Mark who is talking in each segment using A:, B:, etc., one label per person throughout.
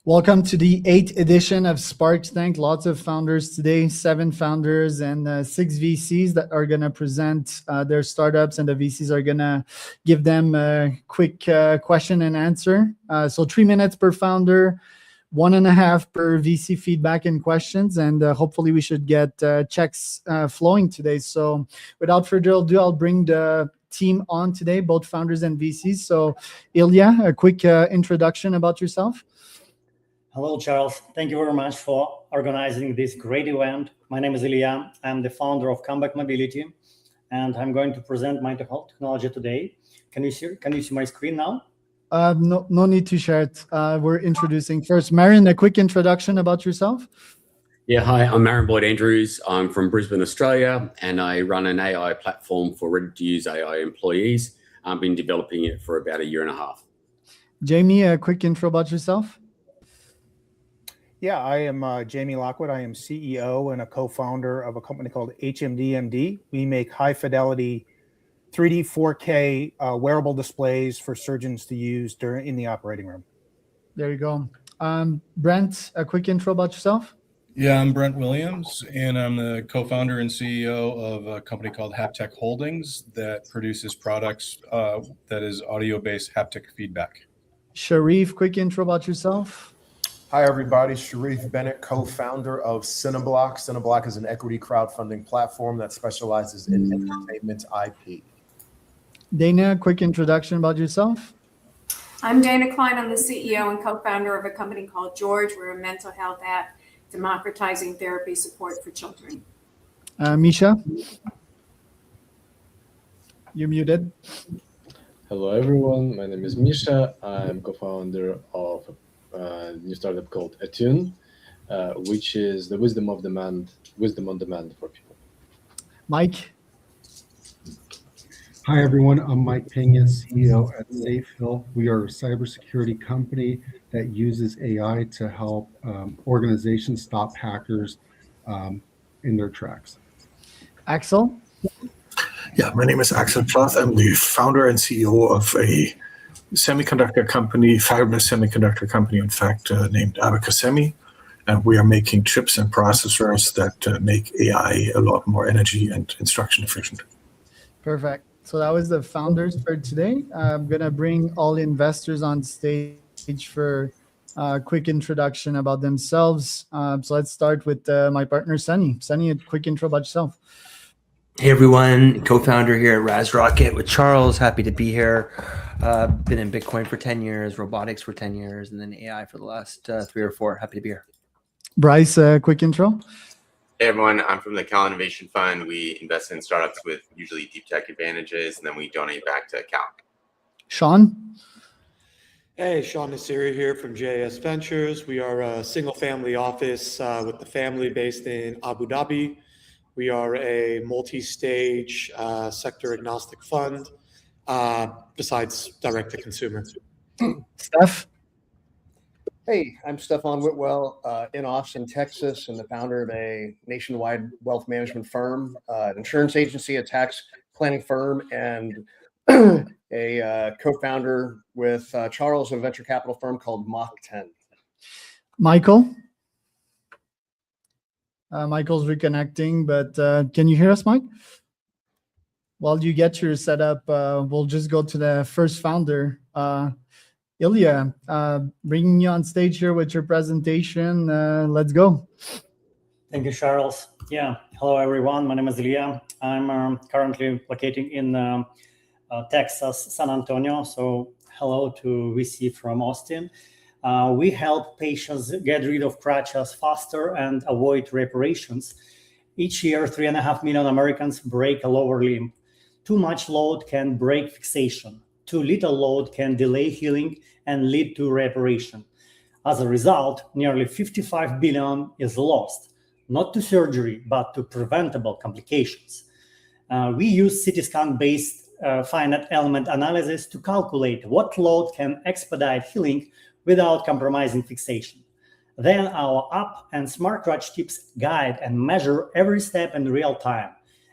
A: Welcome to the 8th edition of Spark Tank. Lots of founders today, 7 founders and 6 VCs that are going to present their startups, and the VCs are going to give them a quick question and answer. So 3 minutes per founder, 1.5 per VC feedback and questions, and hopefully we should get checks flowing today. So without further ado, I'll bring the team on today, both founders and VCs. So Ilya, a quick introduction about yourself.
B: Hello, Charles. Thank you very much for organizing this great event. My name is Ilya. I'm the founder of Comeback Mobility, and I'm going to present my technology today. Can you see my screen now?
A: No need to share it. We're introducing first. Marion, a quick introduction about yourself.
C: Yeah, hi, I'm Marion Boyd-Andrews. I'm from Brisbane, Australia, and I run an AI platform for ready-to-use AI employees. I've been developing it for about 1.5 years.
A: Jamie, a quick intro about yourself.
D: Yeah, I am Jamie Lockwood. I am CEO and a co-founder of a company called HMDMD. We make high-fidelity 3D, 4K wearable displays for surgeons to use in the operating room.
A: There you go. Brent, a quick intro about yourself.
E: Yeah, I'm Brent Williams, and I'm the co-founder and CEO of a company called Haptech Holdings that produces products that is audio-based haptic feedback.
A: Sharif, quick intro about yourself.
F: Hi, everybody. Sharif Bennett, co-founder of Cineblock. Cineblock is an equity crowdfunding platform that specializes in entertainment IP.
A: Dana, quick introduction about yourself.
G: I'm Dana Klein. I'm the CEO and co-founder of a company called George. We're a mental health app democratizing therapy support for children.
A: Misha, you're muted.
H: Hello, everyone. My name is Misha. I'm co-founder of a new startup called Attune, which is the wisdom on demand for people.
A: Mike.
I: Hi, everyone. I'm Mike Pena, CEO at SafeHill. We are a cybersecurity company that uses AI to help organizations stop hackers in their tracks.
A: Axel.
J: Yeah, my name is Axel Plath. I'm the founder and CEO of a semiconductor company, fabulous semiconductor company, in fact, named Abacus Semi. And we are making chips and processors that make AI a lot more energy and instruction efficient.
A: Perfect. So that was the founders for today. I'm going to bring all investors on stage for a quick introduction about themselves. So let's start with my partner, Sunny. Sunny, a quick intro about yourself.
K: Hey, everyone. Co-founder here at Raz Rocket with Charles. Happy to be here. Been in Bitcoin for 10 years, robotics for 10 years, and then AI for the last 3 or 4. Happy to be here.
A: Bryce, a quick intro.
L: Hey everyone, I'm from the Cal Innovation Fund. We invest in startups with usually deep tech advantages, and then we donate back to Cal.
A: Sean?
M: Hey, Sean Nasiri here from JS Ventures. We are a single family office with the family based in Abu Dhabi. We are a multi-stage sector agnostic fund besides direct to consumer.
A: Steph?
N: Hey, I'm Stefan Whitwell in Austin, Texas, and the founder of a nationwide wealth management firm, an insurance agency, a tax planning firm, and a co-founder with Charles, a venture capital firm called Mach 10.
A: Michael? Michael's reconnecting, but can you hear us, Mike? While you get your setup, we'll just go to the first founder. Ilya, bringing you on stage here with your presentation. Let's go.
B: Thank you, Charles. Yeah. Hello, everyone. My name is Ilya. I'm currently located in Texas, San Antonio. So hello to VC from Austin. We help patients get rid of crutches faster and avoid reparations. Each year, 3.5 million Americans break a lower limb. Too much load can break fixation. Too little load can delay healing and lead to reparation. As a result, nearly 55 billion is lost, not to surgery, but to preventable complications. We use CT scan-based finite element analysis to calculate what load can expedite healing without compromising fixation. Then our app and smart crutch tips guide and measure every step in real time.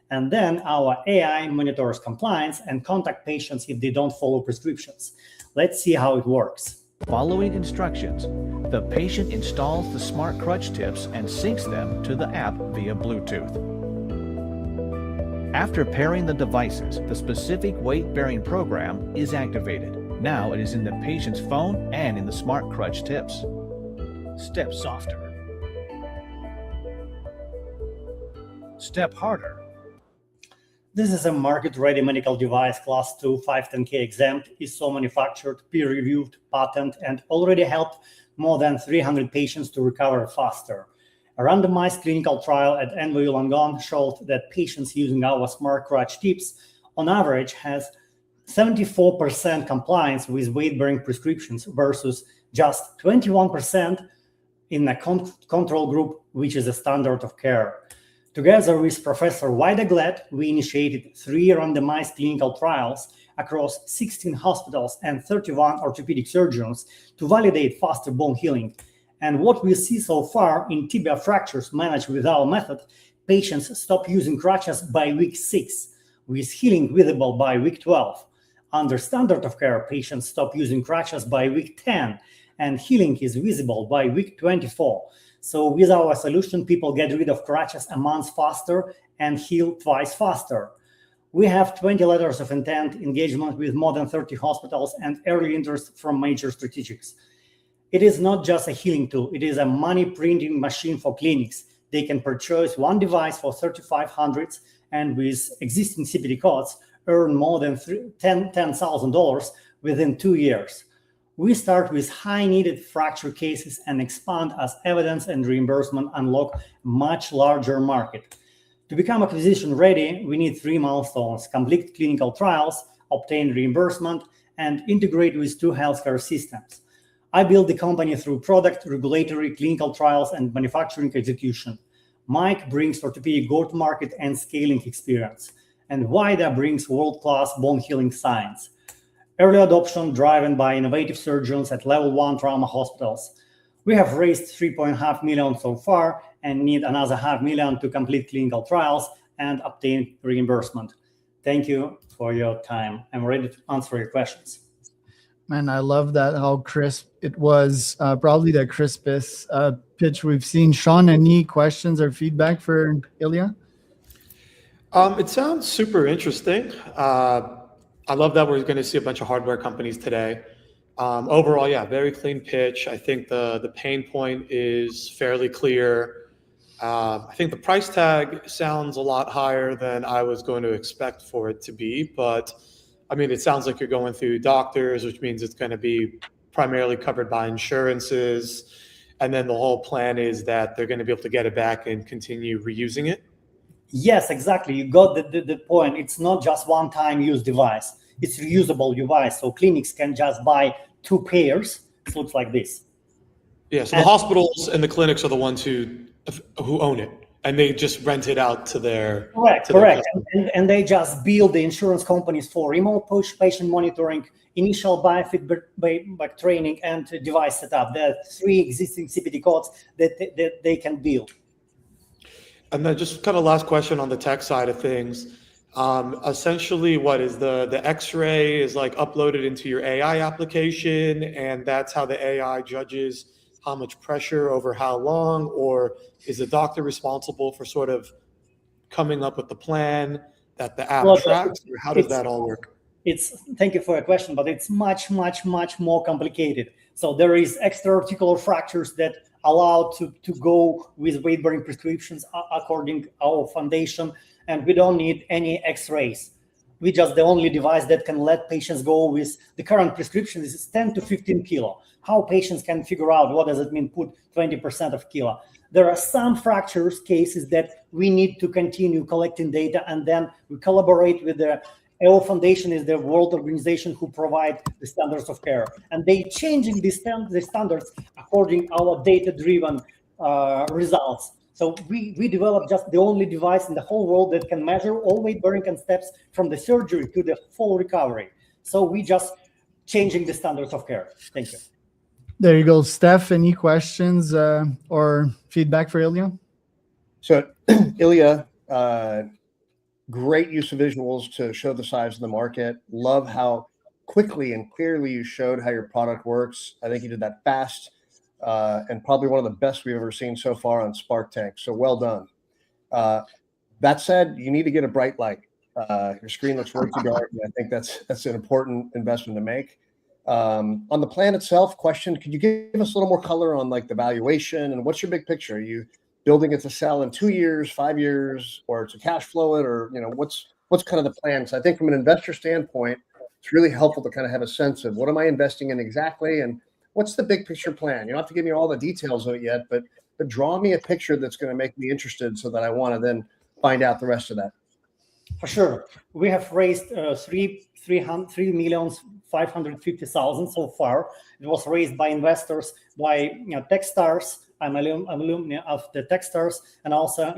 B: And then our AI monitors compliance and contact patients if they don't follow prescriptions. Let's see how it works.
O: Following instructions, The patient installs the smart crutch tips and syncs them to the app via Bluetooth. After pairing the devices, the specific weight-bearing program is activated. Now it is in the patient's phone and in the smart crutch tips. Step softer. Step harder.
B: This is a market-ready medical device, class 2, 510K exempt, ISO manufactured, peer-reviewed, patent, and already helped more than 300 patients to recover faster. A randomized clinical trial at NYU Langone showed that patients using our smart crutch tips on average has 74% compliance with weight-bearing prescriptions versus just 21% in the control group, which is a standard of care. Together with Professor Weideglett, we initiated 3 randomized clinical trials across 16 hospitals and 31 orthopedic surgeons to validate faster bone healing. And what we see so far in tibia fractures managed with our method, patients stop using crutches by week 6, with healing visible by week 12. Under standard of care, patients stop using crutches by week 10, and healing is visible by week 24. So with our solution, people get rid of crutches a month faster and heal twice faster. We have 20 letters of intent, engagement with more than 30 hospitals, and early interest from major strategics. It is not just a healing tool, it is a money printing machine for clinics. They can purchase one device for $3,500 and with existing CPT codes earn more than $10,000 within 2 years. We start with high needed fracture cases and expand as evidence and reimbursement unlock much larger market. To become acquisition ready, we need 3 milestones: complete clinical trials, obtain reimbursement, and integrate with 2 healthcare systems. I built the company through product, regulatory, clinical trials, and manufacturing execution. Mike brings orthopedic go-to-market and scaling experience, and Waida brings world-class bone healing science. Early adoption driven by innovative surgeons at level 1 trauma hospitals. We have raised $3.5 million so far and need another $500,000 to complete clinical trials and obtain reimbursement. Thank you for your time. I'm ready to answer your questions.
A: Man, I love that, how crisp it was. Probably the crispest pitch we've seen. Sean, any questions or feedback for Ilya?
M: It sounds super interesting. I love that we're going to see a bunch of hardware companies today. Overall, yeah, very clean pitch. I think the pain point is fairly clear. I think the price tag sounds a lot higher than I was going to expect for it to be, but I mean, it sounds like you're going through doctors, which means it's going to be primarily covered by insurances. And then the whole plan is that they're going to be able to get it back and continue reusing it.
B: Yes, exactly. You got the point. It's not just one-time use device. It's reusable device. So clinics can just buy 2 pairs. It looks like this.
M: Yeah, so the hospitals and the clinics are the ones who own it, and they just rent it out to their
B: correct. And they just bill the insurance companies for remote push patient monitoring, initial biofeedback training, and device setup. There are 3 existing CPT codes that they can bill.
M: And then just kind of last question on the tech side of things. Essentially, what is the X-ray is like uploaded into your AI application, and that's how the AI judges how much pressure over how long, or is the doctor responsible for sort of coming up with the plan that the app tracks? Or how does that all work?
B: Thank you for your question, but it's much more complicated. So there is extra-articular fractures that allow to go with weight-bearing prescriptions according to our foundation, and we don't need any X-rays. We just the only device that can let patients go with the current prescription is 10 to 15 kilo. How patients can figure out what does it mean put 20% of kilo. There are some fractures cases that we need to continue collecting data, and then we collaborate with the EO Foundation is the world organization who provide the standards of care, and they changing the standards according our data-driven results. So we developed just the only device in the whole world that can measure all weight bearing and steps from the surgery to the full recovery. So we just changing the standards of care. Thank you.
A: There you go. Steph, any questions or feedback for Ilya?
N: So Ilya, great use of visuals to show the size of the market. Love how quickly and clearly you showed how your product works. I think you did that fast. and probably one of the best we've ever seen so far on Spark Tank. So well done. That said, you need to get a bright light. Your screen looks way too dark, and I think that's an important investment to make. On the plan itself, question: could you give us a little more color on like the valuation and what's your big picture? Are you building it to sell in 2 years, 5 years, or to cash flow it, or what's kind of the plan? So I think from an investor standpoint, it's really helpful to kind of have a sense of what am I investing in exactly, and what's the big picture plan. You don't have to give me all the details of it yet, but draw me a picture that's going to make me interested so that I want to then find out the rest of that.
B: For sure. We have raised 3,550,000 so far. It was raised by investors, by Techstars. I'm alumni of the Techstars, and also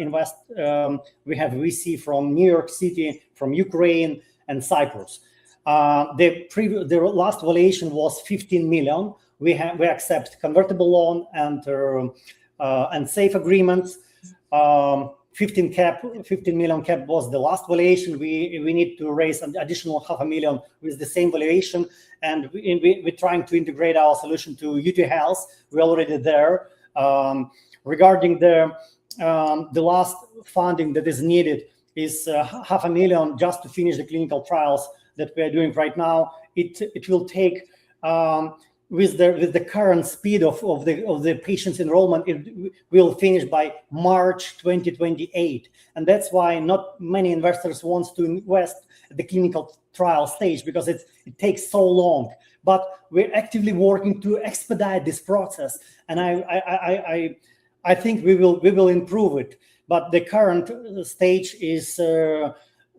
B: we have VC from New York City, from Ukraine, and Cyprus. The last valuation was 15 million. We accept convertible loan and safe agreements. 15 million cap was the last valuation. We need to raise an additional $500,000 with the same valuation, and we're trying to integrate our solution to UT Health. We're already there. Regarding the last funding that is needed is $500,000 just to finish the clinical trials that we are doing right now. It will take with the current speed of the patients enrollment, it will finish by March 2028, and that's why not many investors want to invest at the clinical trial stage, because it takes so long. But we're actively working to expedite this process, and I think we will improve it. But the current stage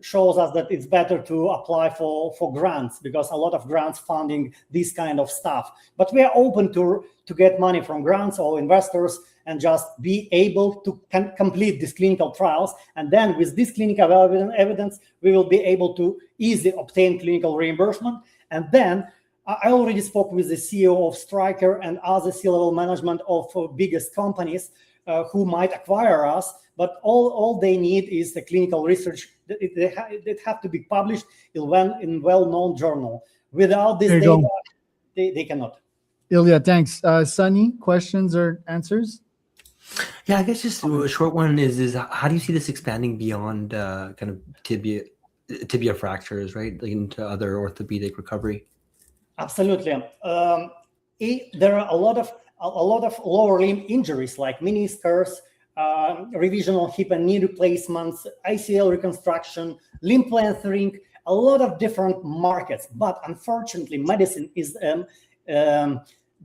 B: shows us that it's better to apply for grants, because a lot of grants funding this kind of stuff. But we are open to get money from grants or investors and just be able to complete these clinical trials. And then with this clinical evidence, we will be able to easily obtain clinical reimbursement. And then I already spoke with the CEO of Stryker and other C-level management of biggest companies who might acquire us. But all they need is the clinical research. It have to be published in well-known journal. Without this data, they cannot.
A: Ilya, thanks. Sunny, questions or answers?
K: Yeah, I guess just a short one is how do you see this expanding beyond kind of tibia fractures, right, like into other orthopedic recovery?
B: Absolutely. There are a lot of lower limb injuries like meniscus, revisional hip and knee replacements, ACL reconstruction, limb lengthening, a lot of different markets. But unfortunately, medicine is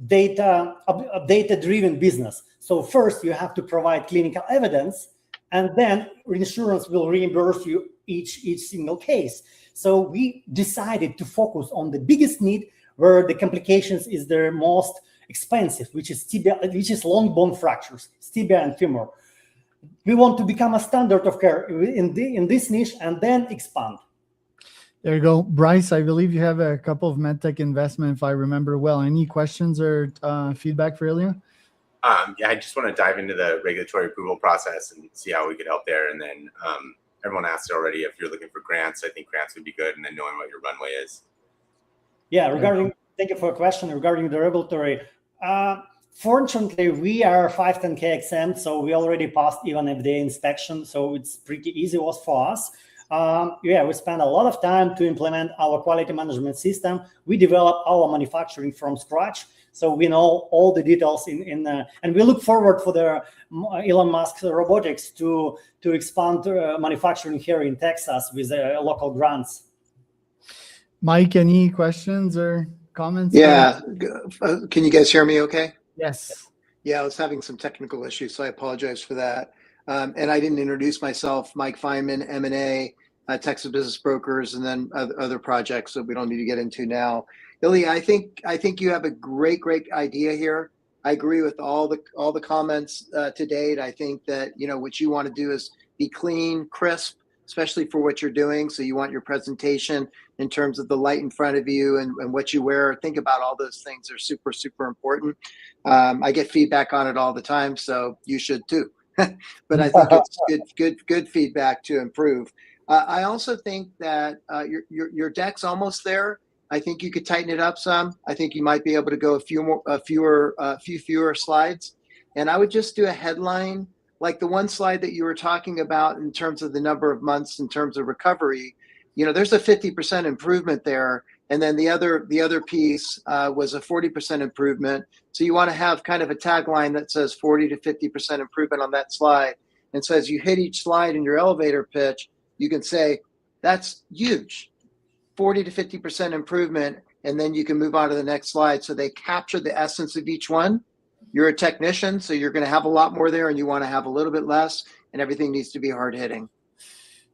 B: data-driven business. So first you have to provide clinical evidence, and then insurance will reimburse you each single case. So we decided to focus on the biggest need, where the complications is the most expensive, which is tibia, which is long bone fractures, tibia and femur. We want to become a standard of care in this niche and then expand.
A: There you go. Bryce, I believe you have a couple of medtech investment, if I remember well. Any questions or feedback for Ilya?
L: Yeah, I just want to dive into the regulatory approval process and see how we could help there. And then everyone asked already if you're looking for grants. I think grants would be good, and then knowing what your runway is.
B: Yeah, thank you for a question regarding the regulatory. Fortunately, we are 510K exempt, so we already passed even FDA inspection, so it's pretty easy was for us. We spent a lot of time to implement our quality management system. We developed our manufacturing from scratch, so we know all the details and we look forward for the Elon Musk robotics to expand manufacturing here in Texas with local grants.
A: Mike, any questions or comments?
P: Yeah. Can you guys hear me okay?
A: Yes.
P: Yeah, I was having some technical issues, so I apologize for that. And I didn't introduce myself. Mike Feynman, M&A, Texas Business Brokers, and then other projects that we don't need to get into now. Ilya, I think you have a great idea here. I agree with all the comments to date. I think that what you want to do is be clean, crisp, especially for what you're doing. So you want your presentation in terms of the light in front of you and what you wear. Think about all those things are super, super important. I get feedback on it all the time, so you should too. But I think it's good feedback to improve. I also think that your deck's almost there. I think you could tighten it up some. I think you might be able to go a few fewer slides. And I would just do a headline, like the one slide that you were talking about in terms of the number of months in terms of recovery. There's a 50% improvement there. And then the other piece was a 40% improvement. So you want to have kind of a tagline that says 40 to 50% improvement on that slide. And so as you hit each slide in your elevator pitch, you can say, that's huge, 40 to 50% improvement. And then you can move on to the next slide. So they capture the essence of each one. You're a technician, so you're going to have a lot more there, and you want to have a little bit less, and everything needs to be hard hitting.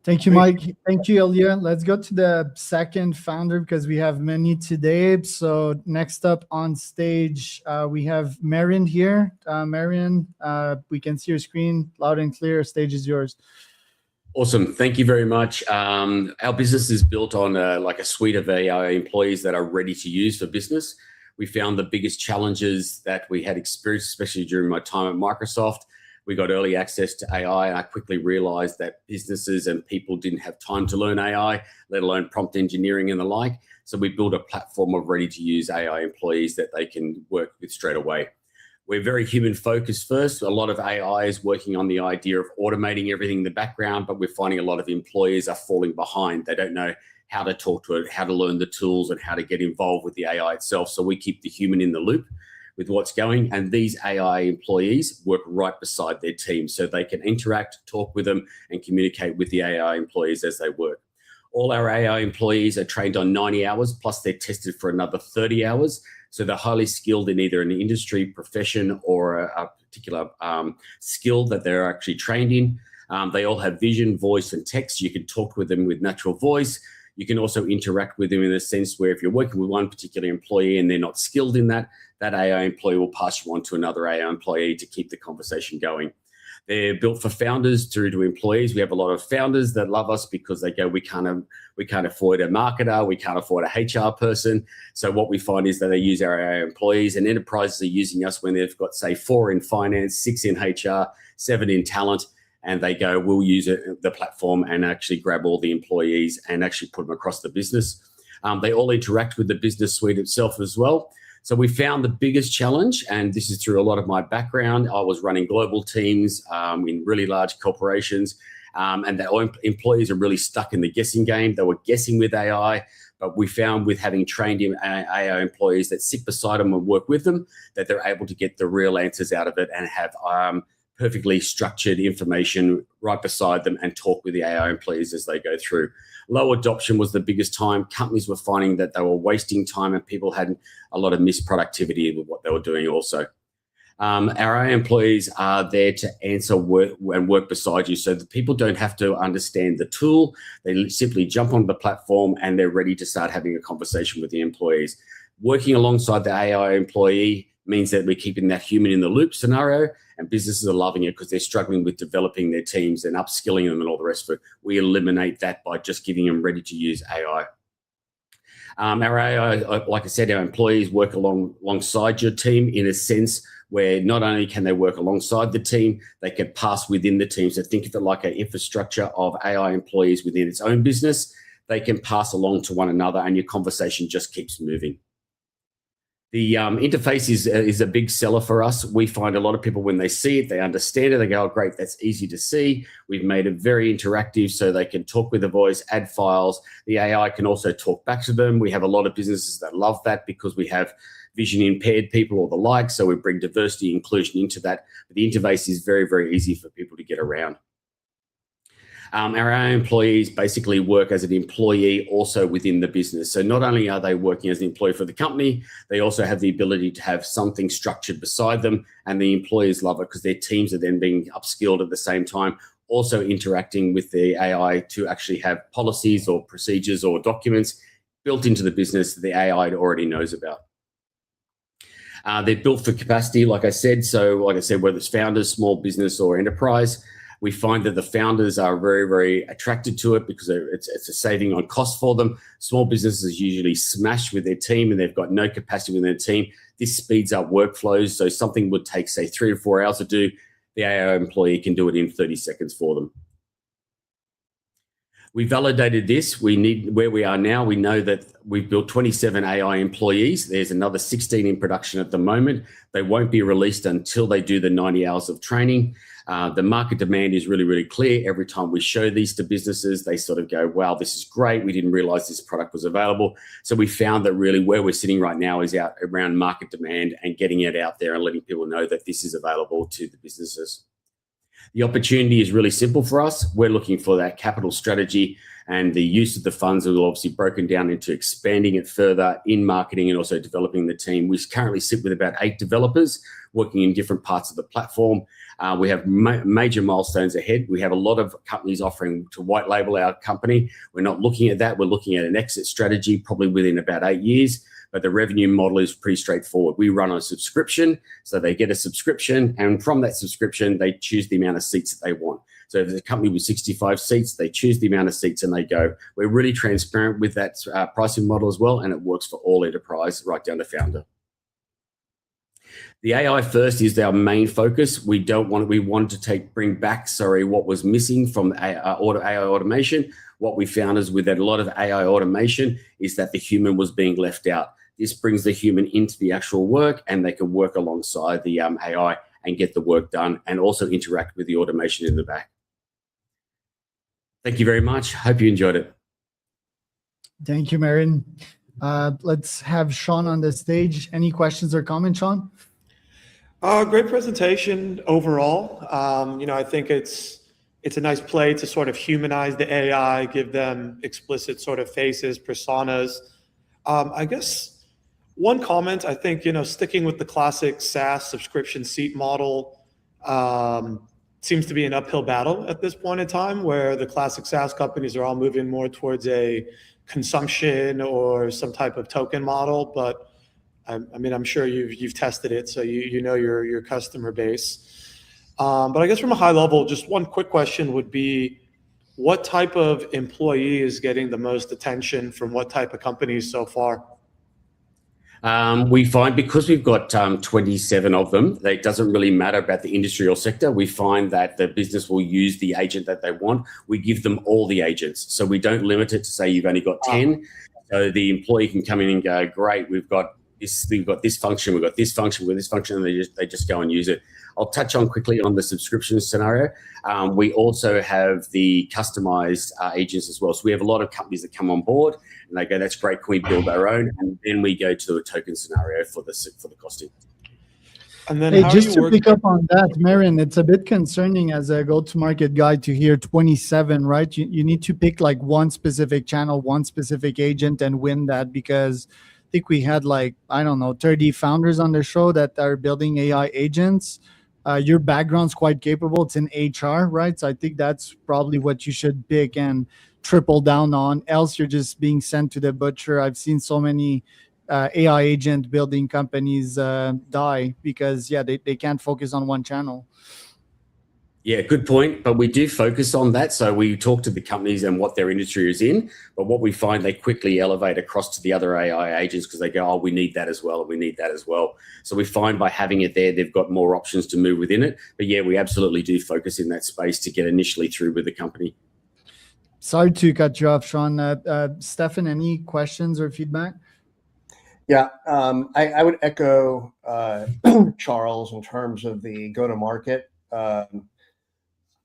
A: Thank you, Mike. Thank you, Ilya. Let's go to the second founder because we have many today. So next up on stage, we have Marion here. Marion, we can see your screen loud and clear. Stage is yours.
C: Awesome. Thank you very much. Our business is built on like a suite of AI employees that are ready to use for business. We found the biggest challenges that we had experienced, especially during my time at Microsoft. We got early access to AI, and I quickly realized that businesses and people didn't have time to learn AI, let alone prompt engineering and the like. So we built a platform of ready-to-use AI employees that they can work with straight away. We're very human-focused first. A lot of AI is working on the idea of automating everything in the background, but we're finding a lot of employees are falling behind. They don't know how to talk to it, how to learn the tools, and how to get involved with the AI itself. So we keep the human in the loop with what's going, and these AI employees work right beside their team so they can interact, talk with them, and communicate with the AI employees as they work. All our AI employees are trained on 90 hours, plus they're tested for another 30 hours. So they're highly skilled in either an industry, profession, or a particular skill that they're actually trained in. They all have vision, voice, and text. You can talk with them with natural voice. You can also interact with them in a sense where if you're working with one particular employee and they're not skilled in that, that AI employee will pass you on to another AI employee to keep the conversation going. They're built for founders through to employees. We have a lot of founders that love us because they go, we can't afford a marketer, we can't afford a HR person. So what we find is that they use our AI employees, and enterprises are using us when they've got, say, 4 in finance, 6 in HR, 7 in talent, and they go, we'll use the platform and actually grab all the employees and actually put them across the business. They all interact with the business suite itself as well. So we found the biggest challenge, and this is through a lot of my background. I was running global teams in really large corporations, and the employees are really stuck in the guessing game. They were guessing with AI, but we found with having trained AI employees that sit beside them and work with them, that they're able to get the real answers out of it and have perfectly structured information right beside them and talk with the AI employees as they go through. Low adoption was the biggest time. Companies were finding that they were wasting time, and people had a lot of missed productivity with what they were doing also. Our AI employees are there to answer and work beside you, so that people don't have to understand the tool. They simply jump on the platform and they're ready to start having a conversation with the employees. Working alongside the AI employee means that we're keeping that human in the loop scenario, and businesses are loving it because they're struggling with developing their teams and upskilling them and all the rest of it. We eliminate that by just giving them ready to use AI. Our AI, like I said, our employees work alongside your team in a sense where not only can they work alongside the team, they can pass within the team. So think of it like an infrastructure of AI employees within its own business. They can pass along to one another, and your conversation just keeps moving. The interface is a big seller for us. We find a lot of people, when they see it, they understand it. They go, oh, great, that's easy to see. We've made it very interactive so they can talk with the voice, add files. The AI can also talk back to them. We have a lot of businesses that love that because we have vision impaired people or the like. So we bring diversity, inclusion into that. But the interface is very, very easy for people to get around. Our own employees basically work as an employee also within the business. So not only are they working as an employee for the company, they also have the ability to have something structured beside them, and the employees love it because their teams are then being upskilled at the same time, also interacting with the AI to actually have policies or procedures or documents built into the business that the AI already knows about. They're built for capacity, like I said. So like I said, whether it's founders, small business, or enterprise, we find that the founders are very, very attracted to it because it's a saving on cost for them. Small businesses usually smash with their team and they've got no capacity with their team. This speeds up workflows. So something would take, say, 3 to 4 hours to do. The AI employee can do it in 30 seconds for them. We validated this. We need where we are now. We know that we've built 27 AI employees. There's another 16 in production at the moment. They won't be released until they do the 90 hours of training. The market demand is really, really clear. Every time we show these to businesses, they sort of go, wow, this is great. We didn't realize this product was available. So we found that really where we're sitting right now is out around market demand and getting it out there and letting people know that this is available to the businesses. The opportunity is really simple for us. We're looking for that capital strategy, and the use of the funds will obviously broken down into expanding it further in marketing and also developing the team. We currently sit with about 8 developers working in different parts of the platform. We have major milestones ahead. We have a lot of companies offering to white label our company. We're not looking at that. We're looking at an exit strategy probably within about 8 years. But the revenue model is pretty straightforward. We run on a subscription, so they get a subscription, and from that subscription, they choose the amount of seats that they want. So if there's a company with 65 seats, they choose the amount of seats and they go. We're really transparent with that pricing model as well, and it works for all enterprise, right down to founder. The AI first is our main focus. We want to bring back what was missing from AI automation. What we found is with a lot of AI automation is that the human was being left out. This brings the human into the actual work, and they can work alongside the AI and get the work done and also interact with the automation in the back. Thank you very much. Hope you enjoyed it.
A: Thank you, Marin. Let's have Sean on the stage. Any questions or comments, Sean?
M: Great presentation overall. I think it's a nice play to sort of humanize the AI, give them explicit sort of faces, personas. I guess one comment, I think, sticking with the classic SaaS subscription seat model seems to be an uphill battle at this point in time, where the classic SaaS companies are all moving more towards a consumption or some type of token model. But I'm sure you've tested it, so you know your customer base. But I guess from a high level, just one quick question would be, what type of employee is getting the most attention from what type of companies so far?
C: We find because we've got 27 of them, that it doesn't really matter about the industry or sector. We find that the business will use the agent that they want. We give them all the agents. So we don't limit it to say you've only got 10. So the employee can come in and go, great, we've got this function, we've got this function, we've got this function, and they just go and use it. I'll touch on quickly on the subscription scenario. We also have the customized agents as well. So we have a lot of companies that come on board and they go, that's great, can we build our own? And then we go to a token scenario for the costing.
M: And then
A: hey, just to pick up on that, Marin, it's a bit concerning as a go-to-market guy to hear 27, right? You need to pick like one specific channel, one specific agent and win that, because I think we had 30 founders on the show that are building AI agents. Your background's quite capable. It's in HR, right? So I think that's probably what you should pick and triple down on. Else you're just being sent to the butcher. I've seen so many AI agent building companies die because, they can't focus on one channel.
C: Yeah, good point. But we do focus on that. So we talk to the companies and what their industry is in. But what we find, they quickly elevate across to the other AI agents because they go, oh, we need that as well. We need that as well. So we find by having it there, they've got more options to move within it. But yeah, we absolutely do focus in that space to get initially through with the company.
A: Sorry to cut you off, Sean. Stefan, any questions or feedback?
N: Yeah, I would echo Charles in terms of the go-to-market.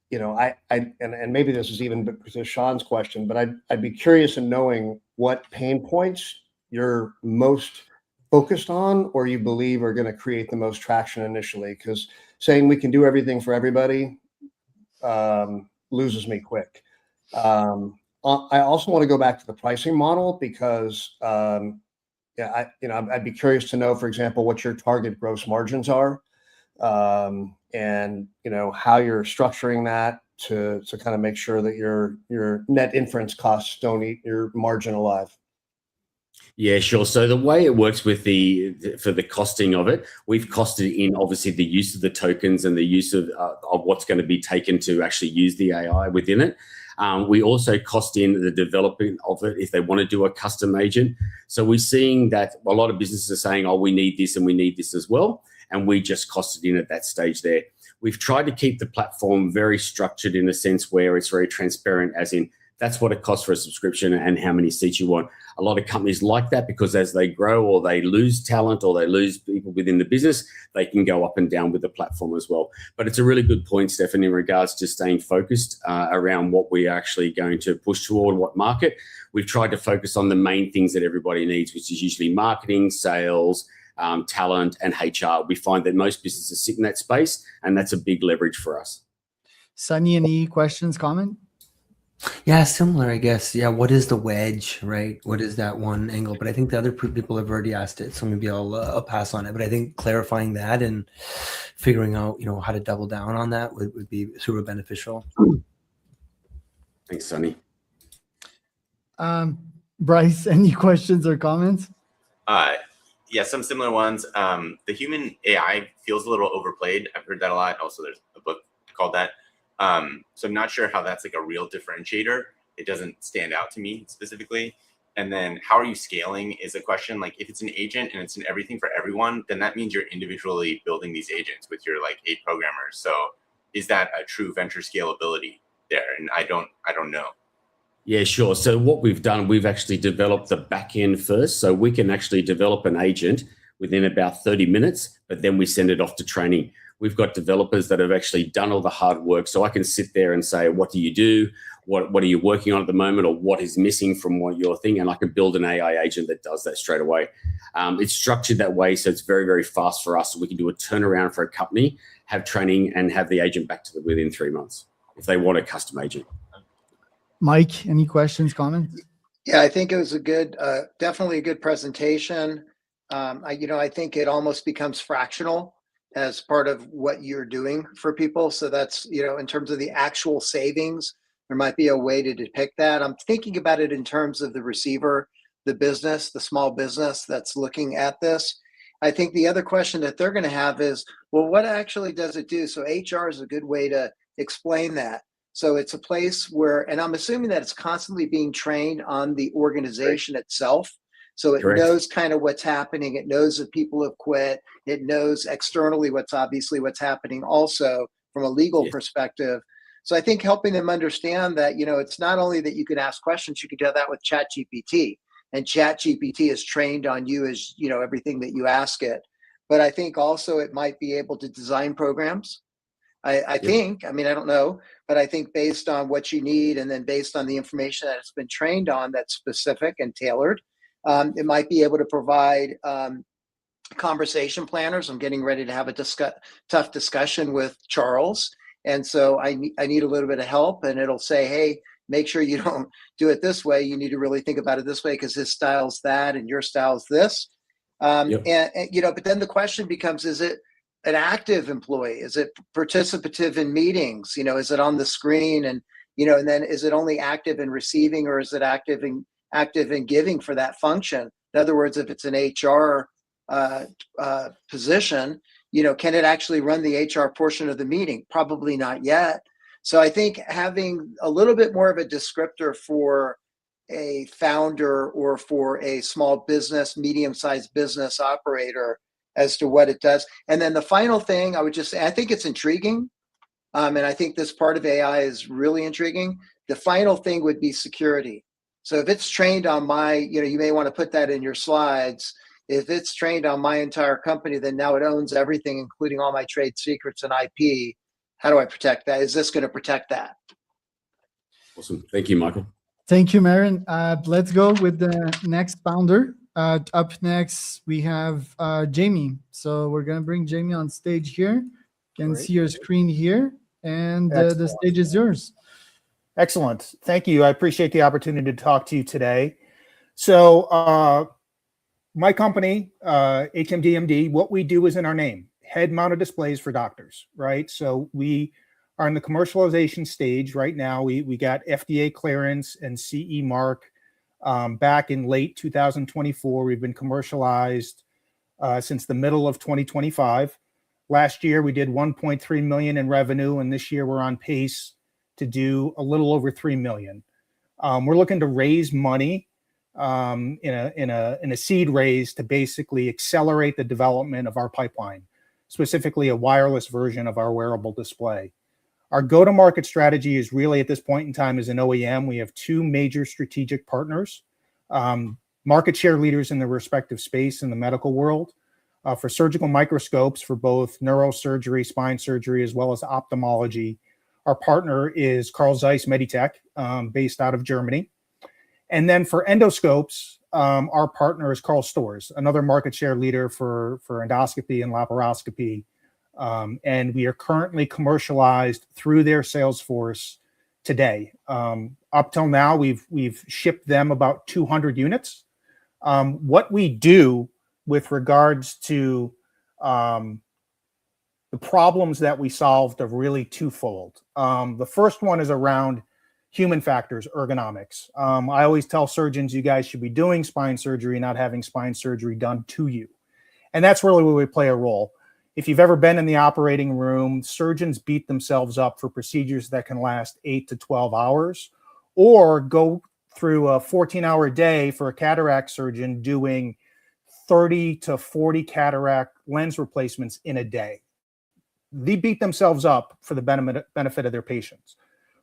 N: And maybe this is even to Sean's question, but I'd be curious in knowing what pain points you're most focused on or you believe are going to create the most traction initially, because saying we can do everything for everybody loses me quick. I also want to go back to the pricing model because I'd be curious to know, for example, what your target gross margins are. And how you're structuring that to kind of make sure that your net inference costs don't eat your margin alive.
C: Yeah, sure. So the way it works for the costing of it, we've costed in obviously the use of the tokens and the use of what's going to be taken to actually use the AI within it. We also cost in the development of it if they want to do a custom agent. So we're seeing that a lot of businesses are saying, oh, we need this and we need this as well. And we just costed in at that stage there. We've tried to keep the platform very structured in a sense where it's very transparent, as in That's what it costs for a subscription and how many seats you want. A lot of companies like that because as they grow or they lose talent or they lose people within the business, they can go up and down with the platform as well. But it's a really good point, Stefan, in regards to staying focused around what we are actually going to push toward, what market. We've tried to focus on the main things that everybody needs, which is usually marketing, sales, talent, and HR. We find that most businesses sit in that space, and that's a big leverage for us.
A: Sunny, any questions, comment?
K: Yeah, similar, I guess. Yeah, what is the wedge, right? What is that one angle? But I think the other people have already asked it, so maybe I'll pass on it. But I think clarifying that and figuring out, how to double down on that would be super beneficial.
C: Thanks, Sunny.
A: Bryce, any questions or comments?
L: Yeah, some similar ones. The human AI feels a little overplayed. I've heard that a lot. Also, there's a book called that. So I'm not sure how that's like a real differentiator. It doesn't stand out to me specifically. And then how are you scaling is a question. Like if it's an agent and it's an everything for everyone, then that means you're individually building these agents with your like 8 programmers. So is that a true venture scalability there? And I don't know.
C: Yeah, sure. So what we've done, we've actually developed the back end first. So we can actually develop an agent within about 30 minutes, but then we send it off to training. We've got developers that have actually done all the hard work. So I can sit there and say, what do you do? What are you working on at the moment? Or what is missing from what your thing? And I can build an AI agent that does that straight away. It's structured that way. So it's very, very fast for us. So we can do a turnaround for a company, have training and have the agent back to them within 3 months if they want a custom agent.
A: Mike, any questions, comments?
P: Yeah, I think it was a good, definitely a good presentation. I think it almost becomes fractional as part of what you're doing for people. So that's, in terms of the actual savings, there might be a way to depict that. I'm thinking about it in terms of the receiver, the business, the small business that's looking at this. I think the other question that they're going to have is, well, what actually does it do? So HR is a good way to explain that. So it's a place where, and I'm assuming that it's constantly being trained on the organization itself. So it
C: Correct.
P: knows kind of what's happening. It knows that people have quit. It knows externally what's happening also from a legal perspective. So I think helping them understand that, it's not only that you can ask questions, you can do that with ChatGPT, and ChatGPT is trained on you as, everything that you ask it. But I think also it might be able to design programs. I think, I don't know, but I think based on what you need and then based on the information that it's been trained on that's specific and tailored, it might be able to provide conversation planners. I'm getting ready to have a tough discussion with Charles. And so I need a little bit of help, and it'll say, hey, make sure you don't do it this way. You need to really think about it this way because his style's that and your style's this. But then the question becomes, is it an active employee? Is it participative in meetings? Is it on the screen? And, and then is it only active in receiving, or is it active in giving for that function? In other words, if it's an HR position, can it actually run the HR portion of the meeting? Probably not yet. So I think having a little bit more of a descriptor for a founder or for a small business, medium-sized business operator as to what it does. And then the final thing I would just say, I think it's intriguing. And I think this part of AI is really intriguing. The final thing would be security. So if it's trained on my, you may want to put that in your slides. If it's trained on my entire company, then now it owns everything, including all my trade secrets and IP. How do I protect that? Is this going to protect that?
C: Awesome. Thank you, Michael.
A: Thank you, Marin. Let's go with the next founder. Up next, we have Jamie. So we're going to bring Jamie on stage here. You can see your screen here, and the stage is yours.
D: Excellent. Thank you. I appreciate the opportunity to talk to you today. So my company, HMDMD, what we do is in our name, head-mounted displays for doctors, right? So we are in the commercialization stage right now. We got FDA clearance and CE mark back in late 2024. We've been commercialized since the middle of 2025. Last year, we did 1.3 million in revenue, and this year we're on pace to do a little over 3 million. We're looking to raise money in a seed raise to basically accelerate the development of our pipeline, specifically a wireless version of our wearable display. Our go-to-market strategy is really at this point in time as an OEM. We have two major strategic partners, market share leaders in their respective space in the medical world. For surgical microscopes for both neurosurgery, spine surgery, as well as ophthalmology, our partner is Carl Zeiss Meditech, based out of Germany. And then for endoscopes, our partner is Karl Storz, another market share leader for endoscopy and laparoscopy. And we are currently commercialized through their sales force today. Up till now, we've shipped them about 200 units. What we do with regards to the problems that we solved are really twofold. The first one is around human factors, ergonomics. I always tell surgeons, you guys should be doing spine surgery, not having spine surgery done to you. And that's really where we play a role. If you've ever been in the operating room, surgeons beat themselves up for procedures that can last 8 to 12 hours, or go through a 14-hour day for a cataract surgeon doing 30 to 40 cataract lens replacements in a day. They beat themselves up for the benefit of their patients.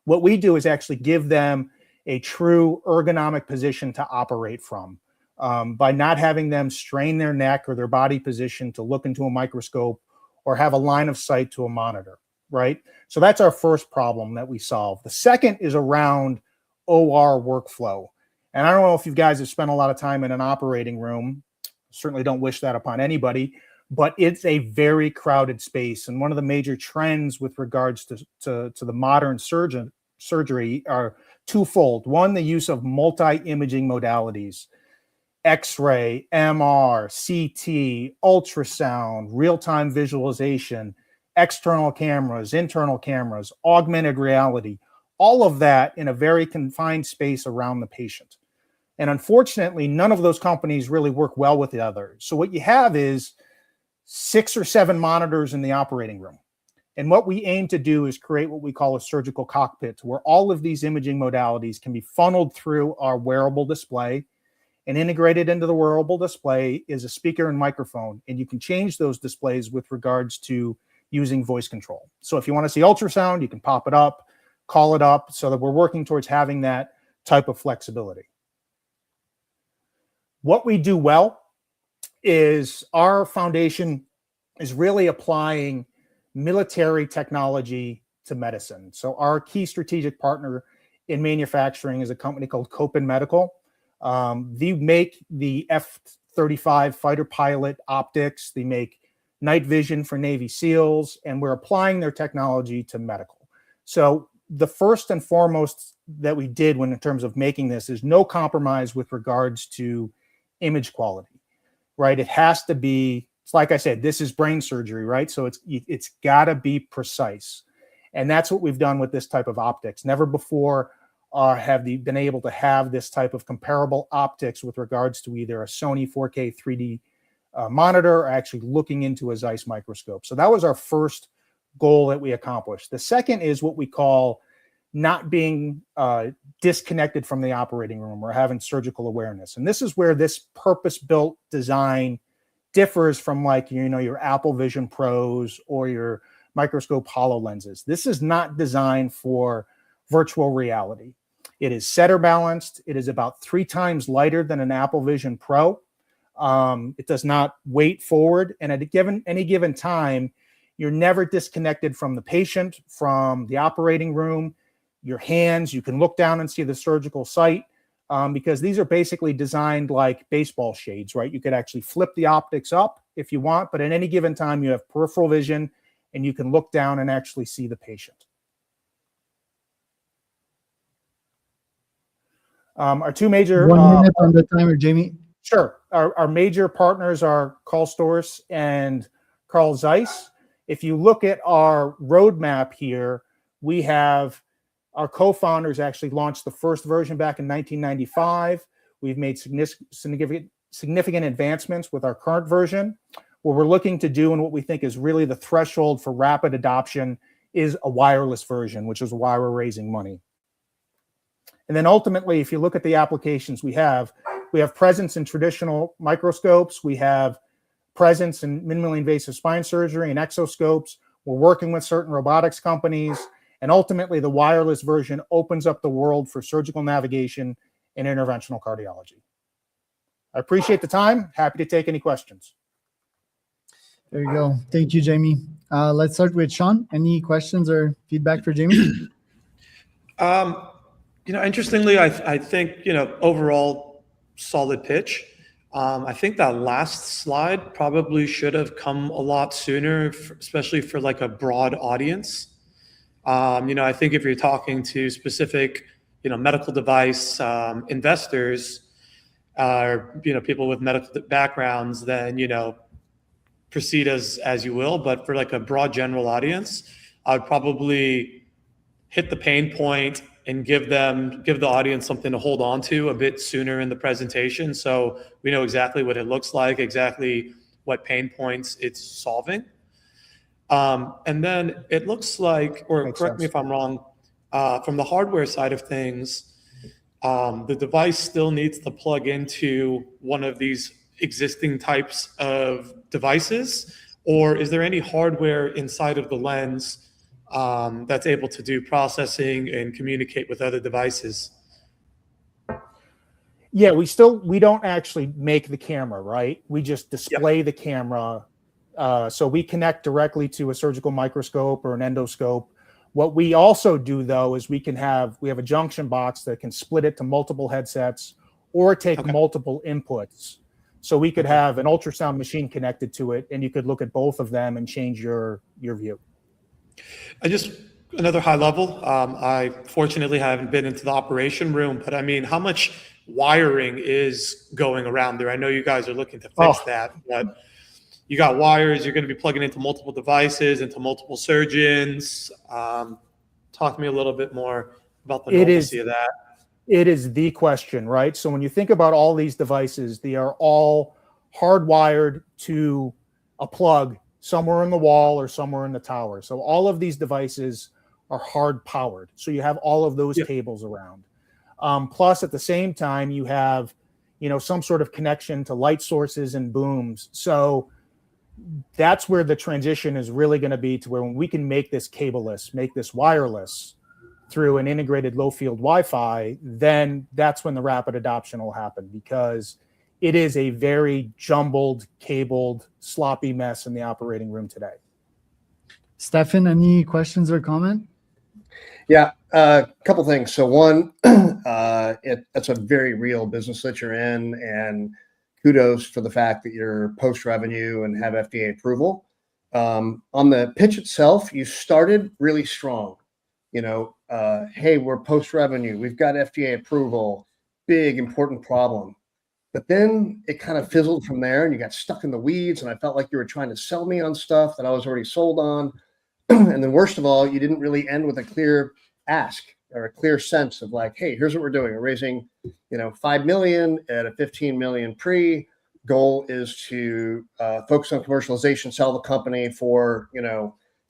D: What we do is actually give them a true ergonomic position to operate from, by not having them strain their neck or their body position to look into a microscope or have a line of sight to a monitor, right? So that's our first problem that we solve. The second is around OR workflow. And I don't know if you guys have spent a lot of time in an operating room. Certainly don't wish that upon anybody, but it's a very crowded space. And one of the major trends with regards to the modern surgery are twofold. One, the use of multi-imaging modalities, X-ray, MR, CT, ultrasound, real-time visualization, external cameras, internal cameras, augmented reality, all of that in a very confined space around the patient. And unfortunately, none of those companies really work well with the other. So what you have is 6 or 7 monitors in the operating room. And what we aim to do is create what we call a surgical cockpit, where all of these imaging modalities can be funneled through our wearable display, and integrated into the wearable display is a speaker and microphone. And you can change those displays with regards to using voice control. So if you want to see ultrasound, you can pop it up, call it up, so that we're working towards having that type of flexibility. What we do well is our foundation is really applying military technology to medicine. So our key strategic partner in manufacturing is a company called Kopin Medical. They make the F-35 fighter pilot optics. They make night vision for Navy SEALs, and we're applying their technology to medical. So the first and foremost that we did in terms of making this is no compromise with regards to image quality, right? It has to be, it's like I said, this is brain surgery, right? So it's got to be precise. And that's what we've done with this type of optics. Never before have they been able to have this type of comparable optics with regards to either a Sony 4K 3D monitor or actually looking into a Zeiss microscope. So that was our first goal that we accomplished. The second is what we call not being disconnected from the operating room or having surgical awareness. And this is where this purpose-built design differs from, like, you know, your Apple Vision Pros or your microscope HoloLenses. This is not designed for virtual reality. It is center balanced. It is about 3 times lighter than an Apple Vision Pro. It does not weight forward. And at any given time, you're never disconnected from the patient, from the operating room, your hands. You can look down and see the surgical site, because these are basically designed like baseball shades, right? You could actually flip the optics up if you want, but at any given time, you have peripheral vision and you can look down and actually see the patient. Our two major
A: 1 minute on the timer, Jamie.
D: Sure. Our major partners are Karl Storz and Carl Zeiss. If you look at our roadmap here, we have our co-founders actually launched the first version back in 1995. We've made significant advancements with our current version. What we're looking to do and what we think is really the threshold for rapid adoption is a wireless version, which is why we're raising money. And then ultimately, if you look at the applications we have presence in traditional microscopes. We have presence in minimally invasive spine surgery and exoscopes. We're working with certain robotics companies. And ultimately, the wireless version opens up the world for surgical navigation and interventional cardiology. I appreciate the time. Happy to take any questions.
A: There you go. Thank you, Jamie. Let's start with Sean. Any questions or feedback for Jamie?
M: Interestingly, I think, overall solid pitch. I think that last slide probably should have come a lot sooner, especially for like a broad audience. I think if you're talking to specific, medical device investors, or people with medical backgrounds, then proceed as you will. But for like a broad general audience, I would probably hit the pain point and give the audience something to hold on to a bit sooner in the presentation, so we know exactly what it looks like, exactly what pain points it's solving. And then it looks like, or correct me if I'm wrong, from the hardware side of things, the device still needs to plug into one of these existing types of devices, or is there any hardware inside of the lens that's able to do processing and communicate with other devices?
D: Yeah, we don't actually make the camera, right? We just display the camera. So we connect directly to a surgical microscope or an endoscope. What we also do, though, is we have a junction box that can split it to multiple headsets or take multiple inputs. So we could have an ultrasound machine connected to it, and you could look at both of them and change your view.
M: Another high level. I fortunately haven't been into the operation room, but I mean, how much wiring is going around there? I know you guys are looking to fix that, but you got wires, you're going to be plugging into multiple devices, into multiple surgeons. Talk to me a little bit more about the normalcy of that.
D: It is the question, right? So when you think about all these devices, they are all hardwired to a plug somewhere in the wall or somewhere in the tower. So all of these devices are hard powered. So you have all of those cables around. Plus, at the same time, you have, some sort of connection to light sources and booms. So that's where the transition is really going to be, to where when we can make this cableless, make this wireless through an integrated low field Wi-Fi, then that's when the rapid adoption will happen, because it is a very jumbled, cabled, sloppy mess in the operating room today.
A: Stefan, any questions or comment?
N: Yeah, a couple things. So one, that's a very real business that you're in, and kudos for the fact that you're post-revenue and have FDA approval. On the pitch itself, you started really strong. Hey, we're post-revenue. We've got FDA approval. Big, important problem. But then it kind of fizzled from there, and you got stuck in the weeds, and I felt like you were trying to sell me on stuff that I was already sold on. And then worst of all, you didn't really end with a clear ask or a clear sense of like, hey, here's what we're doing. We're raising, $5 million at a $15 million pre. Goal is to focus on commercialization, sell the company for,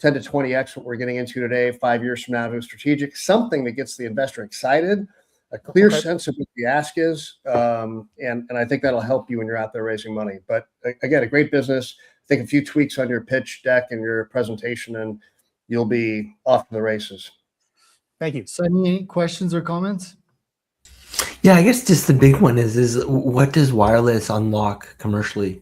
N: 10 to 20x what we're getting into today, 5 years from now, to a strategic, something that gets the investor excited, a clear sense of what the ask is. And I think that'll help you when you're out there raising money. But again, a great business. I think a few tweaks on your pitch deck and your presentation, and you'll be off to the races.
D: Thank you.
A: So any questions or comments?
K: Yeah, I guess just the big one is what does wireless unlock commercially?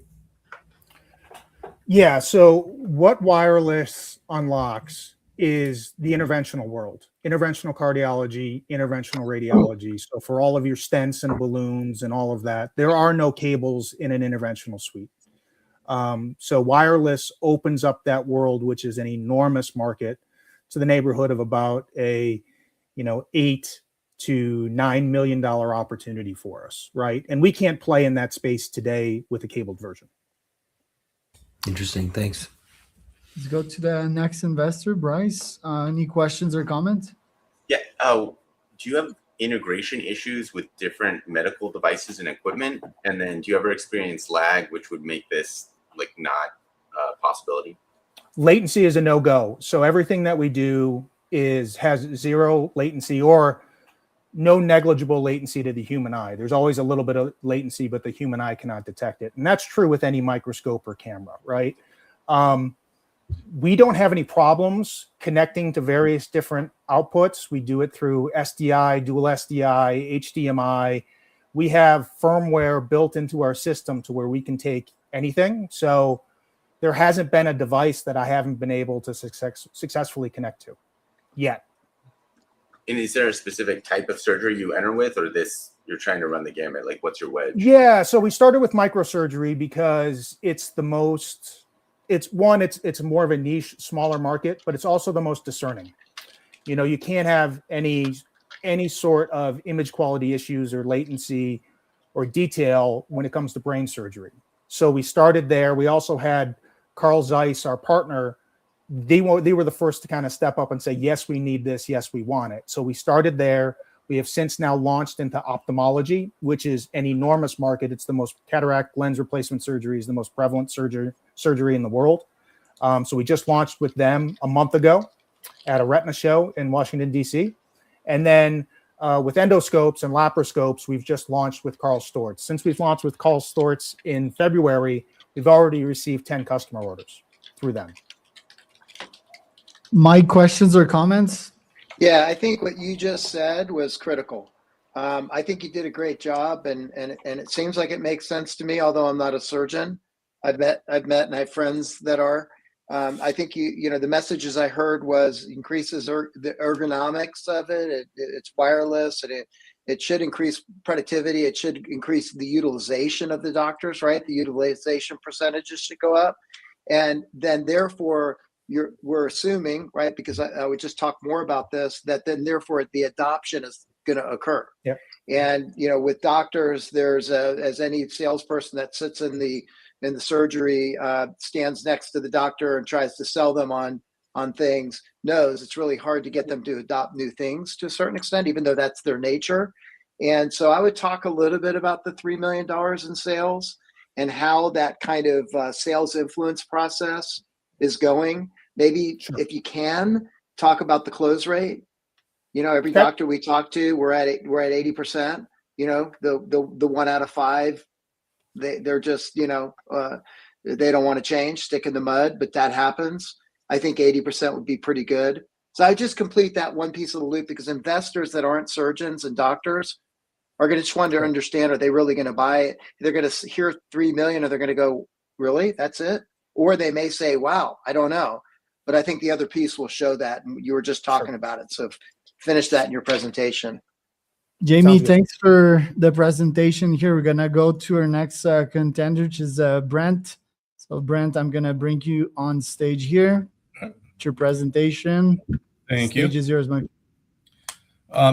D: Yeah, so what wireless unlocks is the interventional world, interventional cardiology, interventional radiology. So for all of your stents and balloons and all of that, there are no cables in an interventional suite. So wireless opens up that world, which is an enormous market, to the neighborhood of about a, $8 to $9 million opportunity for us, right? And we can't play in that space today with a cabled version.
K: Interesting. Thanks.
A: Let's go to the next investor, Bryce. Any questions or comments?
L: Yeah. Do you have integration issues with different medical devices and equipment? And then do you ever experience lag, which would make this not a possibility?
D: Latency is a no-go. So everything that we do has zero latency or no negligible latency to the human eye. There's always a little bit of latency, but the human eye cannot detect it. And that's true with any microscope or camera, right? We don't have any problems connecting to various different outputs. We do it through SDI, dual SDI, HDMI. We have firmware built into our system to where we can take anything. So there hasn't been a device that I haven't been able to successfully connect to yet.
L: And is there a specific type of surgery you enter with, or this you're trying to run the gamut? Like, what's your wedge?
D: Yeah, so we started with microsurgery because it's the most, it's more of a niche, smaller market, but it's also the most discerning. You know, you can't have any sort of image quality issues or latency or detail when it comes to brain surgery. So we started there. We also had Carl Zeiss, our partner. They were the first to kind of step up and say, yes, we need this. Yes, we want it. So we started there. We have since now launched into ophthalmology, which is an enormous market. It's the most cataract lens replacement surgery is the most prevalent surgery in the world. So we just launched with them a month ago at a retina show in Washington, D.C. And then with endoscopes and laparoscopes, we've just launched with Karl Storz. Since we've launched with Karl Storz in February, we've already received 10 customer orders through them.
A: Mike, questions or comments?
P: Yeah, I think what you just said was critical. I think you did a great job, and it seems like it makes sense to me. Although I'm not a surgeon, I've met and I have friends that are. I think you know the messages I heard was increases the ergonomics of it. It's wireless, and it should increase productivity. It should increase the utilization of the doctors, right? The utilization percentages should go up, and then therefore we're assuming, right? Because I would just talk more about this, that then therefore the adoption is going to occur.
D: Yeah.
P: And you know, with doctors, there's as any salesperson that sits in the surgery stands next to the doctor and tries to sell them on things, knows it's really hard to get them to adopt new things to a certain extent, even though that's their nature. And so I would talk a little bit about the $3 million in sales and how that kind of sales influence process is going. Maybe if you can talk about the close rate. You know, every doctor we talk to, we're at 80%. You know, the 1 out of 5, they're just, you know, they don't want to change, stick in the mud, but that happens. I think 80% would be pretty good. So I just complete that one piece of the loop, because investors that aren't surgeons and doctors are going to just want to understand, are they really going to buy it? They're going to hear 3 million, or they're going to go, really? That's it? Or they may say, wow, I don't know. But I think the other piece will show that. And you were just talking about it. So finish that in your presentation.
A: Jamie, thanks for the presentation here. We're going to go to our next contender, which is Brent. So Brent, I'm going to bring you on stage here. It's your presentation.
E: Thank you.
A: Stage is yours, Mike.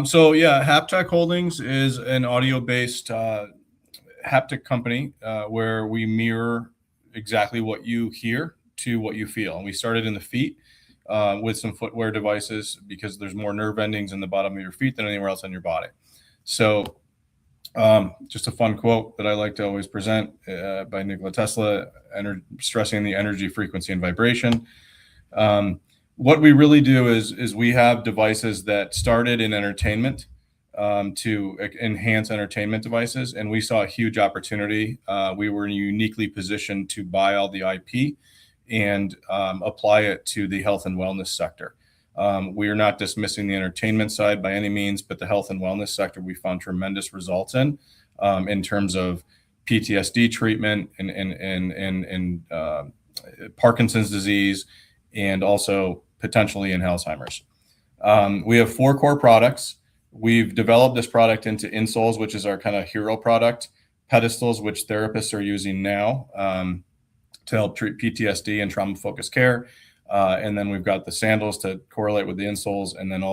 E: So yeah, Haptech Holdings is an audio-based haptic company where we mirror exactly what you hear to what you feel. And we started in the feet with some footwear devices, because there's more nerve endings in the bottom of your feet than anywhere else on your body. So just a fun quote that I like to always present by Nikola Tesla, stressing the energy, frequency, and vibration. What we really do is we have devices that started in entertainment to enhance entertainment devices, and we saw a huge opportunity. We were uniquely positioned to buy all the IP and apply it to the health and wellness sector. We are not dismissing the entertainment side by any means, but the health and wellness sector we found tremendous results in terms of PTSD treatment and Parkinson's disease, and also potentially in Alzheimer's. We have 4 core products. We've developed this product into insoles, which is our kind of hero product, pedestals, which therapists are using now to help treat PTSD and trauma-focused care. And then we've got the sandals to correlate with the insoles. And then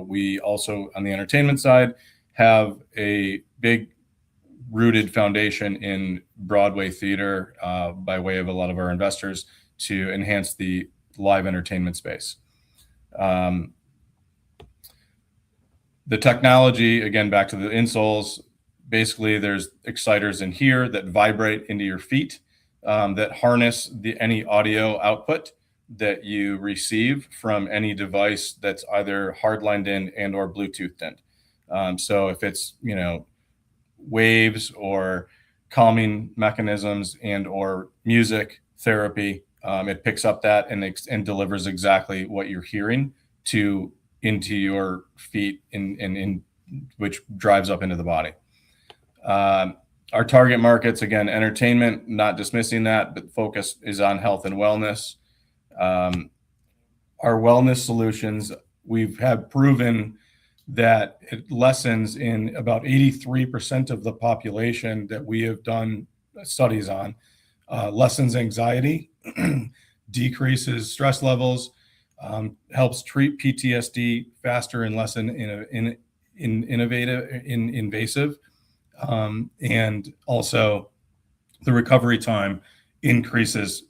E: we also, on the entertainment side, have a big rooted foundation in Broadway theater by way of a lot of our investors to enhance the live entertainment space. The technology, again, back to the insoles, basically there's exciters in here that vibrate into your feet that harness any audio output that you receive from any device that's either hardlined in and or Bluetoothed in. So if it's, you know, waves or calming mechanisms and or music therapy, It picks up that and delivers exactly what you're hearing into your feet, in which drives up into the body. Our target markets, again, entertainment, not dismissing that, but focus is on health and wellness. Our wellness solutions, we've had proven that it lessens in about 83% of the population that we have done studies on, lessens anxiety, decreases stress levels, helps treat PTSD faster and less invasive. And also the recovery time increases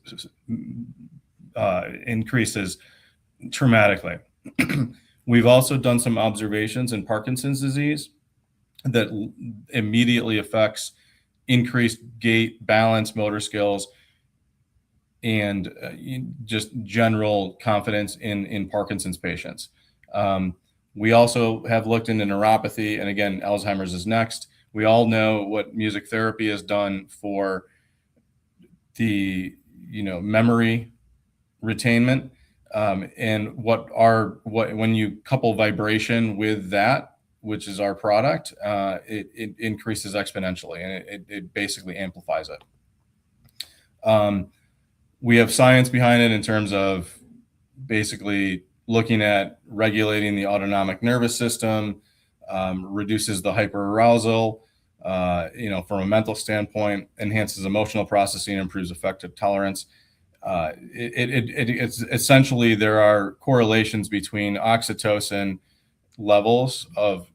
E: dramatically. We've also done some observations in Parkinson's disease that immediately affects increased gait, balance, motor skills, and just general confidence in Parkinson's patients. We also have looked into neuropathy, and again, Alzheimer's is next. We all know what music therapy has done for the memory retainment, and when you couple vibration with that, which is our product, it increases exponentially, and it basically amplifies it. We have science behind it in terms of basically looking at regulating the autonomic nervous system, reduces the hyperarousal, from a mental standpoint, enhances emotional processing, improves affective tolerance. It's essentially, there are correlations between oxytocin levels of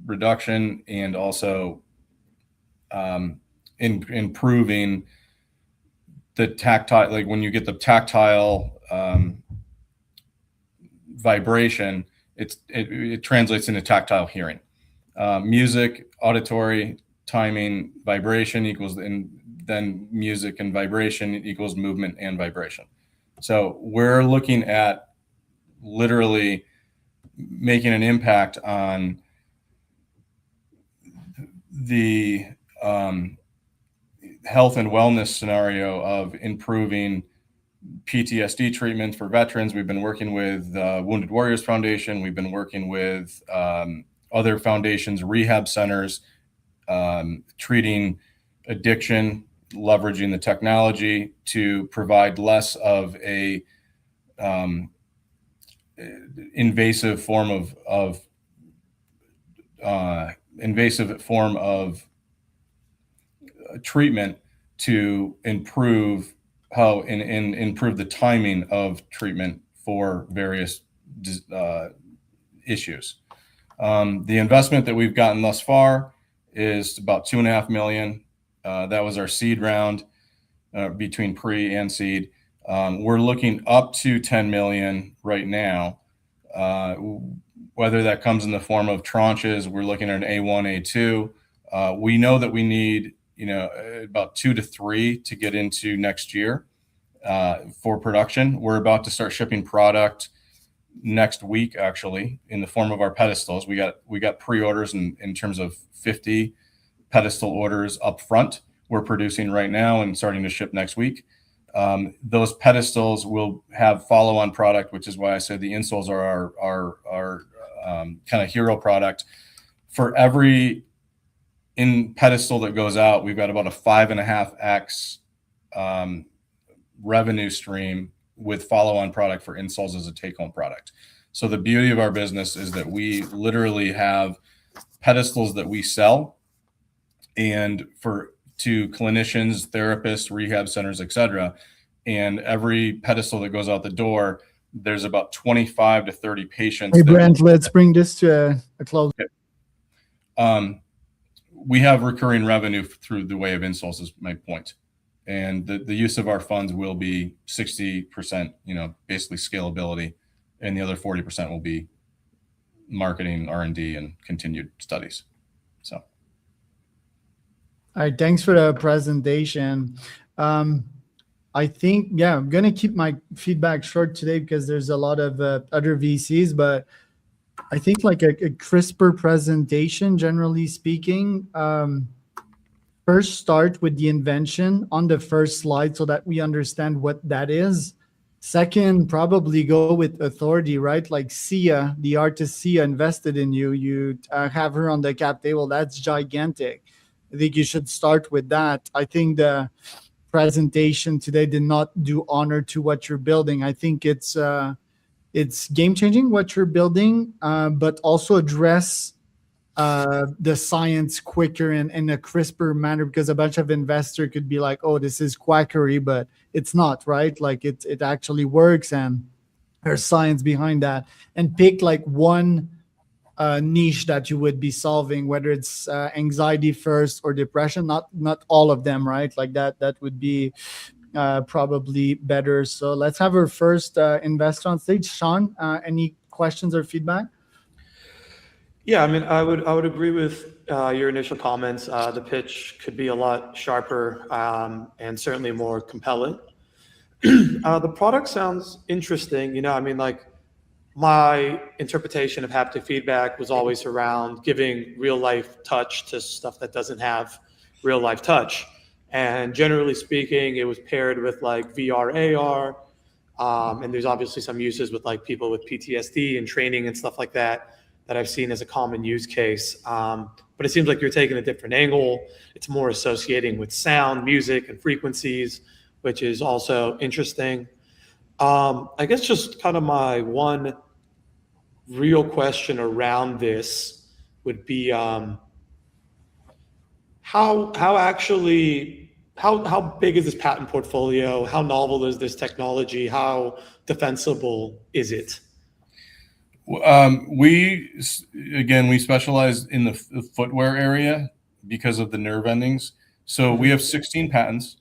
E: reduction and also improving the tactile, like when you get the tactile vibration, it translates into tactile hearing. Music, auditory, timing, vibration equals, and then music and vibration equals movement and vibration. So we're looking at literally making an impact on the health and wellness scenario of improving PTSD treatment for veterans. We've been working with Wounded Warriors Foundation. We've been working with other foundations, rehab centers, treating addiction, leveraging the technology to provide less of a invasive form of treatment to improve improve the timing of treatment for various issues. The investment that we've gotten thus far is about $2.5 million. That was our seed round, between pre and seed. We're looking up to 10 million right now. Whether that comes in the form of tranches, we're looking at an A1, A2. We know that we need about 2 to 3 to get into next year for production. We're about to start shipping product next week, actually, in the form of our pedestals. We got pre-orders in terms of 50 pedestal orders up front. We're producing right now and starting to ship next week. Those pedestals will have follow-on product, which is why I said the insoles are our kind of hero product. For every pedestal that goes out, we've got about a 5.5x revenue stream with follow-on product for insoles as a take-home product. So the beauty of our business is that we literally have pedestals that we sell, and to clinicians, therapists, rehab centers, etc. And every pedestal that goes out the door, there's about 25 to 30 patients.
A: Hey, Brent, let's bring this to a close.
E: Okay. We have recurring revenue through the way of insoles, is my point. And the use of our funds will be 60%, basically scalability, and the other 40% will be marketing, R&D, and continued studies. So.
A: All right, thanks for the presentation. I think, I'm going to keep my feedback short today because there's a lot of other VCs, but I think like a crisper presentation, generally speaking. first start with the invention on the first slide so that we understand what that is. Second, probably go with authority, right? Like Sia, the artist Sia invested in you. You have her on the cap table. That's gigantic. I think you should start with that. I think the presentation today did not do honor to what you're building. I think it's game changing what you're building, but also address the science quicker and in a crisper manner, because a bunch of investors could be like, oh, this is quackery, but it's not, right? Like it actually works and there's science behind that. And pick like one niche that you would be solving, whether it's anxiety first or depression, not all of them, right? Like that would be probably better. So let's have our first investor on stage. Sean, any questions or feedback?
M: Yeah, I mean, I would agree with your initial comments. The pitch could be a lot sharper and certainly more compelling. The product sounds interesting. You know, I mean, like my interpretation of haptic feedback was always around giving real life touch to stuff that doesn't have real life touch. And generally speaking, it was paired with like VR, AR, and there's obviously some uses with like people with PTSD and training and stuff like that I've seen as a common use case. But it seems like you're taking a different angle. It's more associating with sound, music, and frequencies, which is also interesting. I guess just kind of my one real question around this would be how big is this patent portfolio? How novel is this technology? How defensible is it?
E: We specialize in the footwear area because of the nerve endings. So we have 16 patents,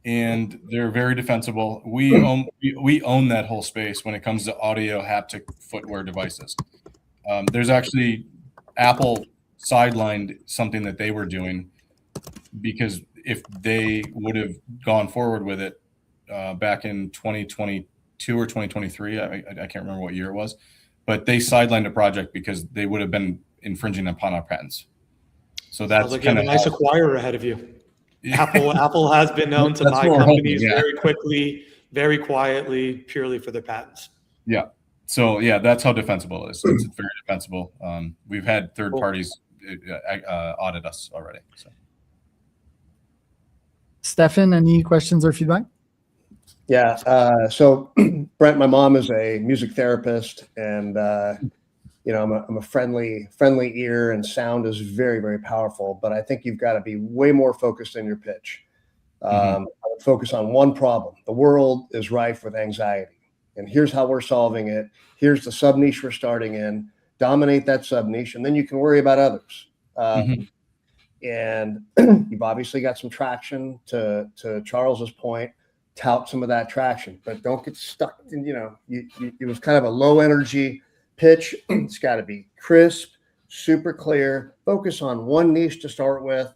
E: and they're very defensible. We own that whole space when it comes to audio haptic footwear devices. There's actually Apple sidelined something that they were doing because if they would have gone forward with it back in 2022 or 2023, I can't remember what year it was. But they sidelined a project because they would have been infringing upon our patents. So that's
M: sounds like you have a nice acquirer ahead of you. Apple has been known to buy companies very quickly, very quietly, purely for their patents.
E: Yeah. So yeah, that's how defensible it is. It's very defensible. We've had third parties audit us already. So.
A: Stefan, any questions or feedback?
N: Yeah. So Brent, my mom is a music therapist, and you know, I'm a friendly ear, and sound is very, very powerful. But I think you've got to be way more focused in your pitch. I would focus on one problem. The world is rife with anxiety, and here's how we're solving it. Here's the sub niche we're starting in. Dominate that sub niche, and then you can worry about others. And you've obviously got some traction. To Charles's point, tout some of that traction, but don't get stuck in, you know, it was kind of a low energy pitch. It's got to be crisp, super clear, focus on one niche to start with.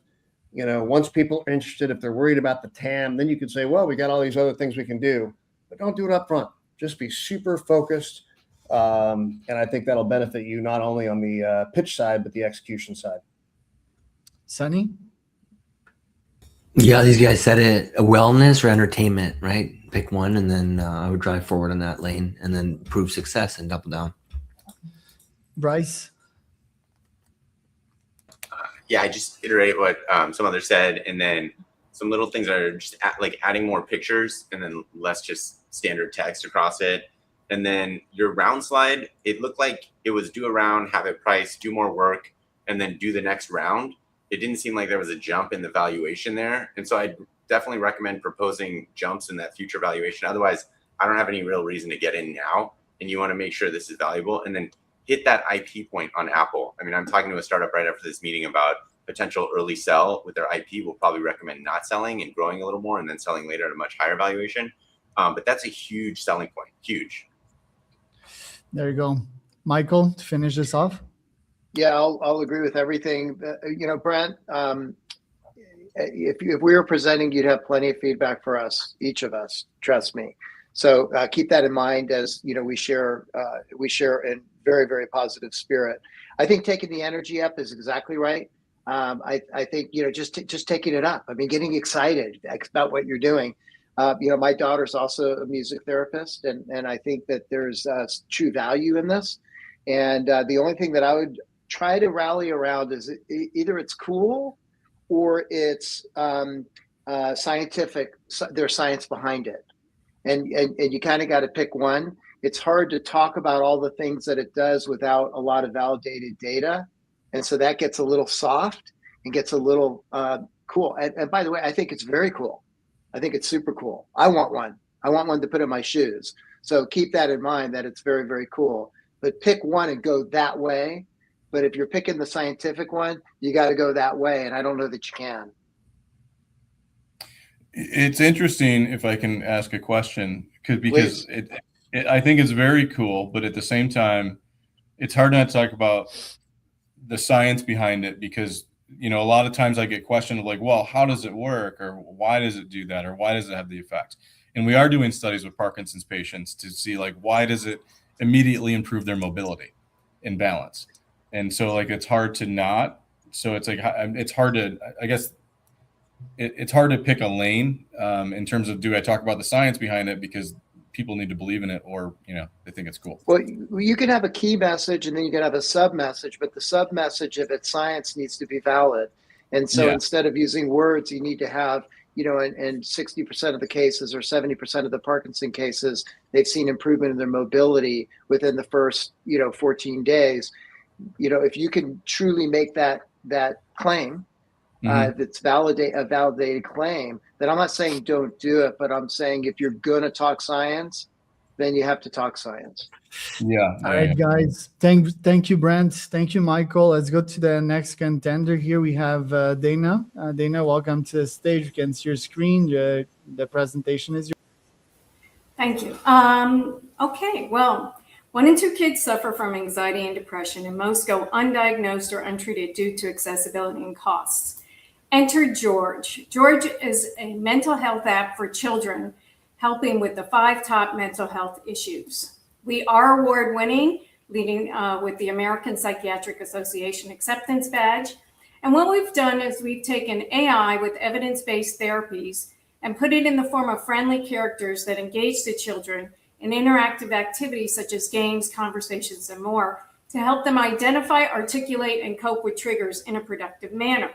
N: You know, once people are interested, if they're worried about the TAM, then you can say, well, we got all these other things we can do, but don't do it up front. Just be super focused. And I think that'll benefit you not only on the pitch side, but the execution side.
A: Sunny?
K: Yeah, these guys said it, wellness or entertainment, right? Pick one, and then I would drive forward in that lane and then prove success and double down.
A: Bryce?
L: Yeah, I just iterate what some others said, and then some little things are just like adding more pictures and then less just standard text across it. And then your round slide, it looked like it was do a round, have it priced, do more work, and then do the next round. It didn't seem like there was a jump in the valuation there. And so I'd definitely recommend proposing jumps in that future valuation. Otherwise, I don't have any real reason to get in now. And you want to make sure this is valuable, and then hit that IP point on Apple. I mean, I'm talking to a startup right after this meeting about potential early sell with their IP. We'll probably recommend not selling and growing a little more and then selling later at a much higher valuation. But that's a huge selling point, huge.
A: There you go. Michael, to finish this off.
P: Yeah, I'll agree with everything. You know, Brent, if we were presenting, you'd have plenty of feedback for us, each of us, trust me. So keep that in mind as, you know, we share in very, very positive spirit. I think taking the energy up is exactly right. I think, just taking it up. I mean, getting excited about what you're doing. My daughter's also a music therapist, and I think that there's true value in this. And the only thing that I would try to rally around is either it's cool or it's scientific. There's science behind it, and you kind of got to pick one. It's hard to talk about all the things that it does without a lot of validated data, and so that gets a little soft and gets a little cool. And by the way, I think it's very cool. I think it's super cool. I want one. I want one to put in my shoes. So keep that in mind, that it's very, very cool. But pick one and go that way. But if you're picking the scientific one, you got to go that way. And I don't know that you can.
E: It's interesting, if I can ask a question, because I think it's very cool, but at the same time, it's hard not to talk about the science behind it, because a lot of times I get questioned like, well, how does it work, or why does it do that, or why does it have the effect? And we are doing studies with Parkinson's patients to see like, why does it immediately improve their mobility and balance? And so like, it's hard to not. So it's like, it's hard to, I guess it's hard to pick a lane in terms of, do I talk about the science behind it because people need to believe in it, or they think it's cool?
P: Well, you can have a key message and then you can have a sub message, but the sub message, if it's science, needs to be valid. And so instead of using words, you need to have, in 60% of the cases or 70% of the Parkinson cases, they've seen improvement in their mobility within the first 14 days. If you can truly make that claim, that's a validated claim, then I'm not saying don't do it, but I'm saying if you're going to talk science, then you have to talk science.
E: Yeah.
A: All right, guys. Thank you, Brent. Thank you, Michael. Let's go to the next contender here. We have Dana. Dana, welcome to the stage. You can see your screen. The presentation is yours.
G: Thank you. Okay, well, 1 in 2 kids suffer from anxiety and depression, and most go undiagnosed or untreated due to accessibility and costs. Enter George. George is a mental health app for children, helping with the 5 top mental health issues. We are award-winning, leading with the American Psychiatric Association Acceptance Badge. And what we've done is we've taken AI with evidence-based therapies and put it in the form of friendly characters that engage the children in interactive activities such as games, conversations, and more to help them identify, articulate, and cope with triggers in a productive manner.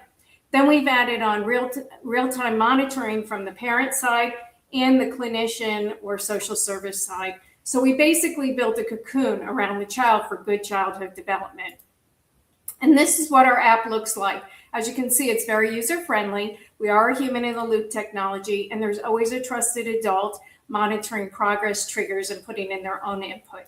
G: Then we've added on real-time monitoring from the parent side and the clinician or social service side. So we basically built a cocoon around the child for good childhood development. And this is what our app looks like. As you can see, it's very user-friendly. We are a human-in-the-loop technology, and there's always a trusted adult monitoring progress, triggers, and putting in their own input.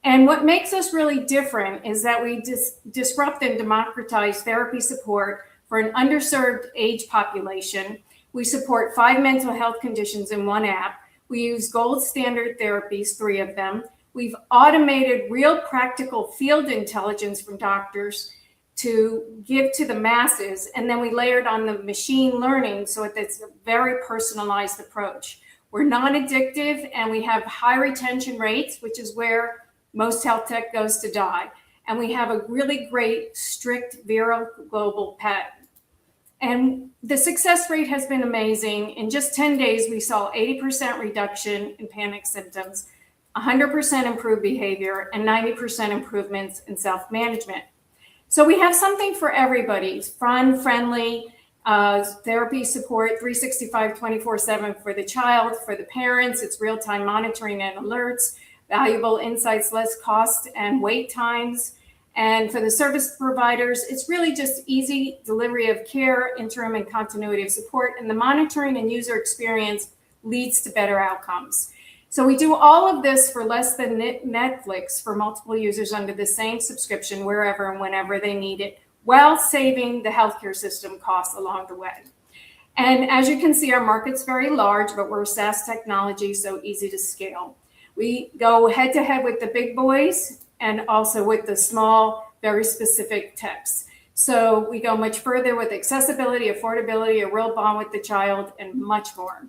G: And what makes us really different is that we disrupt and democratize therapy support for an underserved age population. We support 5 mental health conditions in one app. We use gold standard therapies, 3 of them. We've automated real practical field intelligence from doctors to give to the masses. And then we layered on the machine learning so it's a very personalized approach. We're non-addictive and we have high retention rates, which is where most health tech goes to die. And we have a really great, strict Vero global patent. And the success rate has been amazing. In just 10 days, we saw 80% reduction in panic symptoms, 100% improved behavior, and 90% improvements in self-management. So we have something for everybody. Fun, friendly, therapy support, 365, 24/7 for the child, for the parents. It's real-time monitoring and alerts, valuable insights, less cost and wait times. And for the service providers, it's really just easy delivery of care, interim and continuity of support, and the monitoring and user experience leads to better outcomes. So we do all of this for less than Netflix for multiple users under the same subscription wherever and whenever they need it, while saving the healthcare system costs along the way. And as you can see, our market's very large, but we're a SaaS technology, so easy to scale. We go head to head with the big boys and also with the small, very specific techs. So we go much further with accessibility, affordability, a real bond with the child, and much more.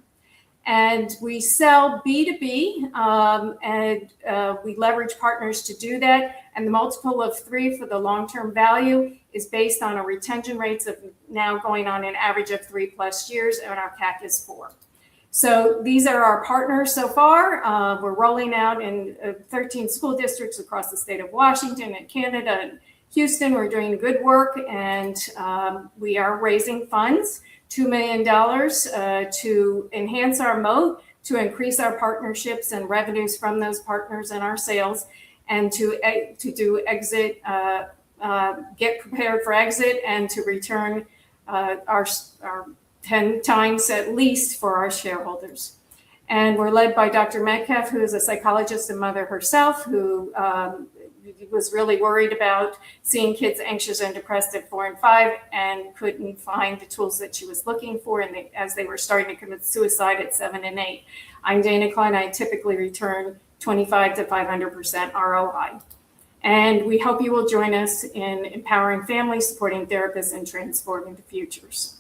G: And we sell B2B, and we leverage partners to do that. And the multiple of 3 for the long-term value is based on a retention rates of now going on an average of 3+ years, and our CAC is 4. So these are our partners so far. We're rolling out in 13 school districts across the state of Washington and Canada and Houston. We're doing good work, and we are raising funds, $2 million to enhance our moat, to increase our partnerships and revenues from those partners and our sales, and to do exit, get prepared for exit, and to return our 10 times at least for our shareholders. And we're led by Dr. Metcalf, who is a psychologist and mother herself, who was really worried about seeing kids anxious and depressed at 4 and 5 and couldn't find the tools that she was looking for, and as they were starting to commit suicide at 7 and 8. I'm Dana Klein. I typically return 25 to 500% ROI. And we hope you will join us in empowering families, supporting therapists, and transforming the futures.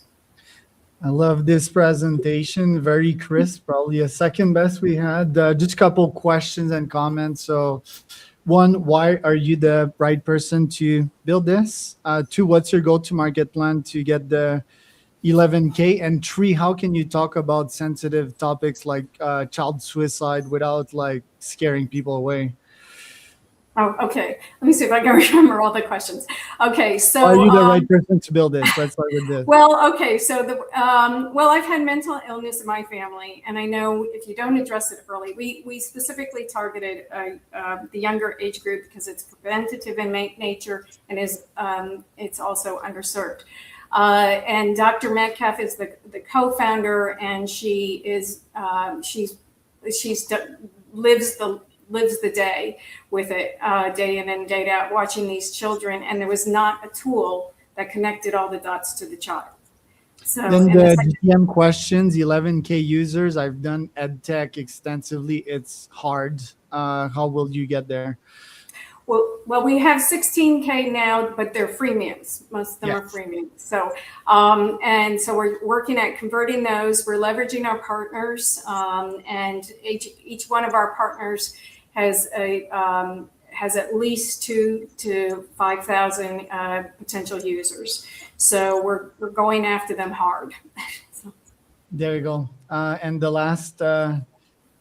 A: I love this presentation. Very crisp, probably a second best we had. Just a couple questions and comments. So, 1, why are you the right person to build this? 2, what's your go-to-market plan to get the 11K? And 3, how can you talk about sensitive topics like child suicide without like scaring people away?
G: Oh, okay. Let me see if I can remember all the questions. Okay, so
A: are you the right person to build this? Let's start with this.
G: Well, okay. So I've had mental illness in my family, and I know if you don't address it early, we specifically targeted the younger age group because it's preventative in nature and it's also underserved. And Dr. Metcalf is the co-founder, and she lives the day with it, day in and day out, watching these children. And there was not a tool that connected all the dots to the child. So
A: then the GTM questions, 11K users. I've done ed tech extensively. It's hard. How will you get there?
G: Well, we have 16K now, but they're freemiums. Most of them are freemiums. So, and so we're working at converting those. We're leveraging our partners, and each one of our partners has at least 2,000 to 5,000 potential users. So we're going after them hard. So.
A: There you go. And the last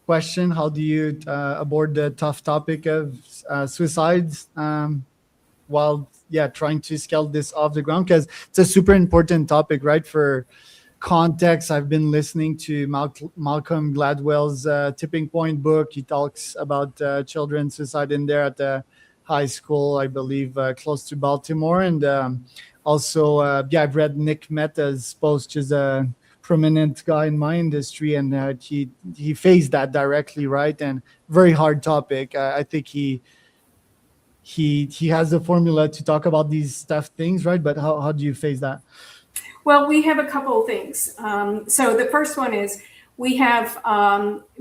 A: question: how do you aboard the tough topic of suicides while trying to scale this off the ground? Because it's a super important topic, right? For context, I've been listening to Malcolm Gladwell's Tipping Point book. He talks about children's suicide in there at the high school, I believe, close to Baltimore. And also, I've read Nick Mehta's post, which is a prominent guy in my industry, and he faced that directly, right? And very hard topic. I think he has the formula to talk about these tough things, right? But how do you face that?
G: Well, we have a couple of things. So the first one is we have,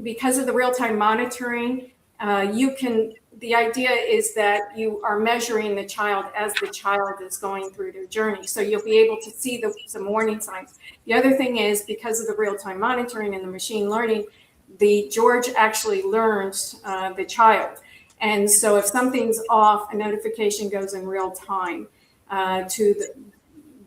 G: because of the real-time monitoring, the idea is that you are measuring the child as the child is going through their journey. So you'll be able to see some warning signs. The other thing is, because of the real-time monitoring and the machine learning, George actually learns the child. And so if something's off, a notification goes in real time to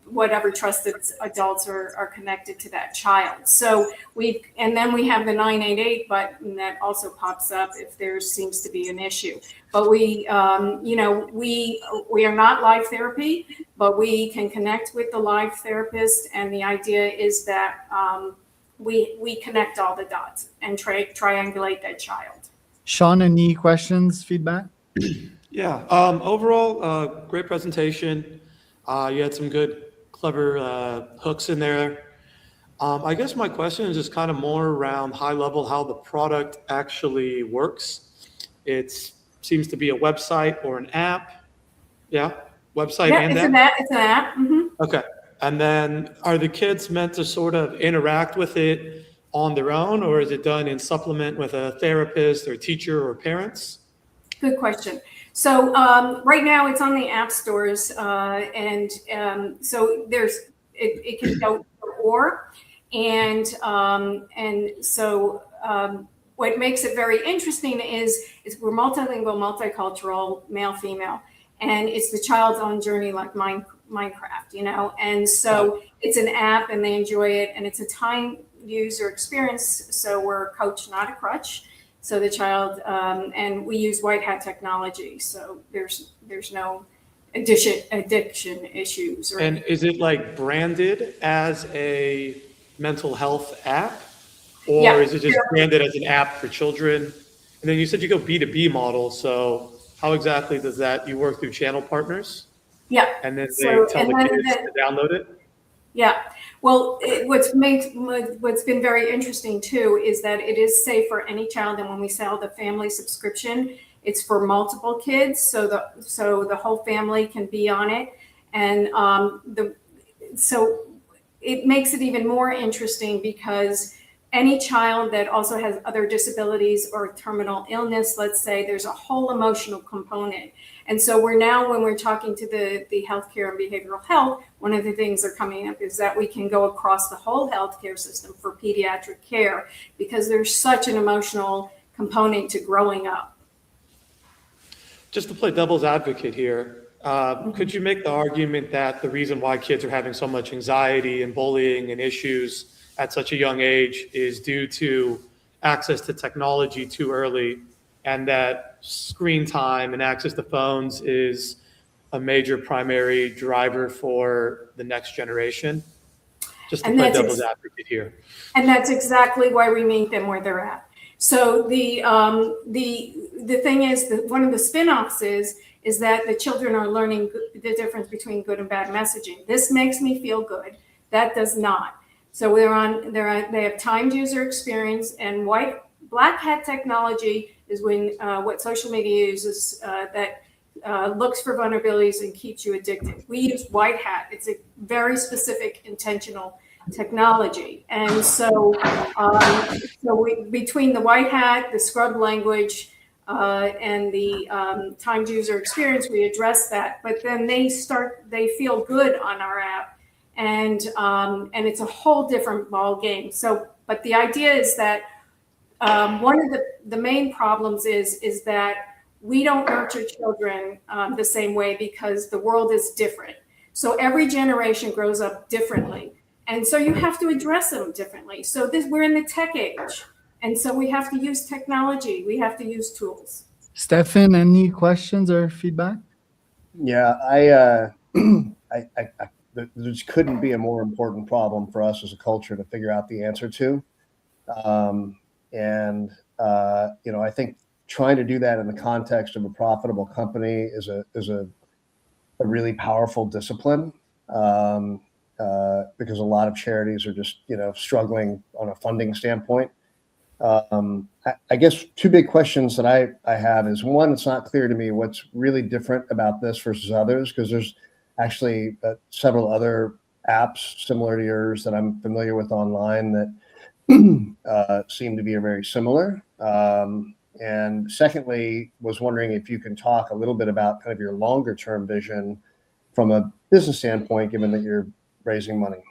G: whatever trusted adults are connected to that child. So then we have the 988 button that also pops up if there seems to be an issue. But we are not live therapy, but we can connect with the live therapist. And the idea is that we connect all the dots and triangulate that child.
A: Sean, any questions, feedback?
M: Yeah. Overall, great presentation. You had some good, clever hooks in there. I guess my question is just kind of more around high level how the product actually works. It seems to be a website or an app. Yeah, website and app?
G: It's an app. Mm-hmm.
M: Okay. And then are the kids meant to sort of interact with it on their own, or is it done in supplement with a therapist or teacher or parents?
G: Good question. So right now it's on the app stores, and so it can go or, And so what makes it very interesting is we're multilingual, multicultural, male, female, and it's the child's own journey, like Minecraft, you know. And so it's an app, and they enjoy it, and it's a time user experience. So we're a coach, not a crutch. So the child, and we use white hat technology. So there's no addiction issues.
M: And is it like branded as a mental health app, or is it just branded as an app for children? And then you said you go B2B model. So how exactly does that, you work through channel partners?
G: Yeah.
M: And then they tell the kids to download it?
G: Yeah. Well, what's been very interesting too is that it is safe for any child. And when we sell the family subscription, it's for multiple kids. So the whole family can be on it. And so it makes it even more interesting because any child that also has other disabilities or terminal illness, let's say, there's a whole emotional component. And so we're now, when we're talking to the healthcare and behavioral health, one of the things that are coming up is that we can go across the whole healthcare system for pediatric care, because there's such an emotional component to growing up.
M: Just to play devil's advocate here, could you make the argument that the reason why kids are having so much anxiety and bullying and issues at such a young age is due to access to technology too early, and that screen time and access to phones is a major primary driver for the next generation? Just to play devil's advocate here.
G: And that's exactly why we meet them where they're at. So the thing is that one of the spin-offs is that the children are learning the difference between good and bad messaging. This makes me feel good. That does not. So they have timed user experience, and black hat technology is when what social media uses that looks for vulnerabilities and keeps you addicted. We use white hat. It's a very specific, intentional technology. And so, between the white hat, the scrub language, and the timed user experience, we address that. But then they feel good on our app. And it's a whole different ball game. So, but the idea is that one of the main problems is that we don't nurture children the same way, because the world is different. So every generation grows up differently, and so you have to address them differently. So we're in the tech age, and so we have to use technology. We have to use tools.
A: Stefan, any questions or feedback?
N: Yeah, there just couldn't be a more important problem for us as a culture to figure out the answer to. I think trying to do that in the context of a profitable company is a really powerful discipline, because a lot of charities are just, struggling on a funding standpoint. I guess two big questions that I have is, one, it's not clear to me what's really different about this versus others, because there's actually several other apps similar to yours that I'm familiar with online that seem to be very similar. And secondly, was wondering if you can talk a little bit about kind of your longer term vision from a business standpoint, given that you're raising money.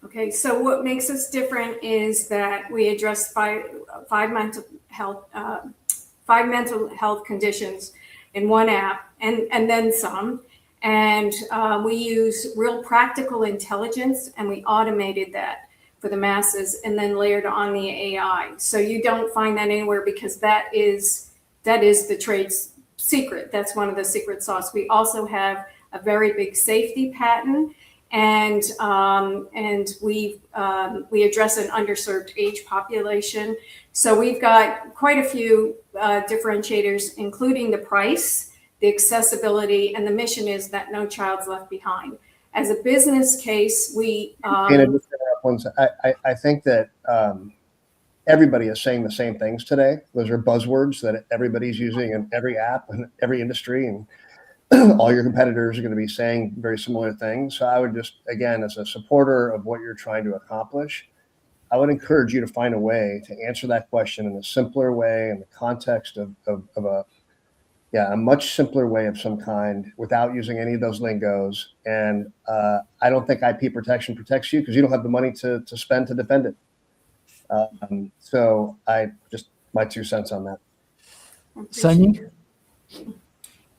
G: Okay, so what makes us different is that we address five mental health conditions in one app, and then some. And we use real practical intelligence, and we automated that for the masses, and then layered on the AI. So you don't find that anywhere, because that is the trade secret. That's one of the secret sauce. We also have a very big safety patent, and we address an underserved age population. So we've got quite a few differentiators, including the price, the accessibility, and the mission is that no child's left behind. As a business case, we
N: I think that everybody is saying the same things today. Those are buzzwords that everybody's using in every app and every industry, and all your competitors are going to be saying very similar things. So I would just, again, as a supporter of what you're trying to accomplish, I would encourage you to find a way to answer that question in a simpler way in the context of a Yeah, a much simpler way of some kind without using any of those lingos. And I don't think IP protection protects you because you don't have the money to spend to defend it. So I just, my 2 cents on that.
A: Sunny?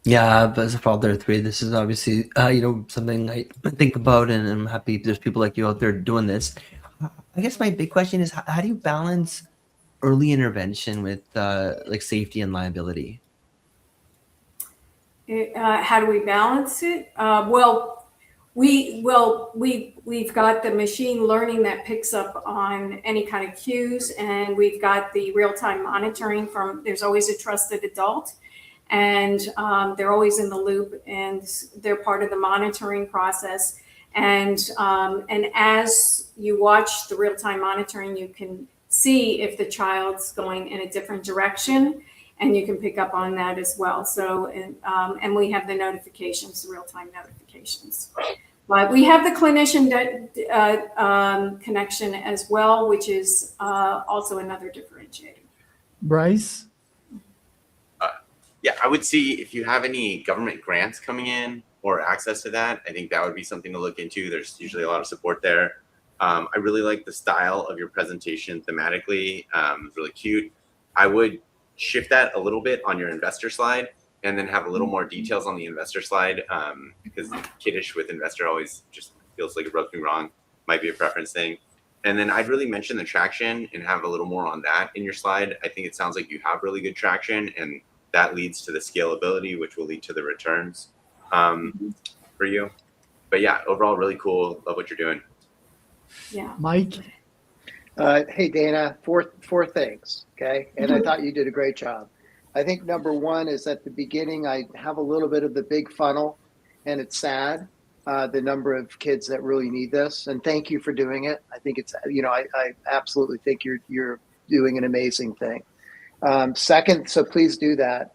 K: Yeah, but as a father of 3, this is obviously something I think about, and I'm happy there's people like you out there doing this. I guess my big question is, how do you balance early intervention with like safety and liability?
G: How do we balance it? We've got the machine learning that picks up on any kind of cues, and we've got the real-time monitoring from. There's always a trusted adult, and they're always in the loop, and they're part of the monitoring process. And as you watch the real-time monitoring, you can see if the child's going in a different direction, and you can pick up on that as well. So, and we have the notifications, the real-time notifications. But we have the clinician connection as well, which is also another differentiator.
A: Bryce?
L: Yeah, I would see if you have any government grants coming in or access to that. I think that would be something to look into. There's usually a lot of support there. I really like the style of your presentation thematically. It's really cute. I would shift that a little bit on your investor slide and then have a little more details on the investor slide, because kiddish with investor always just feels like a broken wrong, might be a preference thing. And then I'd really mention the traction and have a little more on that in your slide. I think it sounds like you have really good traction, and that leads to the scalability, which will lead to the returns for you. But yeah, overall, really cool. Love what you're doing.
G: Yeah.
A: Mike?
P: Hey, Dana, four things, okay? And I thought you did a great job. I think number one is at the beginning, I have a little bit of the big funnel, and it's sad, the number of kids that really need this. And thank you for doing it. I think it's, I absolutely think you're doing an amazing thing. Second, so please do that.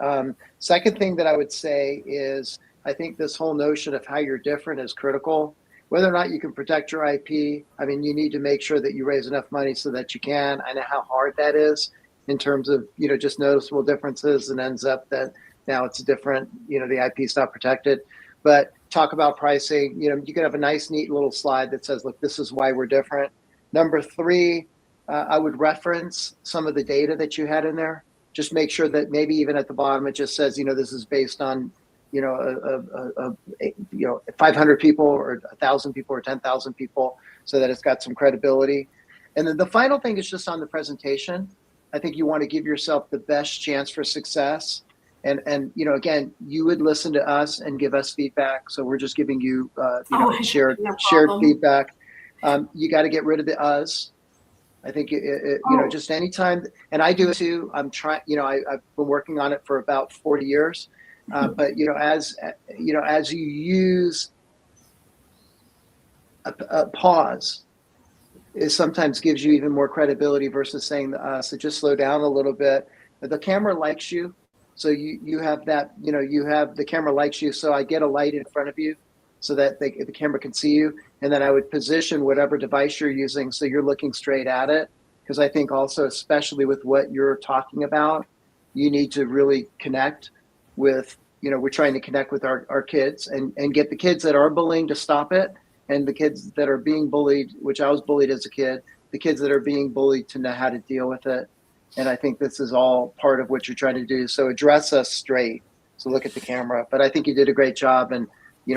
P: Second thing that I would say is, I think this whole notion of how you're different is critical. Whether or not you can protect your IP, I mean, you need to make sure that you raise enough money so that you can. I know how hard that is in terms of, just noticeable differences, and ends up that now it's different, the IP is not protected. But talk about pricing, you can have a nice, neat little slide that says, look, this is why we're different. Number 3, I would reference some of the data that you had in there. Just make sure that maybe even at the bottom, it just says, this is based on, 500 people or 1,000 people or 10,000 people, so that it's got some credibility. And then the final thing is just on the presentation. I think you want to give yourself the best chance for success. And again, you would listen to us and give us feedback. So we're just giving you, shared feedback. You got to get rid of the us. I think, just anytime, and I do it too. I'm trying, I've been working on it for about 40 years. But as you use a pause, it sometimes gives you even more credibility versus saying the us. So just slow down a little bit. The camera likes you, so you have that. You have the camera likes you. So I get a light in front of you, so that the camera can see you, and then I would position whatever device you're using so you're looking straight at it. Because I think also, especially with what you're talking about, you need to really connect with, we're trying to connect with our kids and get the kids that are bullying to stop it, and the kids that are being bullied, which I was bullied as a kid, the kids that are being bullied to know how to deal with it. And I think this is all part of what you're trying to do. So address us straight. So look at the camera. But I think you did a great job, and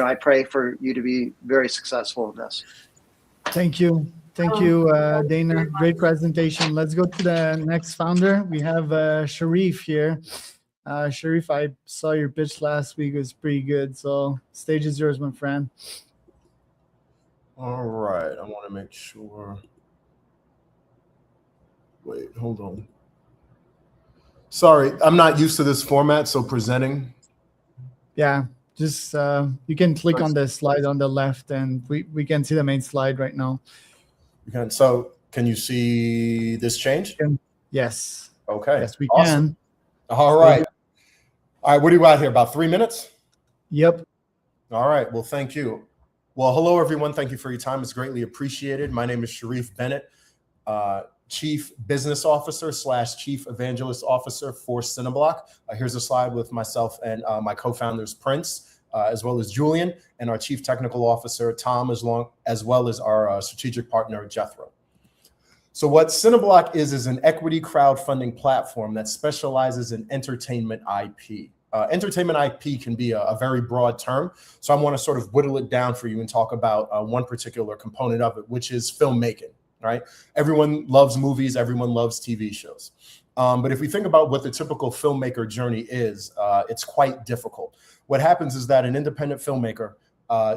P: I pray for you to be very successful in this.
A: Thank you. Thank you, Dana. Great presentation. Let's go to the next founder. We have Sharif here. Sharif, I saw your pitch last week. It was pretty good. So stage is yours, my friend.
F: All right. I want to make sure. Wait, hold on. Sorry, I'm not used to this format. So presenting.
A: Yeah, just you can click on the slide on the left, and we can see the main slide right now.
F: You can. So can you see this change?
A: Yes.
F: Okay.
A: Yes, we
F: awesome.
A: can.
F: All right. All right. What do you got here? About 3 minutes?
A: Yep.
F: All right. Well, thank you. Well, hello, everyone. Thank you for your time. It's greatly appreciated. My name is Sharif Bennett. Chief Business Officer / Chief Evangelist Officer for Cineblock. Here's a slide with myself and my co-founders, Prince, as well as Julian, and our Chief Technical Officer, Tom, as well as our strategic partner, Jethro. So what Cineblock is an equity crowdfunding platform that specializes in entertainment IP. Entertainment IP can be a very broad term, so I want to sort of whittle it down for you and talk about one particular component of it, which is filmmaking, right? Everyone loves movies, everyone loves TV shows. But if we think about what the typical filmmaker journey is, it's quite difficult. What happens is that an independent filmmaker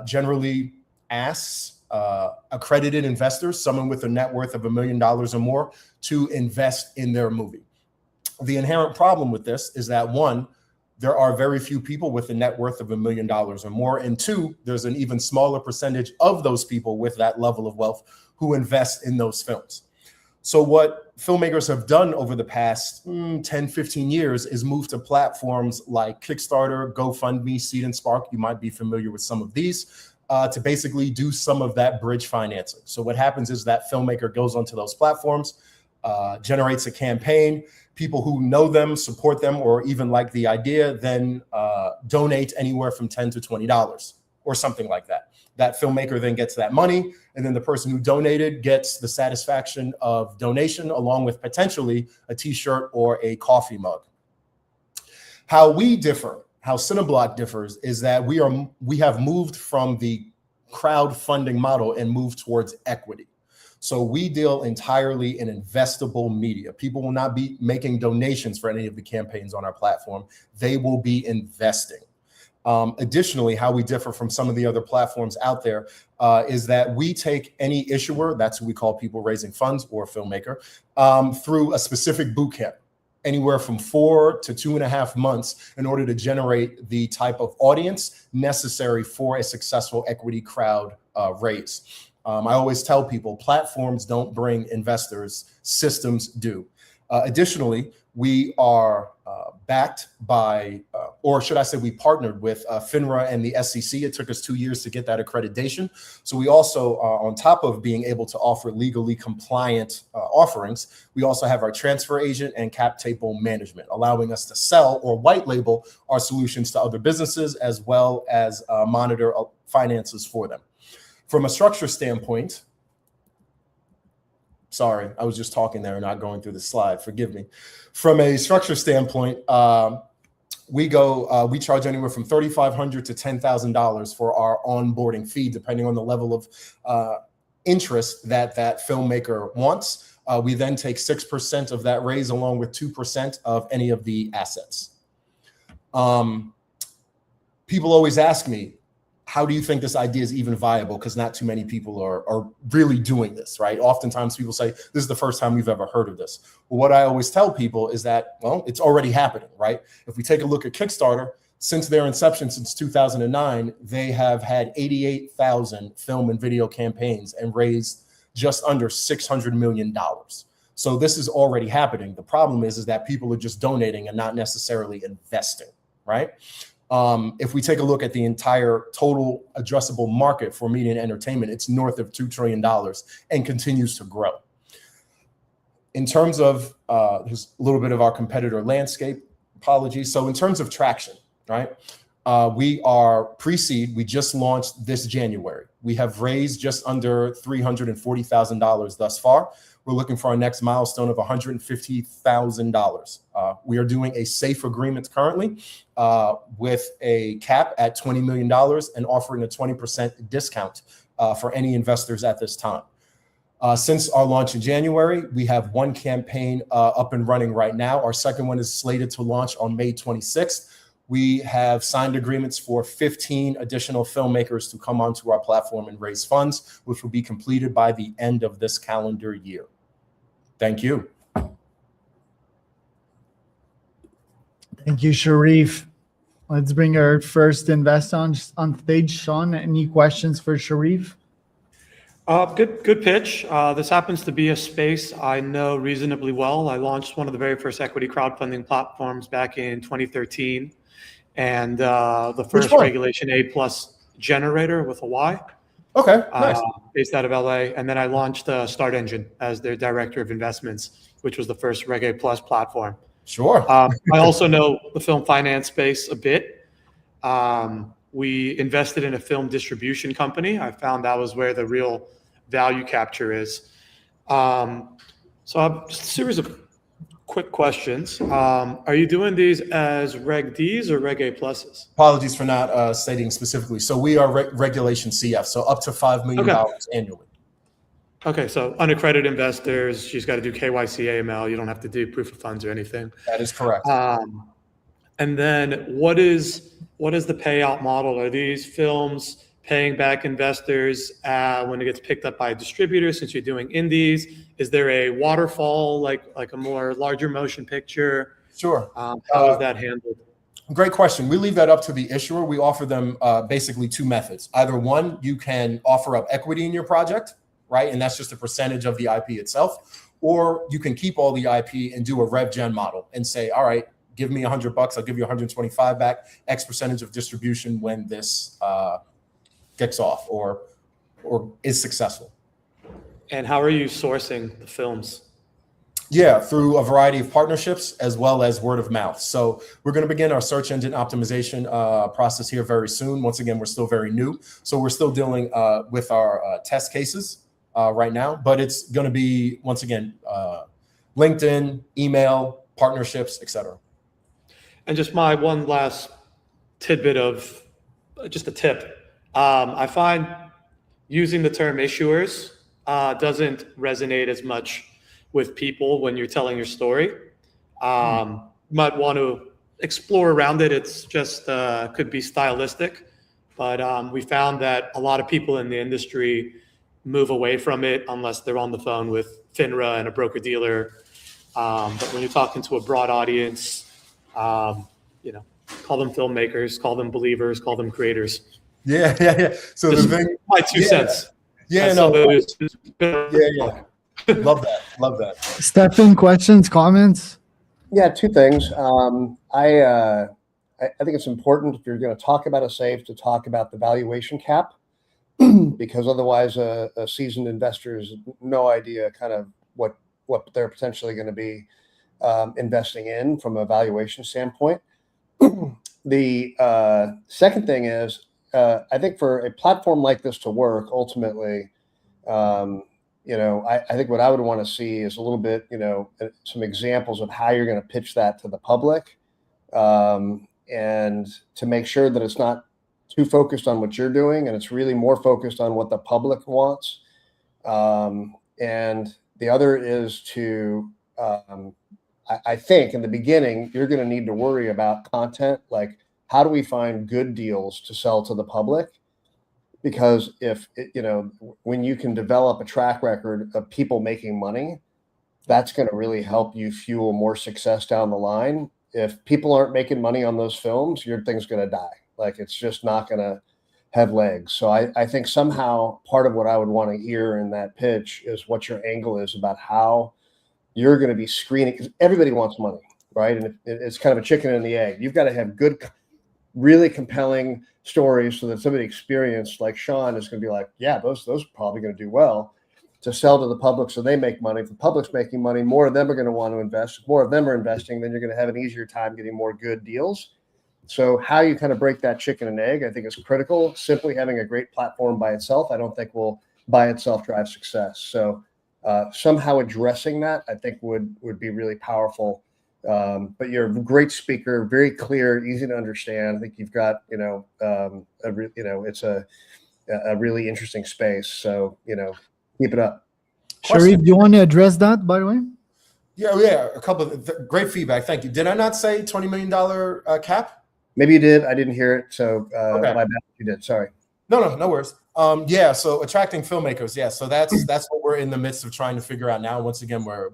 F: generally asks accredited investors, someone with a net worth of $1 million or more, to invest in their movie. The inherent problem with this is that, one, there are very few people with a net worth of $1 million or more, and two, there's an even smaller percentage of those people with that level of wealth who invest in those films. So what filmmakers have done over the past 10, 15 years is move to platforms like Kickstarter, GoFundMe, Seed and Spark. You might be familiar with some of these, to basically do some of that bridge financing. So what happens is that filmmaker goes onto those platforms, generates a campaign, people who know them, support them, or even like the idea, then donate anywhere from $10 to $20 or something like that. That filmmaker then gets that money, and then the person who donated gets the satisfaction of donation along with potentially a t-shirt or a coffee mug. How we differ, how Cineblock differs, is that we have moved from the crowdfunding model and moved towards equity. So we deal entirely in investable media. People will not be making donations for any of the campaigns on our platform. They will be investing. Additionally, how we differ from some of the other platforms out there is that we take any issuer, that's who we call people raising funds or filmmaker, through a specific boot camp, anywhere from 4 to 2.5 months in order to generate the type of audience necessary for a successful equity crowd raise. I always tell people platforms don't bring investors, systems do. Additionally, we are backed by, or should I say we partnered with FINRA and the SEC. It took us 2 years to get that accreditation. So we also, on top of being able to offer legally compliant offerings, we also have our transfer agent and cap table management, allowing us to sell or white label our solutions to other businesses, as well as monitor finances for them. From a structure standpoint, sorry, I was just talking there and not going through the slide. Forgive me. From a structure standpoint, we charge anywhere from $3,500 to $10,000 for our onboarding fee, depending on the level of interest that filmmaker wants. We then take 6% of that raise along with 2% of any of the assets. People always ask me, how do you think this idea is even viable? Because not too many people are really doing this, right? Oftentimes people say, this is the first time we've ever heard of this. Well, what I always tell people is that, well, it's already happening, right? If we take a look at Kickstarter, since their inception, since 2009, they have had 88,000 film and video campaigns and raised just under $600 million. So this is already happening. The problem is that people are just donating and not necessarily investing, right? If we take a look at the entire total addressable market for media and entertainment, it's north of $2 trillion and continues to grow. In terms of, here's a little bit of our competitor landscape, apologies. So in terms of traction, right? We are pre-seed. We just launched this January. We have raised just under $340,000 thus far. We're looking for our next milestone of $150,000. We are doing a safe agreement currently with a cap at $20 million and offering a 20% discount for any investors at this time. Since our launch in January, we have one campaign up and running right now. Our second one is slated to launch on May 26th. We have signed agreements for 15 additional filmmakers to come onto our platform and raise funds, which will be completed by the end of this calendar year. Thank you.
A: Thank you, Sharif. Let's bring our first investor on stage. Sean, any questions for Sharif?
M: Good pitch. This happens to be a space I know reasonably well. I launched one of the very first equity crowdfunding platforms back in 2013. And the first Regulation A+ generator with a Y.
F: Okay, nice.
M: Based out of LA. And then I launched Start Engine as their director of investments, which was the first Reg A Plus platform.
F: Sure.
M: I also know the film finance space a bit. We invested in a film distribution company. I found that was where the real value capture is. So I've just a series of quick questions. Are you doing these as Reg Ds or Reg A Pluses?
F: Apologies for not stating specifically. So we are regulation CF, so up to $5 million annually.
M: Okay, so unaccredited investors, she's got to do KYC, AML. You don't have to do proof of funds or anything.
F: That is correct.
M: And then what is the payout model? Are these films paying back investors when it gets picked up by a distributor, since you're doing indies? Is there a waterfall, like a more larger motion picture?
F: Sure.
M: How is that handled?
F: Great question. We leave that up to the issuer. We offer them basically two methods. Either one, you can offer up equity in your project, right? And that's just a percentage of the IP itself. Or you can keep all the IP and do a rev gen model and say, all right, give me $100, I'll give you 125 back, X percentage of distribution when this kicks off or is successful.
M: And how are you sourcing the films?
F: Yeah, through a variety of partnerships as well as word of mouth. So we're going to begin our search engine optimization process here very soon. Once again, we're still very new. So we're still dealing with our test cases right now, but it's going to be, once again, LinkedIn, email, partnerships, etc.
M: And just my one last tidbit of just a tip. I find using the term issuers doesn't resonate as much with people when you're telling your story. You might want to explore around it. It's just could be stylistic, but we found that a lot of people in the industry move away from it unless they're on the phone with FINRA and a broker dealer. But when you're talking to a broad audience, call them filmmakers, call them believers, call them creators.
F: Yeah. So
M: just
F: the thing,
M: my 2 cents.
F: Yeah, no. Yeah. Love that.
A: Stefan, questions, comments?
N: Yeah, two things. I think it's important, if you're going to talk about a SAFE, to talk about the valuation cap, because otherwise a seasoned investor has no idea kind of what they're potentially going to be investing in from a valuation standpoint. The second thing is, I think for a platform like this to work, ultimately, I think what I would want to see is a little bit, some examples of how you're going to pitch that to the public, and to make sure that it's not too focused on what you're doing and it's really more focused on what the public wants. And the other is to, I think in the beginning, you're going to need to worry about content, like how do we find good deals to sell to the public? Because when you can develop a track record of people making money, that's going to really help you fuel more success down the line. If people aren't making money on those films, your thing's going to die. Like, it's just not going to have legs. So I think somehow part of what I would want to hear in that pitch is what your angle is about how you're going to be screening, because everybody wants money, right? And it's kind of a chicken and the egg. You've got to have good, really compelling stories so that somebody experienced like Sean is going to be like, yeah, those are probably going to do well, to sell to the public so they make money. If the public's making money, more of them are going to want to invest. If more of them are investing, then you're going to have an easier time getting more good deals. So how you kind of break that chicken and egg, I think, is critical. Simply having a great platform by itself, I don't think will by itself drive success. So somehow addressing that, I think would be really powerful. But you're a great speaker, very clear, easy to understand. I think you've got, it's a really interesting space. So, keep it up.
A: Sharif, do you want to address that, by the way?
F: Yeah. A couple of great feedback. Thank you. Did I not say $20 million cap?
N: Maybe you did. I didn't hear it. So
F: okay.
N: My bad. You did. Sorry.
F: No worries. So attracting filmmakers. Yeah. So that's what we're in the midst of trying to figure out now. Once again, we're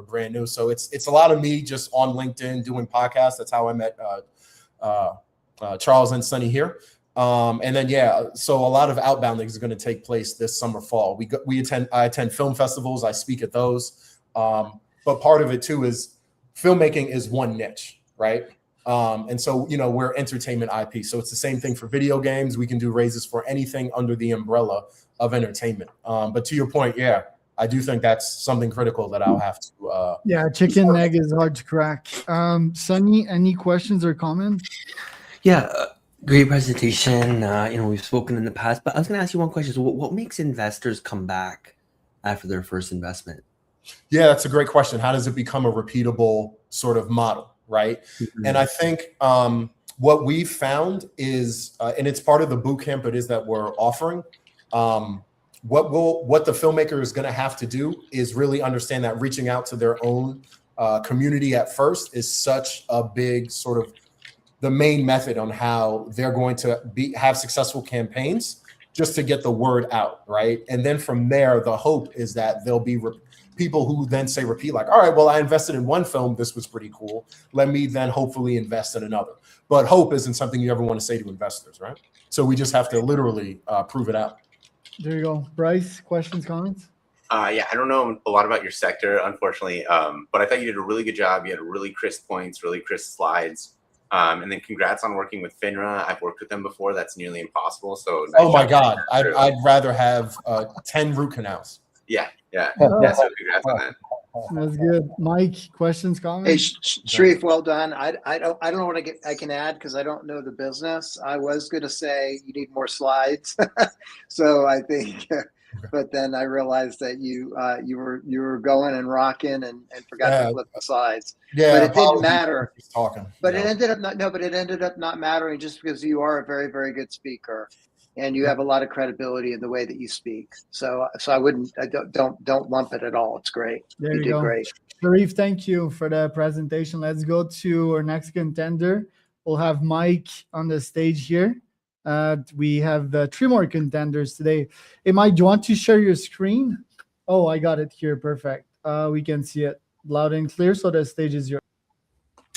F: brand new. So it's a lot of me just on LinkedIn doing podcasts. That's how I met Charles and Sunny here. And then, so a lot of outbounding is going to take place this summer, fall. I attend film festivals. I speak at those. But part of it too is filmmaking is one niche, right? And so, we're entertainment IP. So it's the same thing for video games. We can do raises for anything under the umbrella of entertainment. But to your point, yeah, I do think that's something critical that I'll have to.
A: Yeah, chicken egg is hard to crack. Sunny, any questions or comments?
K: Yeah, great presentation. We've spoken in the past, but I was going to ask you one question. So what makes investors come back after their first investment?
F: Yeah, that's a great question. How does it become a repeatable sort of model, right? Mm-hmm. And I think what we've found is, and it's part of the boot camp it is that we're offering, what the filmmaker is going to have to do is really understand that reaching out to their own community at first is such a big sort of the main method on how they're going to have successful campaigns just to get the word out, right? And then from there, the hope is that there'll be people who then say repeat, like, all right, well, I invested in one film. This was pretty cool. Let me then hopefully invest in another. But hope isn't something you ever want to say to investors, right? So we just have to literally prove it out.
A: There you go. Bryce, questions, comments?
L: Yeah, I don't know a lot about your sector, unfortunately, but I thought you did a really good job. You had really crisp points, really crisp slides. And then congrats on working with FINRA. I've worked with them before. That's nearly impossible. So nice
F: oh my God, I'd rather have 10 root canals.
L: Yeah. So congrats on that.
A: That's good. Mike, questions, comments?
P: Hey, Sharif, well done. I don't know what I can add because I don't know the business. I was going to say you need more slides, so I think, but then I realized that you were going and rocking and forgot to flip the slides.
F: Yeah,
P: but it didn't matter.
F: Talking,
P: but it ended up not mattering just because you are a very, very good speaker. And you have a lot of credibility in the way that you speak. So I don't lump it at all. It's great.
A: There
P: you did
A: go.
P: Great.
A: Sharif, thank you for the presentation. Let's go to our next contender. We'll have Mike on the stage here. We have 3 more contenders today. Hey, Mike, do you want to share your screen? Oh, I got it here. Perfect. We can see it loud and clear. So the stage is yours.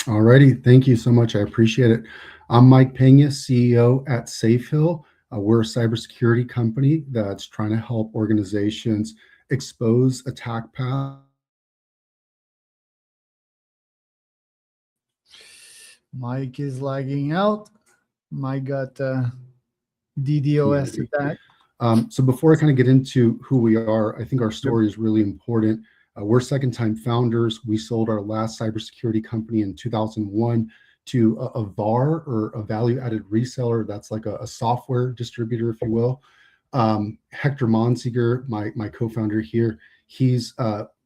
I: All righty. Thank you so much. I appreciate it. I'm Mike Pena, CEO at SafeHill. We're a cybersecurity company that's trying to help organizations expose attack paths.
A: Mike is lagging out. Mike got DDoS attack.
I: So before I kind of get into who we are, I think our story is really important. We're second-time founders. We sold our last cybersecurity company in 2001 to a VAR, or a value-added reseller. That's like a software distributor, if you will. Hector Monseger, my co-founder here, he's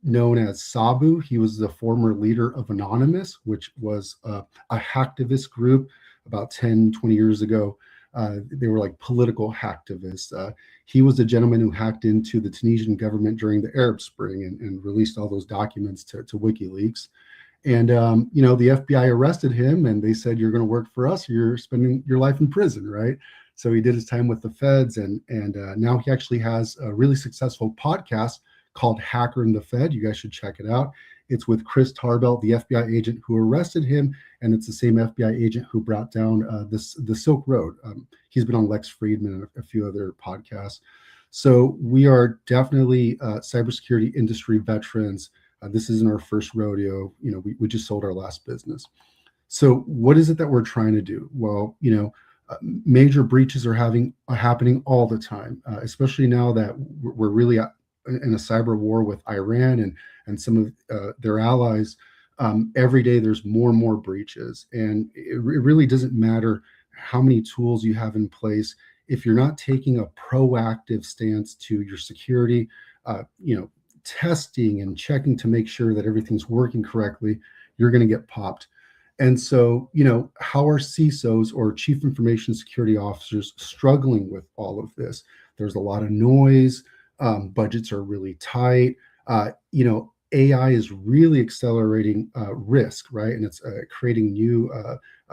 I: known as Sabu. He was the former leader of Anonymous, which was a hacktivist group about 10, 20 years ago. They were like political hacktivists. He was the gentleman who hacked into the Tunisian government during the Arab Spring and released all those documents to WikiLeaks. And, the FBI arrested him and they said, you're going to work for us. You're spending your life in prison, right? So he did his time with the feds. And now he actually has a really successful podcast called Hacker in the Fed. You guys should check it out. It's with Chris Tarbell, the FBI agent who arrested him. And it's the same FBI agent who brought down the Silk Road. He's been on Lex Friedman and a few other podcasts. So we are definitely cybersecurity industry veterans. This isn't our first rodeo. We just sold our last business. So what is it that we're trying to do? Well, major breaches are happening all the time, especially now that we're really in a cyber war with Iran and some of their allies. Every day there's more and more breaches, and it really doesn't matter how many tools you have in place. If you're not taking a proactive stance to your security, testing and checking to make sure that everything's working correctly, you're going to get popped. And so, how are CISOs, or chief information security officers, struggling with all of this? There's a lot of noise. Budgets are really tight. AI is really accelerating risk, right? And it's creating new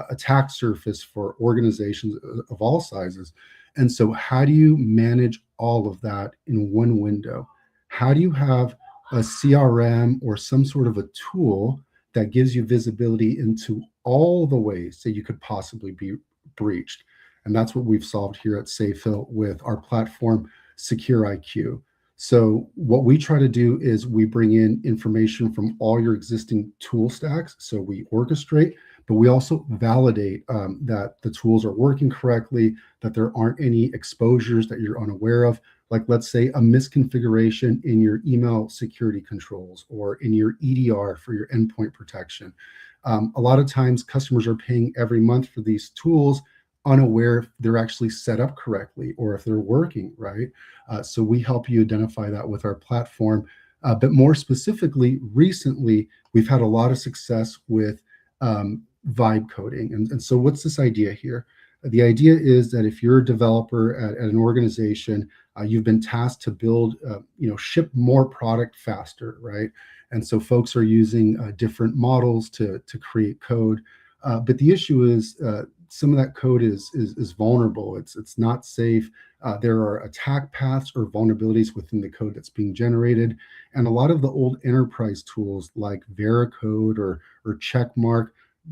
I: attack surface for organizations of all sizes. And so how do you manage all of that in one window? How do you have a CRM or some sort of a tool that gives you visibility into all the ways that you could possibly be breached? And that's what we've solved here at SafeHill with our platform, Secure IQ. So what we try to do is we bring in information from all your existing tool stacks. So we orchestrate, but we also validate that the tools are working correctly, that there aren't any exposures that you're unaware of. Like, let's say, a misconfiguration in your email security controls or in your EDR for your endpoint protection. A lot of times customers are paying every month for these tools, unaware if they're actually set up correctly or if they're working right. So we help you identify that with our platform. But more specifically, recently, we've had a lot of success with vibe coding. And so what's this idea here? The idea is that if you're a developer at an organization, you've been tasked to build, ship more product faster, right? And so folks are using different models to create code. But the issue is some of that code is vulnerable. It's not safe. There are attack paths or vulnerabilities within the code that's being generated. And a lot of the old enterprise tools like Veracode or Checkmark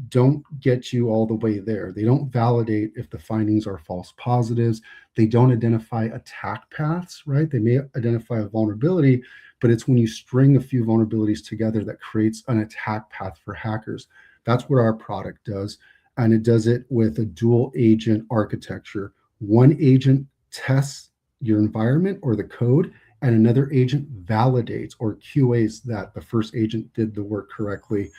I: don't get you all the way there. They don't validate if the findings are false positives. They don't identify attack paths, right? They may identify a vulnerability, but it's when you string a few vulnerabilities together that creates an attack path for hackers. That's what our product does. And it does it with a dual agent architecture. One agent tests your environment or the code, and another agent validates or QAs that the first agent did the work correctly.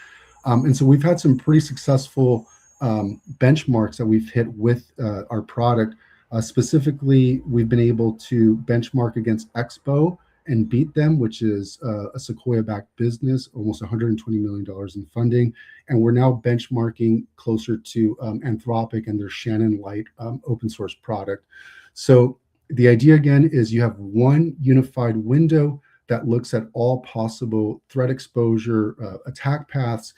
I: And so we've had some pretty successful benchmarks that we've hit with our product. Specifically, we've been able to benchmark against Expo and beat them, which is a Sequoia-backed business, almost $120 million in funding. And we're now benchmarking closer to Anthropic and their Shannon Light open source product. So the idea, again, is you have one unified window that looks at all possible threat exposure, attack paths,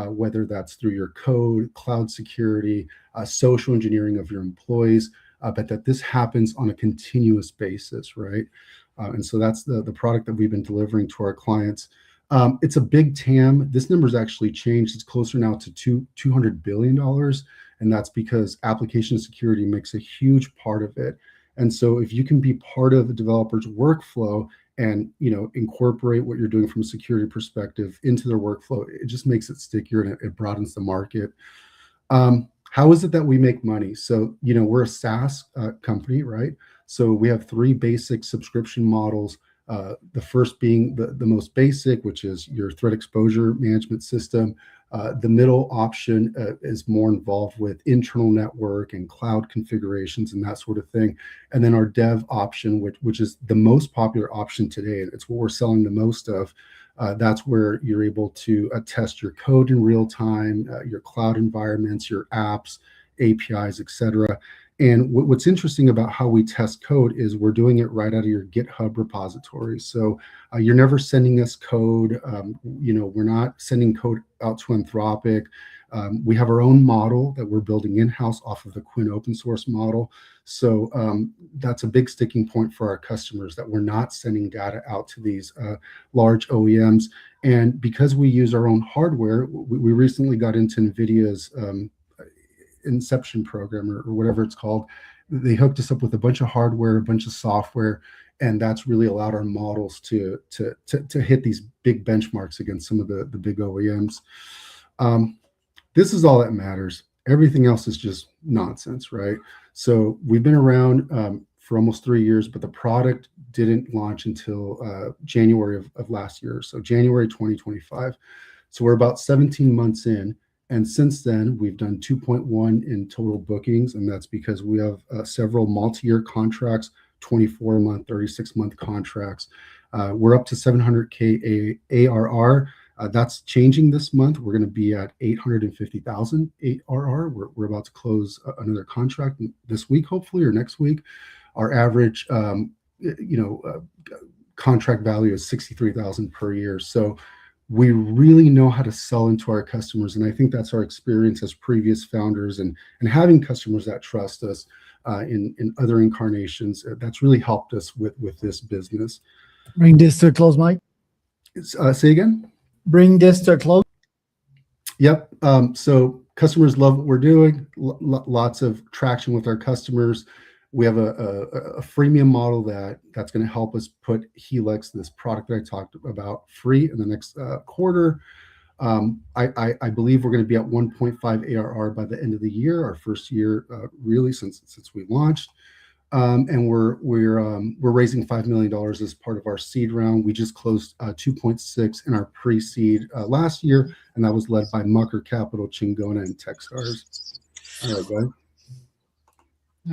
I: whether that's through your code, cloud security, social engineering of your employees, but that this happens on a continuous basis, right? And so that's the product that we've been delivering to our clients. It's a big TAM. This number's actually changed. It's closer now to $200 billion. And that's because application security makes a huge part of it. And so if you can be part of the developer's workflow and incorporate what you're doing from a security perspective into their workflow, it just makes it stickier and it broadens the market. How is it that we make money? So, we're a SaaS company, right? So we have three basic subscription models. The first being the most basic, which is your threat exposure management system. The middle option is more involved with internal network and cloud configurations and that sort of thing. And then our dev option, which is the most popular option today, it's what we're selling the most of. That's where you're able to test your code in real time, your cloud environments, your apps, APIs, etc. And what's interesting about how we test code is we're doing it right out of your GitHub repository. So you're never sending us code. We're not sending code out to Anthropic. We have our own model that we're building in-house off of the Quinn open source model. So that's a big sticking point for our customers, that we're not sending data out to these large OEMs. And because we use our own hardware, we recently got into NVIDIA's Inception program or whatever it's called. They hooked us up with a bunch of hardware, a bunch of software, and that's really allowed our models to hit these big benchmarks against some of the big OEMs. This is all that matters. Everything else is just nonsense, right? So we've been around for almost 3 years, but the product didn't launch until January of last year, so January 2025. So we're about 17 months in. And since then, we've done 2.1 in total bookings, and that's because we have several multi-year contracts, 24-month, 36-month contracts. We're up to 700K ARR. That's changing this month. We're going to be at 850,000 ARR. We're about to close another contract this week, hopefully, or next week. Our average, contract value is 63,000 per year. So we really know how to sell into our customers. And I think that's our experience as previous founders and having customers that trust us in other incarnations. That's really helped us with this business.
A: Bring this to a close, Mike.
I: Say again?
A: Bring this to a close.
I: Yep. So customers love what we're doing. Lots of traction with our customers. We have a freemium model that's going to help us put Helix, this product that I talked about, free in the next quarter. I believe we're going to be at 1.5 ARR by the end of the year, our first year really since we launched. And we're raising $5 million as part of our seed round. We just closed 2.6 in our pre-seed last year, and that was led by Mucker Capital, Chingona, and Techstars. All right, guys.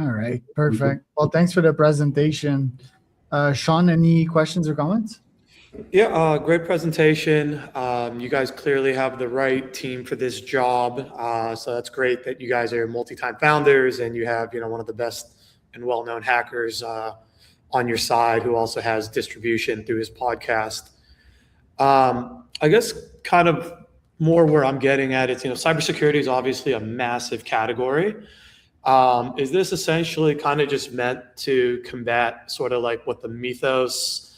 A: All right, perfect. Well, thanks for the presentation. Sean, any questions or comments?
M: Yeah, great presentation. You guys clearly have the right team for this job. So that's great that you guys are multi-time founders and you have, one of the best and well-known hackers on your side who also has distribution through his podcast. I guess kind of more where I'm getting at, it's, cybersecurity is obviously a massive category. Is this essentially kind of just meant to combat sort of like what the Mythos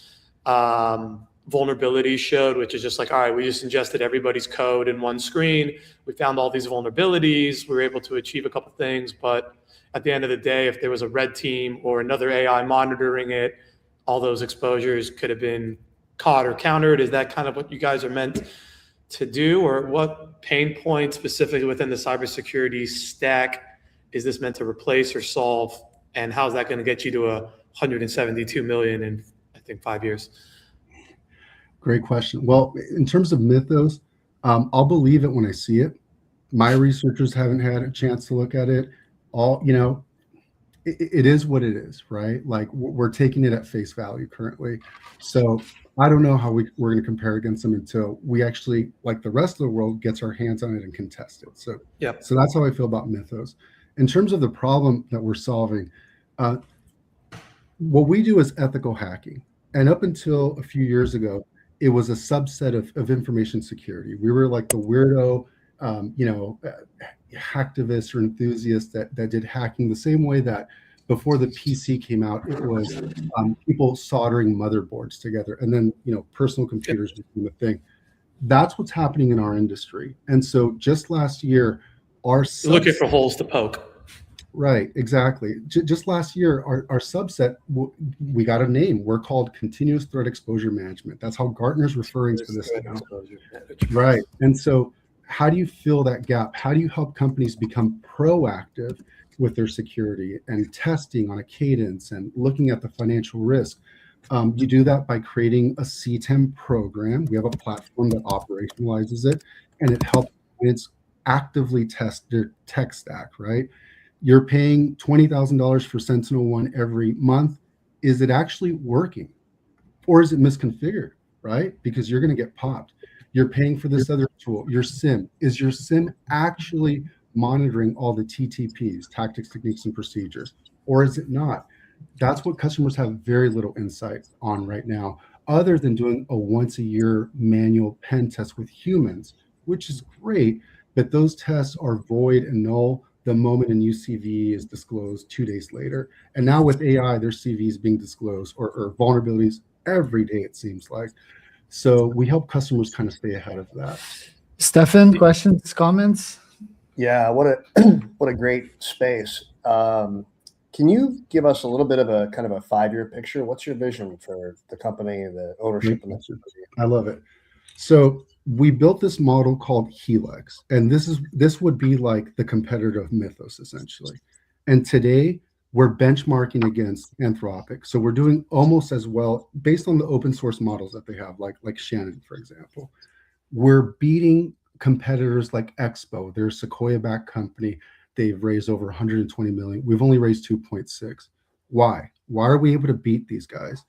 M: vulnerability showed, which is just like, all right, we just ingested everybody's code in one screen. We found all these vulnerabilities. We were able to achieve a couple things, but at the end of the day, if there was a red team or another AI monitoring it, all those exposures could have been caught or countered. Is that kind of what you guys are meant to do? Or what pain points specifically within the cybersecurity stack is this meant to replace or solve? And how's that going to get you to 172 million in, I think, 5 years?
I: Great question. Well, in terms of Mythos, I'll believe it when I see it. My researchers haven't had a chance to look at it. It is what it is, right? Like we're taking it at face value currently. So I don't know how we're going to compare against them until we actually, like the rest of the world, gets our hands on it and can test it. So that's how I feel about Mythos. In terms of the problem that we're solving, what we do is ethical hacking. And up until a few years ago, it was a subset of information security. We were like the weirdo, hacktivists or enthusiasts that did hacking the same way that before the PC came out, it was people soldering motherboards together, and then personal computers became a thing. That's what's happening in our industry. And so just last year, our
M: looking for holes to poke.
I: Right, exactly. Just last year, our subset, we got a name. We're called Continuous Threat Exposure Management. That's how Gartner's referring to this now. Right. And so how do you fill that gap? How do you help companies become proactive with their security and testing on a cadence and looking at the financial risk? You do that by creating a CTEM program. We have a platform that operationalizes it, and it helps clients actively test their tech stack, right? You're paying $20,000 for SentinelOne every month. Is it actually working? Or is it misconfigured, right? Because you're going to get popped. You're paying for this other tool, your SIM. Is your SIM actually monitoring all the TTPs, tactics, techniques, and procedures? Or is it not? That's what customers have very little insight on right now, other than doing a once-a-year manual pen test with humans, which is great, but those tests are void and null the moment an UCV is disclosed 2 days later. And now with AI, there's CVs being disclosed or vulnerabilities every day, it seems like. So we help customers kind of stay ahead of that.
A: Stefan, questions, comments?
N: Yeah, what a great space. Can you give us a little bit of a kind of a 5-year picture? What's your vision for the company, the ownership?
I: I love it. So we built this model called Helix, and this would be like the competitor of Mythos, essentially. And today we're benchmarking against Anthropic. So we're doing almost as well based on the open source models that they have, like Shannon, for example. We're beating competitors like Expo. They're a Sequoia-backed company. They've raised over 120 million. We've only raised 2.6. Why? Why are we able to beat these guys?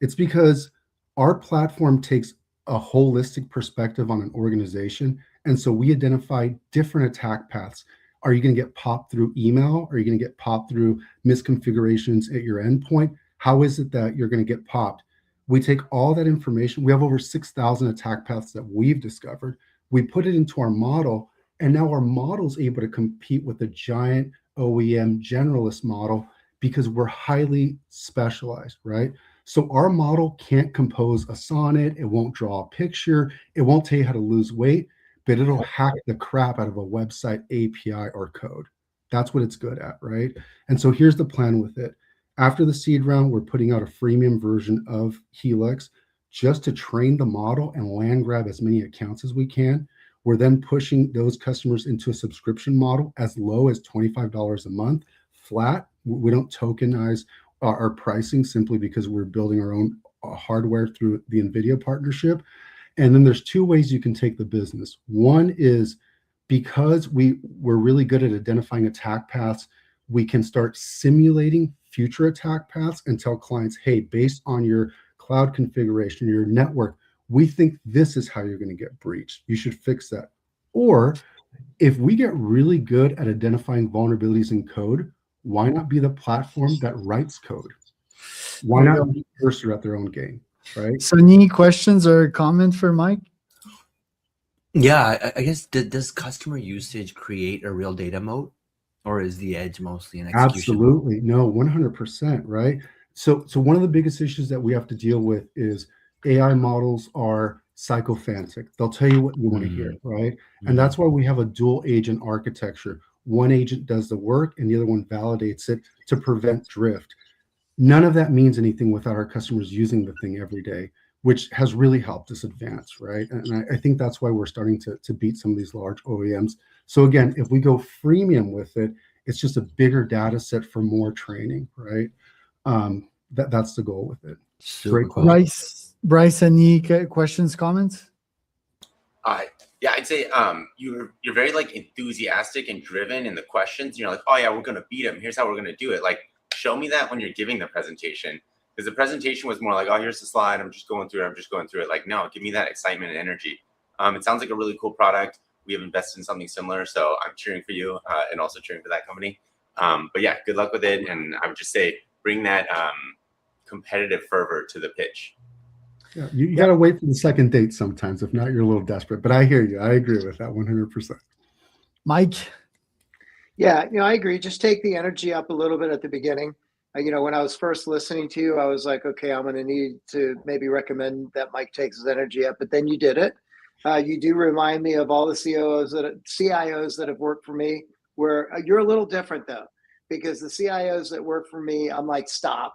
I: It's because our platform takes a holistic perspective on an organization. And so we identify different attack paths. Are you going to get popped through email? Are you going to get popped through misconfigurations at your endpoint? How is it that you're going to get popped? We take all that information. We have over 6,000 attack paths that we've discovered. We put it into our model, and now our model is able to compete with the giant OEM generalist model because we're highly specialized, right? So our model can't compose a sonnet. It won't draw a picture. It won't tell you how to lose weight, but it'll hack the crap out of a website API or code. That's what it's good at, right? And so here's the plan with it. After the seed round, we're putting out a freemium version of Helix just to train the model and land grab as many accounts as we can. We're then pushing those customers into a subscription model as low as $25 a month, flat. We don't tokenize our pricing simply because we're building our own hardware through the NVIDIA partnership. And then there's two ways you can take the business. One is because we're really good at identifying attack paths, we can start simulating future attack paths and tell clients, hey, based on your cloud configuration, your network, we think this is how you're going to get breached. You should fix that. Or if we get really good at identifying vulnerabilities in code, why not be the platform that writes code? Why not be cursor at their own game, right?
A: So any questions or comment for Mike?
K: Yeah, I guess, does customer usage create a real data moat, or is the edge mostly an execution?
I: Absolutely. No, 100%, right? So one of the biggest issues that we have to deal with is AI models are sycophantic. They'll tell you what you want to hear, right? And that's why we have a dual agent architecture. One agent does the work and the other one validates it to prevent drift. None of that means anything without our customers using the thing every day, which has really helped us advance, right? And I think that's why we're starting to beat some of these large OEMs. So again, if we go freemium with it, it's just a bigger data set for more training, right? That's the goal with it.
K: Super
I: Great.
A: Bryce, any questions, comments?
L: Yeah, I'd say you're very like enthusiastic and driven in the questions. You're like, oh yeah, we're gonna beat him. Here's how we're gonna do it. Like, show me that when you're giving the presentation, because the presentation was more like, oh, here's the slide. I'm just going through it. Like, no, give me that excitement and energy. It sounds like a really cool product. We have invested in something similar, so I'm cheering for you and also cheering for that company. But yeah, good luck with it. And I would just say, bring that competitive fervor to the pitch.
I: Yeah, you got to wait for the second date sometimes. If not, you're a little desperate. But I hear you. I agree with that 100%.
A: Mike?
P: Yeah, I agree. Just take the energy up a little bit at the beginning. When I was first listening to you, I was like, okay, I'm going to need to maybe recommend that Mike takes his energy up. But then you did it. You do remind me of all the CIOs that have worked for me, where you're a little different though, because the CIOs that work for me, I'm like, stop,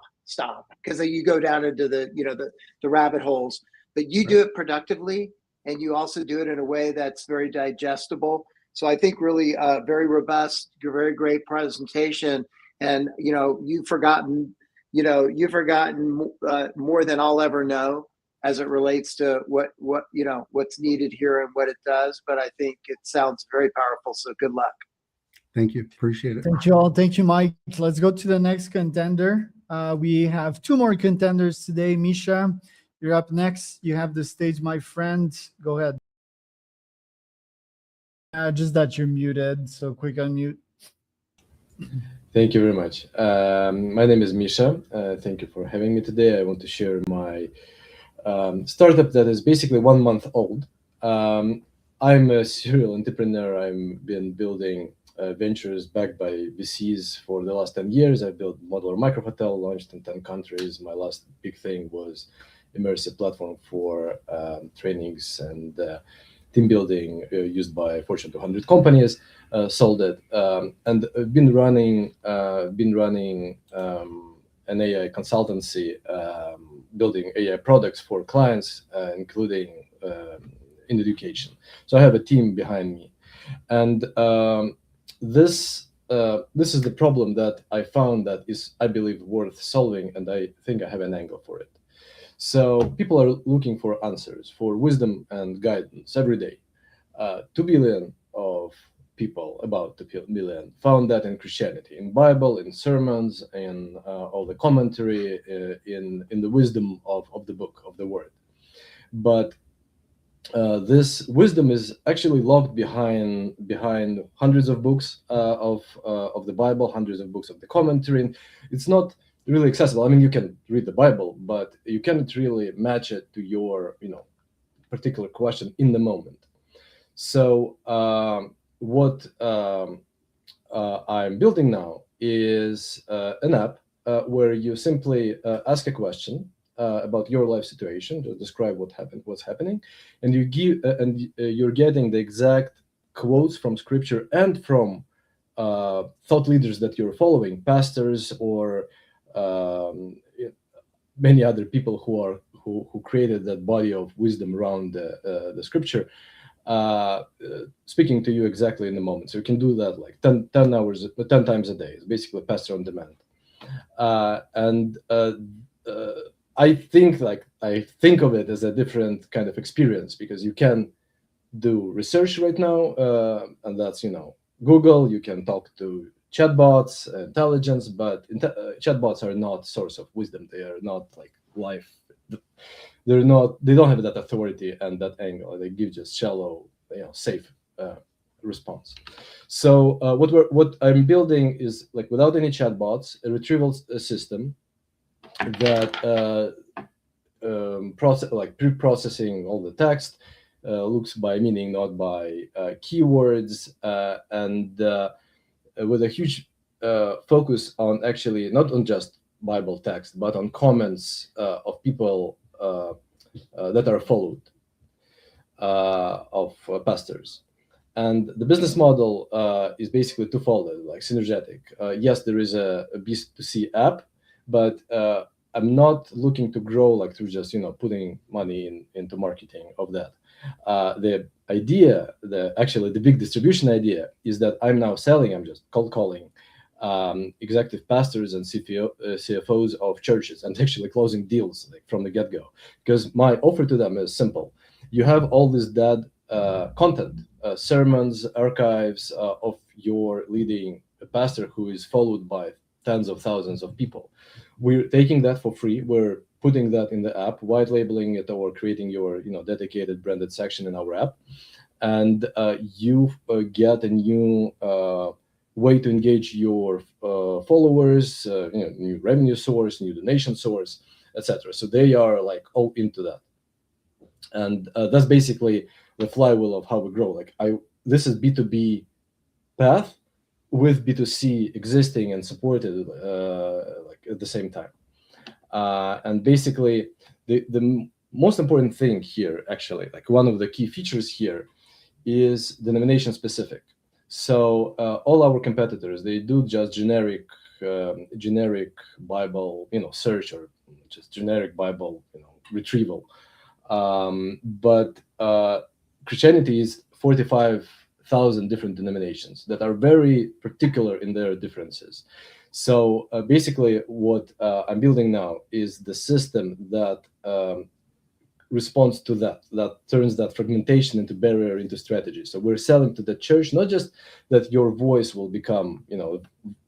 P: because you go down into the rabbit holes. But you do it productively, and you also do it in a way that's very digestible. So I think really very robust, very great presentation, and you've forgotten more than I'll ever know as it relates to what's needed here and what it does. But I think it sounds very powerful. So good luck.
I: Thank you. Appreciate it.
A: Thank you all. Thank you, Mike. Let's go to the next contender. We have two more contenders today. Misha, you're up next. You have the stage, my friend. Go ahead. Just that you're muted, so quick unmute.
H: Thank you very much. My name is Misha. Thank you for having me today. I want to share my startup that is basically 1 month old. I'm a serial entrepreneur. I've been building ventures backed by VCs for the last 10 years. I built modular micro hotel, launched in 10 countries. My last big thing was immersive platform for trainings and team building used by Fortune 200 companies. Sold it, and been running an AI consultancy, building AI products for clients, including in education. So I have a team behind me, and this is the problem that I found that is, I believe, worth solving, and I think I have an angle for it. So people are looking for answers, for wisdom and guidance every day. 2 billion of people, about 2 billion, found that in Christianity, in Bible, in sermons, in all the commentary, in the wisdom of the book, of the word. But this wisdom is actually locked behind hundreds of books of the Bible, hundreds of books of the commentary. And it's not really accessible. I mean, you can read the Bible, but you can't really match it to your particular question in the moment. So what I'm building now is an app where you simply ask a question about your life situation, to describe what's happening, and you're getting the exact quotes from scripture and from thought leaders that you're following, pastors or many other people who created that body of wisdom around the scripture. speaking to you exactly in the moment. So you can do that like 10 times a day. It's basically pastor on demand. I think of it as a different kind of experience, because you can do research right now, and that's Google. You can talk to chatbots, intelligence, but chatbots are not source of wisdom. They are not like life. They don't have that authority and that angle. They give just shallow, safe response. So what I'm building is, like, without any chatbots, a retrieval system that pre-processing all the text, looks by meaning, not by keywords, and with a huge focus on actually not on just Bible text, but on comments of people that are followed of pastors. And the business model is basically twofold, like synergetic. Yes, there is a B2C app, but I'm not looking to grow like through just putting money into marketing of that. The idea, the big distribution idea, is that I'm just cold calling executive pastors and CFOs of churches, and actually closing deals like from the get-go. Because my offer to them is simple. You have all this dead content, sermons, archives of your leading pastor who is followed by tens of thousands of people. We're taking that for free. We're putting that in the app, white labeling it, or creating your dedicated branded section in our app, and you get a new way to engage your followers, new revenue source, new donation source, etc. So they are like all into that, and that's basically the flywheel of how we grow. This is B2B path with B2C existing and supported at the same time. And basically, the most important thing here, actually, like one of the key features here, is denomination specific. So all our competitors, they do just generic Bible, search, or just generic Bible, retrieval. But Christianity is 45,000 different denominations that are very particular in their differences. So basically, what I'm building now is the system that responds to that turns that fragmentation into barrier into strategy. So we're selling to the church, not just that your voice will become,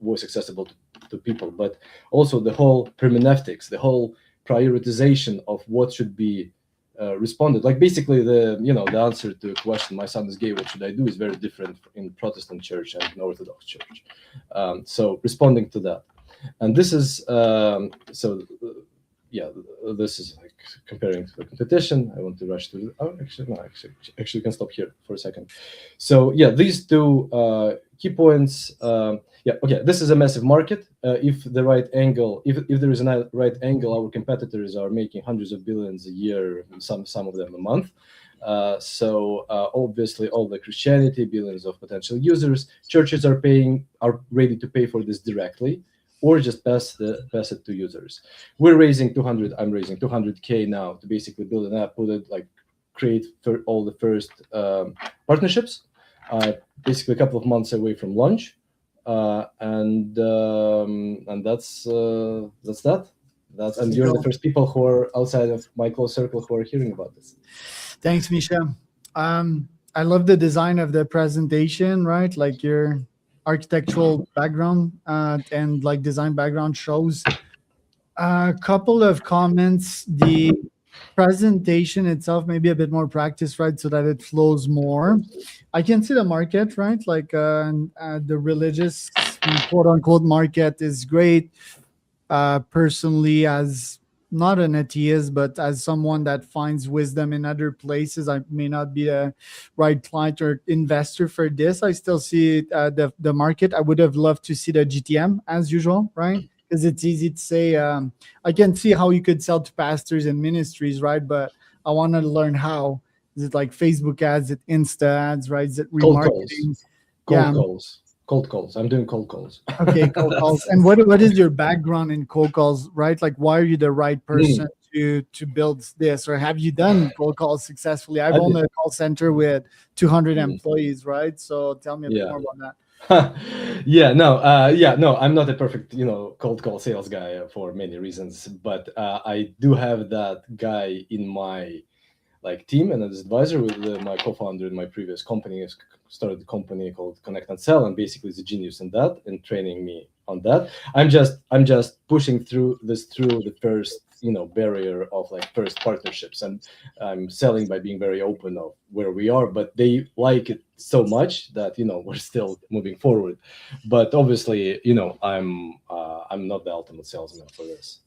H: voice accessible to people, but also the whole hermeneutics, the whole prioritization of what should be responded. Like basically the answer to a question my son is gay, what should I do, is very different in Protestant church and in Orthodox church. So responding to that. And this is, this is like comparing to the competition. I want to rush through. Actually can stop here for a second. So yeah, these two key points. This is a massive market. If the right angle, if there is a right angle, our competitors are making hundreds of billions a year, some of them a month. So obviously, all the Christianity, billions of potential users, churches are ready to pay for this directly, or just pass it to users. I'm raising 200K now to basically build an app, create for all the first partnerships. Basically a couple of months away from launch, and that's that. And you're the first people who are outside of my close circle who are hearing about this.
A: Thanks, Misha. I love the design of the presentation, right? Like your architectural background and like design background shows. A couple of comments. The presentation itself may be a bit more practice, right, so that it flows more. I can see the market, right? Like the religious quote unquote market is great. Personally, as not an atheist, but as someone that finds wisdom in other places, I may not be a right client or investor for this. I still see the market. I would have loved to see the GTM as usual, right? Because it's easy to say, I can see how you could sell to pastors and ministries, right? But I want to learn how. Is it like Facebook ads? Is it Insta ads, right? Is it remarketing?
H: Cold calls. I'm doing cold calls.
A: Okay, cold calls. And what is your background in cold calls, right? Like, why are you the right person to build this, or have you done cold calls successfully? I've
H: I
A: owned
H: did.
A: a call center with 200
H: Mm.
A: employees, right? So tell me a bit
H: Yeah.
A: more about that.
H: No, I'm not a perfect, cold call sales guy for many reasons, but I do have that guy in my team and as advisor with my co-founder in my previous company. Started a company called Connect and Sell, and basically is a genius in that and training me on that. I'm just pushing through the first barrier of first partnerships, and I'm selling by being very open of where we are, but they like it so much that we're still moving forward. But obviously, I'm not the ultimate salesman for this.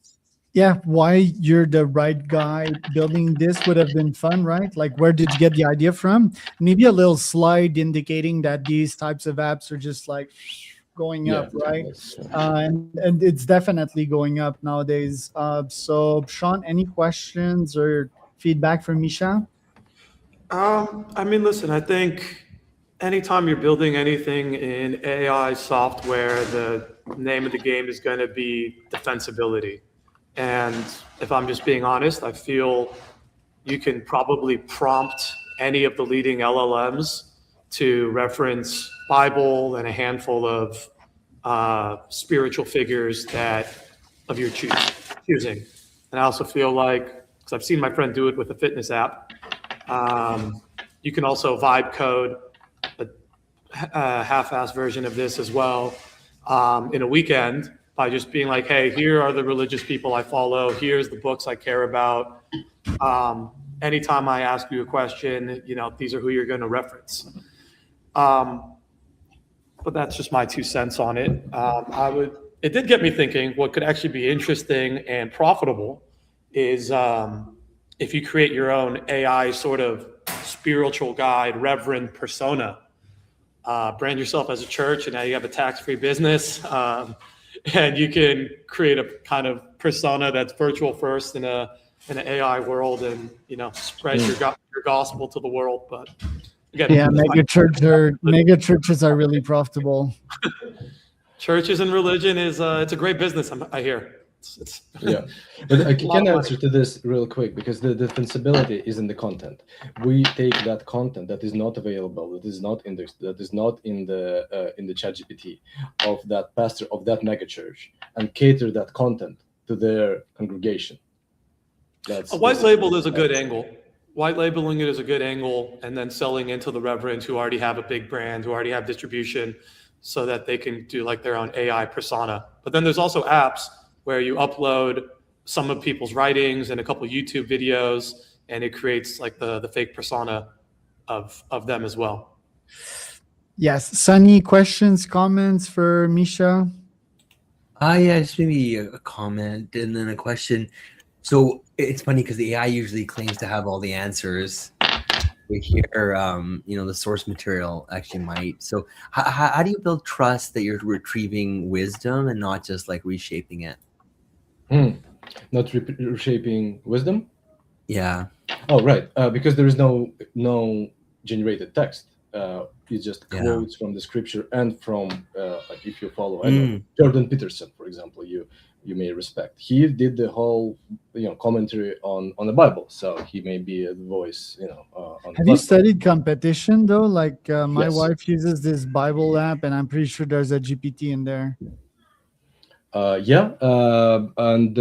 A: Yeah, why you're the right guy building this would have been fun, right? Like, where did you get the idea from? Maybe a little slide indicating that these types of apps are just going up, right? And it's definitely going up nowadays. So, Sean, any questions or feedback from Misha?
M: Listen, I think anytime you're building anything in AI software, the name of the game is going to be defensibility. And if I'm just being honest, I feel you can probably prompt any of the leading LLMs to reference Bible and a handful of spiritual figures of your choosing. And I also feel like, because I've seen my friend do it with a fitness app, you can also vibe code a half-assed version of this as well in a weekend by just being like, hey, here are the religious people I follow. Here's the books I care about. Anytime I ask you a question, these are who you're going to reference. But that's just my 2 cents on it. It did get me thinking what could actually be interesting and profitable is if you create your own AI sort of spiritual guide, reverend persona, brand yourself as a church, and now you have a tax-free business. And you can create a kind of persona that's virtual first in an AI world, and spread your gospel to the world. But again,
A: yeah, mega churches are really profitable.
M: Churches and religion is it's a great business. I hear.
H: Yeah, but I can answer to this real quick, because the defensibility is in the content. We take that content that is not available, that is not indexed, that is not in the ChatGPT of that pastor of that megachurch, and cater that content to their congregation.
M: A white label is a good angle. White labeling it is a good angle, and then selling into the reverends who already have a big brand, who already have distribution, so that they can do their own AI persona. But then there's also apps where you upload some of people's writings and a couple YouTube videos, and it creates the fake persona of them as well.
A: Yes. Sunny, questions, comments for Misha?
K: Yeah, just maybe a comment and then a question. So it's funny because the AI usually claims to have all the answers. We hear, the source material actually might. So how do you build trust that you're retrieving wisdom and not just reshaping it?
H: Not reshaping wisdom?
K: Yeah.
H: Oh, right. Because there is no generated text. It's just quotes from the scripture and from if you follow Jordan Peterson, for example, you may respect. He did the whole commentary on the Bible, so he may be a voice.
A: Have you studied competition though? My
H: Yes.
A: wife uses this Bible app, and I'm pretty sure there's a GPT in there.
H: And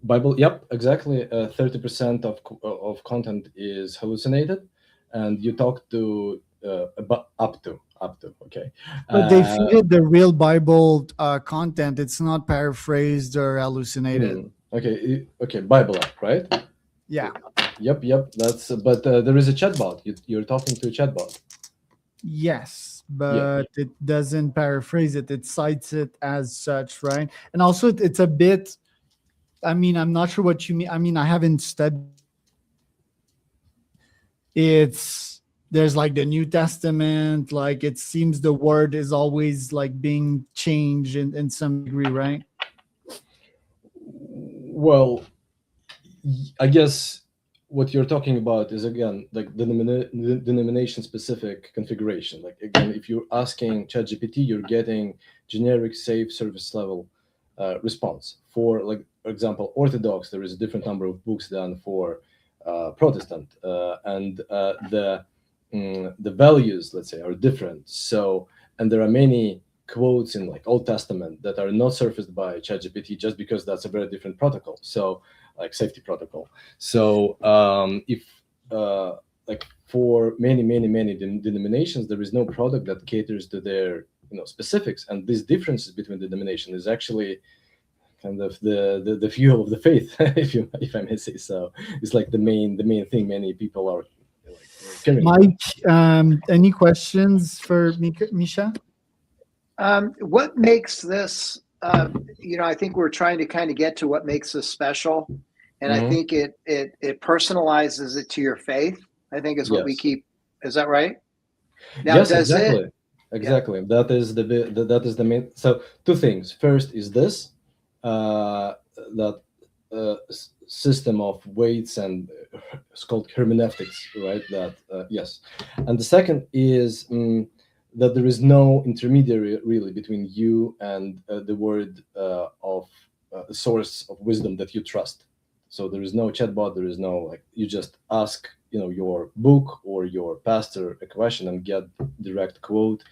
H: Bible. Yep, exactly. 30% of content is hallucinated, and you talk to up to. Okay.
A: But they feed it the real Bible content. It's not paraphrased or hallucinated.
H: Okay. Bible app, right?
A: Yeah.
H: Yep. That's. But there is a chatbot. You're talking to a chatbot.
A: Yes, but it doesn't paraphrase it. It cites it as such, right? And also, it's a bit. I'm not sure what you mean. I haven't studied. There's the New Testament. It seems the word is always being changed in some degree, right?
H: Well, I guess what you're talking about is, again, the denomination specific configuration. Again, if you're asking ChatGPT, you're getting generic safe service level response. For, like, for example, Orthodox, there is a different number of books than for Protestant, and the values, let's say, are different. So, and there are many quotes in, like, Old Testament that are not surfaced by ChatGPT just because that's a very different protocol. So, like, safety protocol. So if like, for many denominations, there is no product that caters to their specifics, and these differences between the denomination is actually kind of the fuel of the faith, if I may say so. It's like the main thing many people are like carrying.
A: Mike, any questions for Misha?
P: What makes this, I think we're trying to kind of get to what makes this special. And I think it personalizes it to your faith, I think is what we keep. Is that right? Now,
H: yes,
P: does
H: exactly.
P: Yeah.
H: That is the main. So two things. First is this, that system of weights, and it's called hermeneutics, right? That yes. And the second is that there is no intermediary really between you and the word of the source of wisdom that you trust. So there is no chatbot. There is no, like, you just ask your book or your pastor a question and get direct quote.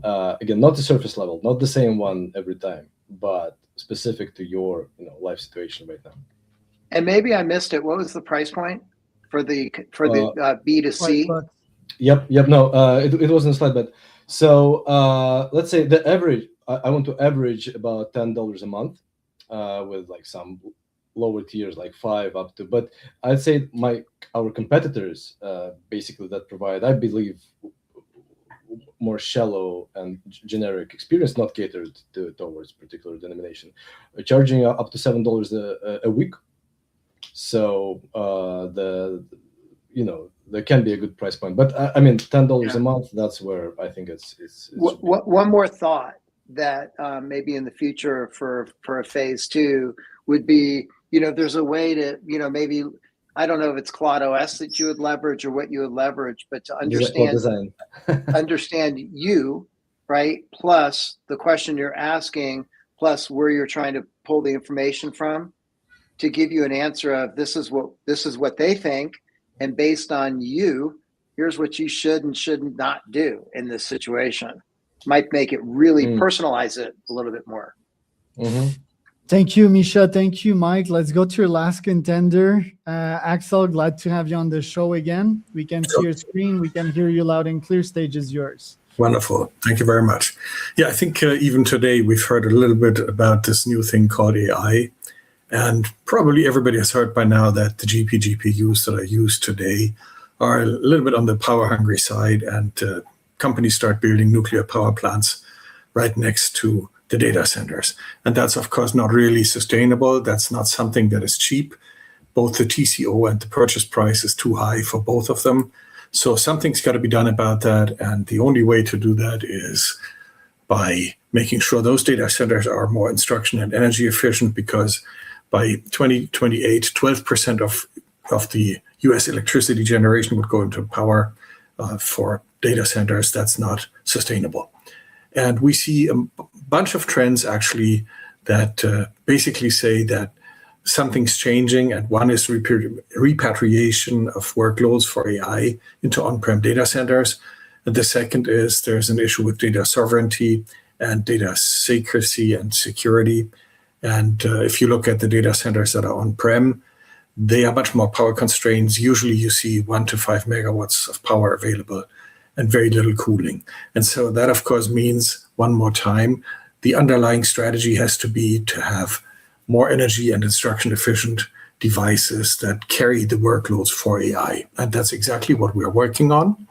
H: Again, not the surface level, not the same one every time, but specific to your life situation right now.
P: And maybe I missed it. What was the price point for the B2C?
H: Yep. No, it wasn't a slide, but so let's say the average. I want to average about $10 a month, with like some lower tiers like 5 up to. But I'd say our competitors basically that provide, I believe, more shallow and generic experience, not catered towards particular denomination, charging up to $7 a week. So there can be a good price point, but I mean $10 a month. That's where I think it's
P: one more thought that maybe in the future for a phase 2 would be, there's a way to, maybe, I don't know if it's Claude OS that you would leverage or what you would leverage, but to understand understand you, right? Plus the question you're asking, plus where you're trying to pull the information from, to give you an answer of this is what they think, and based on you, here's what you should and should not do in this situation. Might make it really personalize it a little bit more.
A: Thank you, Misha. Thank you, Mike. Let's go to your last contender. Axel, glad to have you on the show again. We can see your screen. We can hear you loud and clear. Stage is yours.
J: Wonderful. Thank you very much. Yeah, I think even today we've heard a little bit about this new thing called AI. And probably everybody has heard by now that the GPUs that are used today are a little bit on the power-hungry side, and companies start building nuclear power plants right next to the data centers. And that's, of course, not really sustainable. That's not something that is cheap. Both the TCO and the purchase price is too high for both of them. So something's got to be done about that. And the only way to do that is by making sure those data centers are more instruction and energy efficient, because by 2028, 12% of the US electricity generation would go into power for data centers. That's not sustainable. And we see a bunch of trends actually that basically say that something's changing. And one is repatriation of workloads for AI into on-prem data centers. And the second is there's an issue with data sovereignty and data secrecy and security. And if you look at the data centers that are on-prem, they are much more power constraints. Usually you see 1 to 5 megawatts of power available and very little cooling. And so that, of course, means, one more time, the underlying strategy has to be to have more energy and instruction efficient devices that carry the workloads for AI. And that's exactly what we're working on.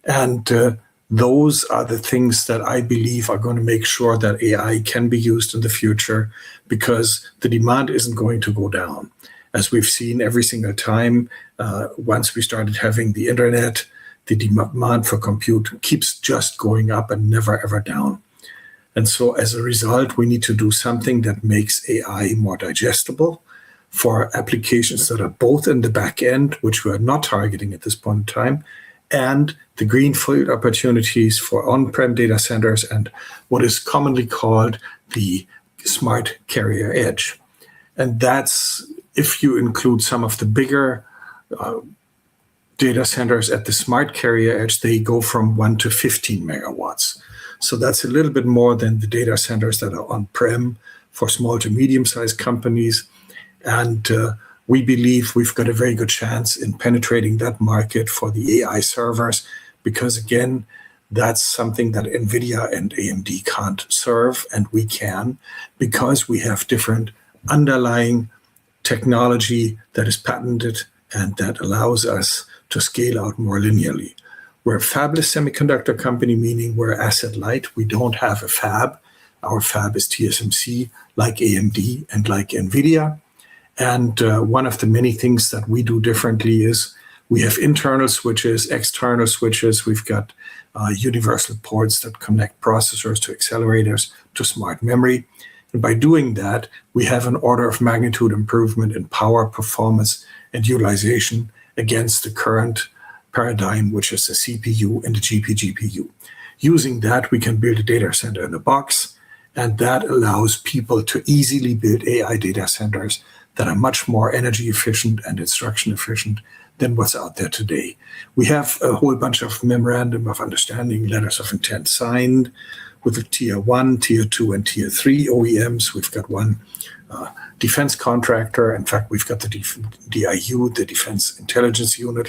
J: And those are the things that I believe are going to make sure that AI can be used in the future, because the demand isn't going to go down. As we've seen every single time, once we started having the internet, the demand for compute keeps just going up and never ever down. And so as a result, we need to do something that makes AI more digestible for applications that are both in the back end, which we are not targeting at this point in time, and the greenfield opportunities for on-prem data centers and what is commonly called the smart carrier edge. And that's, if you include some of the bigger data centers at the smart carrier edge, they go from 1 to 15 megawatts. So that's a little bit more than the data centers that are on-prem for small to medium-sized companies. And we believe we've got a very good chance in penetrating that market for the AI servers, because again, that's something that NVIDIA and AMD can't serve, and we can, because we have different underlying technology that is patented and that allows us to scale out more linearly. We're a fabless semiconductor company, meaning we're asset light. We don't have a fab. Our fab is TSMC, like AMD and like NVIDIA. And one of the many things that we do differently is we have internal switches, external switches. We've got universal ports that connect processors to accelerators to smart memory. And by doing that, we have an order of magnitude improvement in power, performance, and utilization against the current paradigm, which is the CPU and the GPU. Using that, we can build a data center in a box, and that allows people to easily build AI data centers that are much more energy efficient and instruction efficient than what's out there today. We have a whole bunch of memorandum of understanding, letters of intent signed with the tier 1, tier 2, and tier 3 OEMs. We've got one defense contractor. In fact, we've got the DIU, the Defense Intelligence Unit,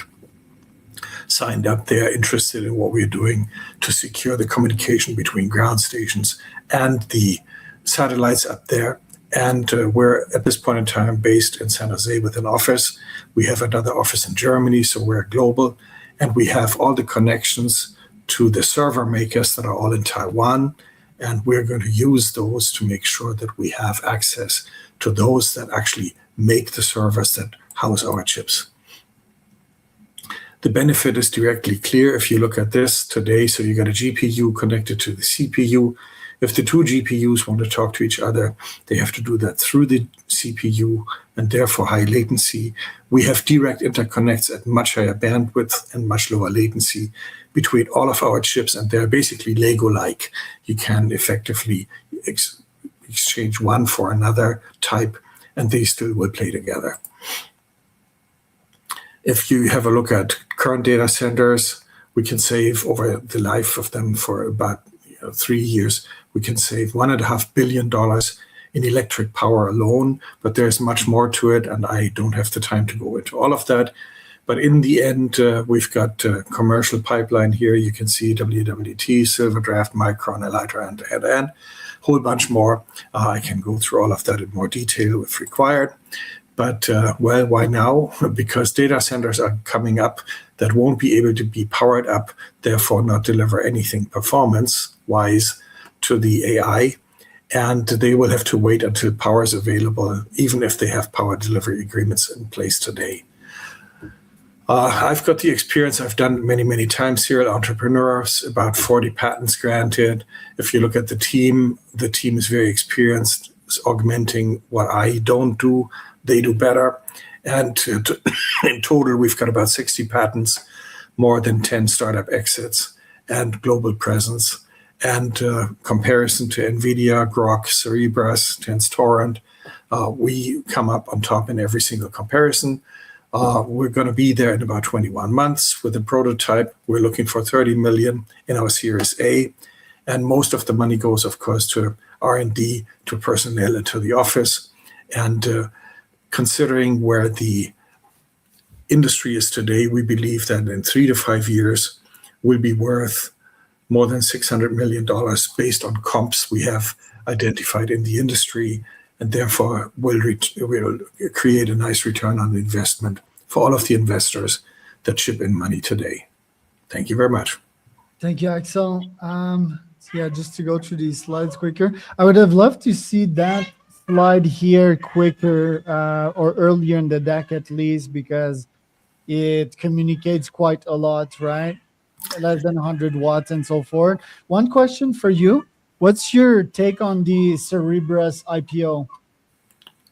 J: signed up. They're interested in what we're doing to secure the communication between ground stations and the satellites up there. And we're, at this point in time, based in San Jose with an office. We have another office in Germany, so we're global. And we have all the connections to the server makers that are all in Taiwan. And we're going to use those to make sure that we have access to those that actually make the servers that house our chips. The benefit is directly clear if you look at this today. So you got a GPU connected to the CPU. If the two GPUs want to talk to each other, they have to do that through the CPU and therefore high latency. We have direct interconnects at much higher bandwidth and much lower latency between all of our chips, and they're basically Lego-like. You can effectively exchange one for another type, and they still will play together. If you have a look at current data centers, we can save over the life of them for about 3 years. We can save $1.5 billion in electric power alone, but there's much more to it, and I don't have the time to go into all of that. But in the end, we've got a commercial pipeline here. You can see WWT, Silverdraft, Micron, Elytra, and a whole bunch more. I can go through all of that in more detail if required. But, well, why now? Because data centers are coming up that won't be able to be powered up, therefore not deliver anything performance-wise to the AI. And they will have to wait until power is available, even if they have power delivery agreements in place today. I've got the experience. I've done many, many times serial entrepreneurs, about 40 patents granted. If you look at the team is very experienced. It's augmenting what I don't do. They do better. And in total, we've got about 60 patents, more than 10 startup exits, and global presence. And comparison to NVIDIA, Grok, Cerebras, TensTorrent, we come up on top in every single comparison. We're going to be there in about 21 months with a prototype. We're looking for 30 million in our Series A. And most of the money goes, of course, to R&D, to personnel, and to the office. And considering where the industry is today, we believe that in 3 to 5 years, we'll be worth more than $600 million based on comps we have identified in the industry, and therefore will create a nice return on investment for all of the investors that chip in money today. Thank you very much.
A: Thank you, Axel. Yeah, just to go through these slides quicker, I would have loved to see that slide here quicker or earlier in the deck at least, because it communicates quite a lot, right? Less than 100 watts and so forth. One question for you. What's your take on the Cerebras IPO?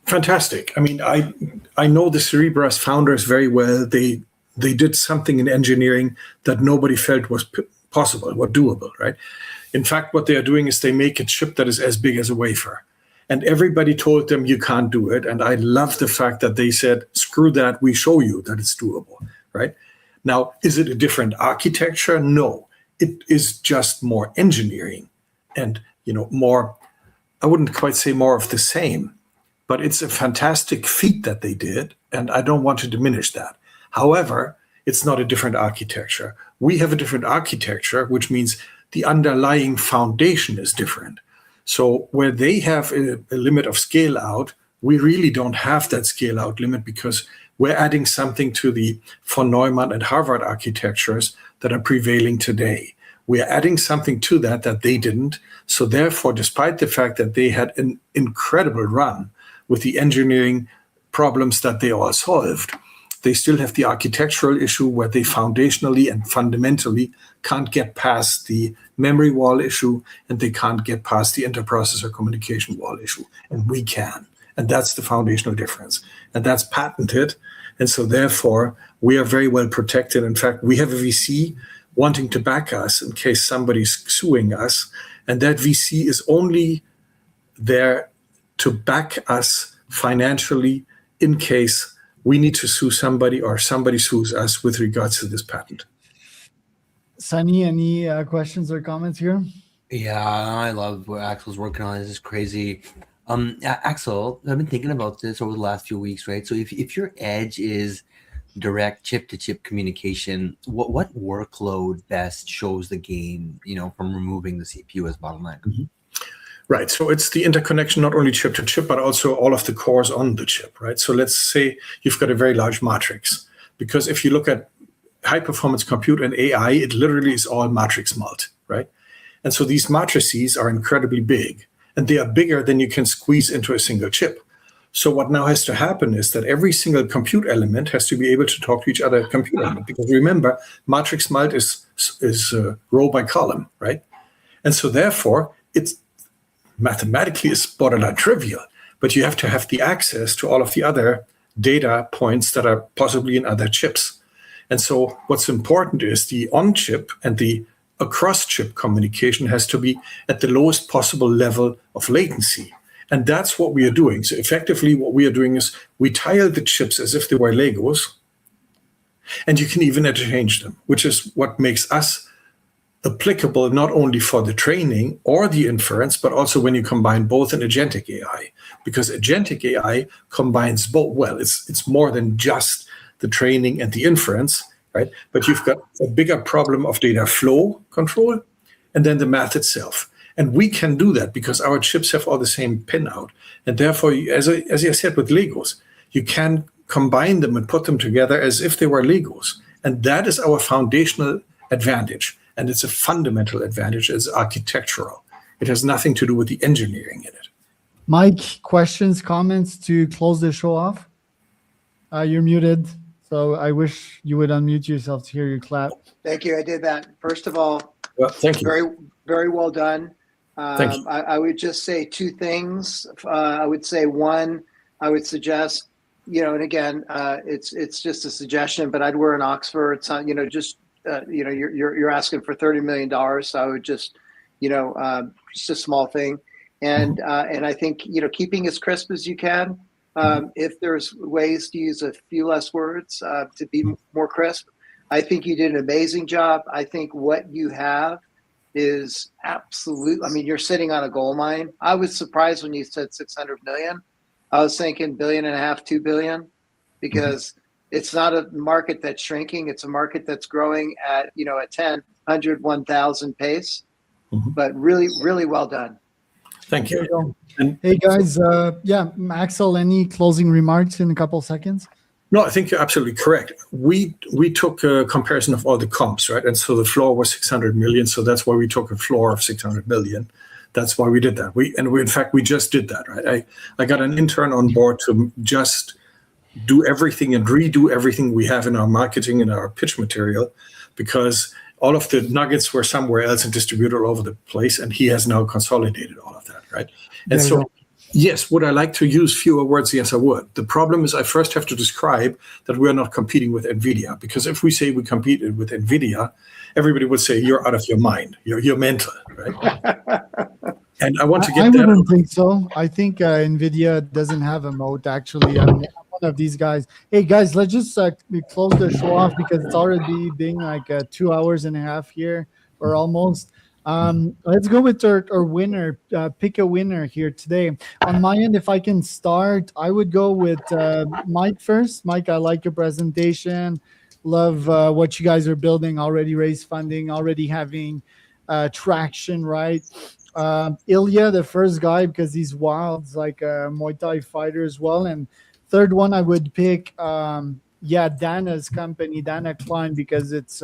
J: Fantastic. I mean, I know the Cerebras founders very well. They did something in engineering that nobody felt was possible, was doable, right? In fact, what they are doing is they make a chip that is as big as a wafer. And everybody told them you can't do it. And I love the fact that they said, screw that, we show you that it's doable, right? Now, is it a different architecture? No, it is just more engineering and, more, I wouldn't quite say more of the same, but it's a fantastic feat that they did. And I don't want to diminish that. However, it's not a different architecture. We have a different architecture, which means the underlying foundation is different. So where they have a limit of scale out, we really don't have that scale out limit because we're adding something to the von Neumann and Harvard architectures that are prevailing today. We're adding something to that they didn't. So therefore, despite the fact that they had an incredible run with the engineering problems that they all solved, they still have the architectural issue where they foundationally and fundamentally can't get past the memory wall issue, and they can't get past the interprocessor communication wall issue, and we can. And that's the foundational difference. And that's patented. And so therefore, we are very well protected. In fact, we have a VC wanting to back us in case somebody's suing us. And that VC is only there to back us financially in case we need to sue somebody or somebody sues us with regards to this patent.
A: Sunny, any questions or comments here?
K: Yeah, I love what Axel's working on. This is crazy. Axel, I've been thinking about this over the last few weeks, right? So if your edge is direct chip-to-chip communication, what workload best shows the gain, from removing the CPU as bottleneck?
J: Mm-hmm. Right. So it's the interconnection, not only chip to chip, but also all of the cores on the chip, right? So let's say you've got a very large matrix, because if you look at high performance compute and AI, it literally is all matrix mult, right? And so these matrices are incredibly big, and they are bigger than you can squeeze into a single chip. So what now has to happen is that every single compute element has to be able to talk to each other compute element, because remember, matrix mult is row by column, right? And so therefore, it's mathematically is borderline trivial, but you have to have the access to all of the other data points that are possibly in other chips. And so what's important is the on-chip and the across-chip communication has to be at the lowest possible level of latency. And that's what we are doing. So effectively, what we are doing is we tile the chips as if they were Legos, and you can even interchange them, which is what makes us applicable not only for the training or the inference, but also when you combine both in agentic AI, because agentic AI combines both. Well, it's more than just the training and the inference, right? But you've got a bigger problem of data flow control and then the math itself. And we can do that because our chips have all the same pin out. And therefore, as I said with Legos, you can combine them and put them together as if they were Legos. And that is our foundational advantage. And it's a fundamental advantage. It's architectural. It has nothing to do with the engineering in it.
A: Mike, questions, comments to close the show off? You're muted, so I wish you would unmute yourself to hear your clap.
P: Thank you. I did that. First of all,
J: thank you.
P: Very, very well done.
J: Thank you.
P: I would just say two things. I would say one, I would suggest, and again, it's just a suggestion, but I'd wear an Oxford. It's not, you're asking for $30 million. So I would just, just a small thing. And I think, keeping as crisp as you can. If there's ways to use a few less words to be more crisp, I think you did an amazing job. I think what you have is absolute. I mean, you're sitting on a gold mine. I was surprised when you said 600 million. I was thinking $1.5 billion, $2 billion, because it's not a market that's shrinking. It's a market that's growing at, a 10, 100, 1,000 pace, but really, really well done.
J: Thank you.
A: Hey guys, Axel, any closing remarks in a couple seconds?
J: No, I think you're absolutely correct. We took a comparison of all the comps, right? And so the floor was 600 million. So that's why we took a floor of 600 million. That's why we did that. In fact, we just did that, right? I got an intern on board to just do everything and redo everything we have in our marketing and our pitch material, because all of the nuggets were somewhere else and distributed all over the place. And he has now consolidated all of that, right? And so, yes, would I like to use fewer words? Yes, I would. The problem is I first have to describe that we are not competing with NVIDIA, because if we say we competed with NVIDIA, everybody would say, you're out of your mind. You're mental, right? And I want to
A: I
J: get that.
A: wouldn't think so. I think NVIDIA doesn't have a moat, actually. I'm one of these guys. Hey, guys, let's just we close the show off because it's already been like 2 hours and a half here, or almost. Let's go with our winner. Pick a winner here today. On my end, if I can start, I would go with Mike first. Mike, I like your presentation. Love what you guys are building, already raised funding, already having traction, right? Ilya, the first guy, because he's wild. He's like a Muay Thai fighter as well. And third one, I would pick, Dana's company, Dana Klein, because it's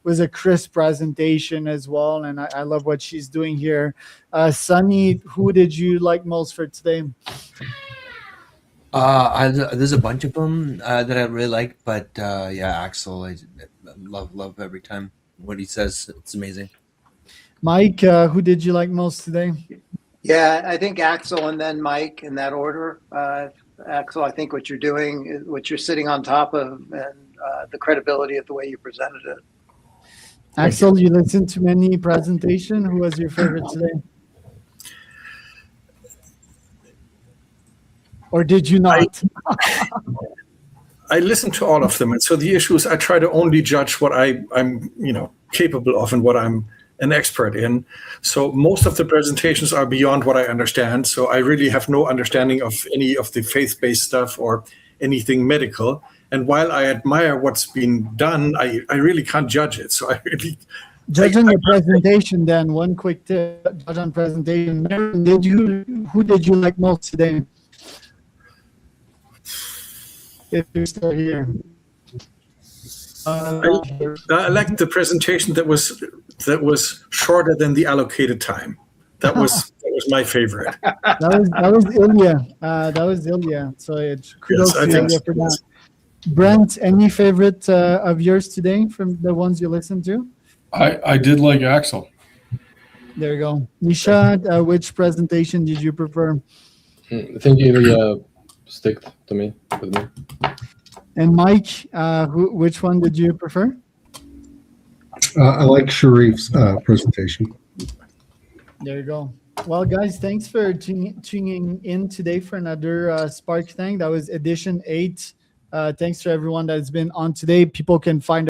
A: was a crisp presentation as well. And I love what she's doing here. Sunny, who did you like most for today?
K: There's a bunch of them that I really like, but Axel, I love every time what he says. It's amazing.
A: Mike, who did you like most today?
P: Yeah, I think Axel and then Mike in that order. Axel, I think what you're doing, what you're sitting on top of, and the credibility of the way you presented it.
A: Axel, you listened to many presentation. Who was your favorite today? Or did you not?
J: I listened to all of them, and so the issue is I try to only judge what I'm capable of and what I'm an expert in. So most of the presentations are beyond what I understand. So I really have no understanding of any of the faith-based stuff or anything medical. And while I admire what's been done, I really can't judge it. So I really
A: judge on the presentation. Then one quick tip: judge on presentation. Who did you like most today? If you're still here.
J: I liked the presentation that was shorter than the allocated time. That was my favorite.
A: That was Ilya. That was Ilya. So kudos to Ilya for that. Brent, any favorite of yours today from the ones you listened to?
E: I did like Axel.
A: There you go. Nisha, which presentation did you prefer?
H: I think Ilya stick to me with me.
A: And Mike, which one did you prefer?
I: I like Sharif's presentation.
A: There you go. Well, guys, thanks for tuning in today for another Spark Thing. That was edition 8. Thanks to everyone that's been on today. People can find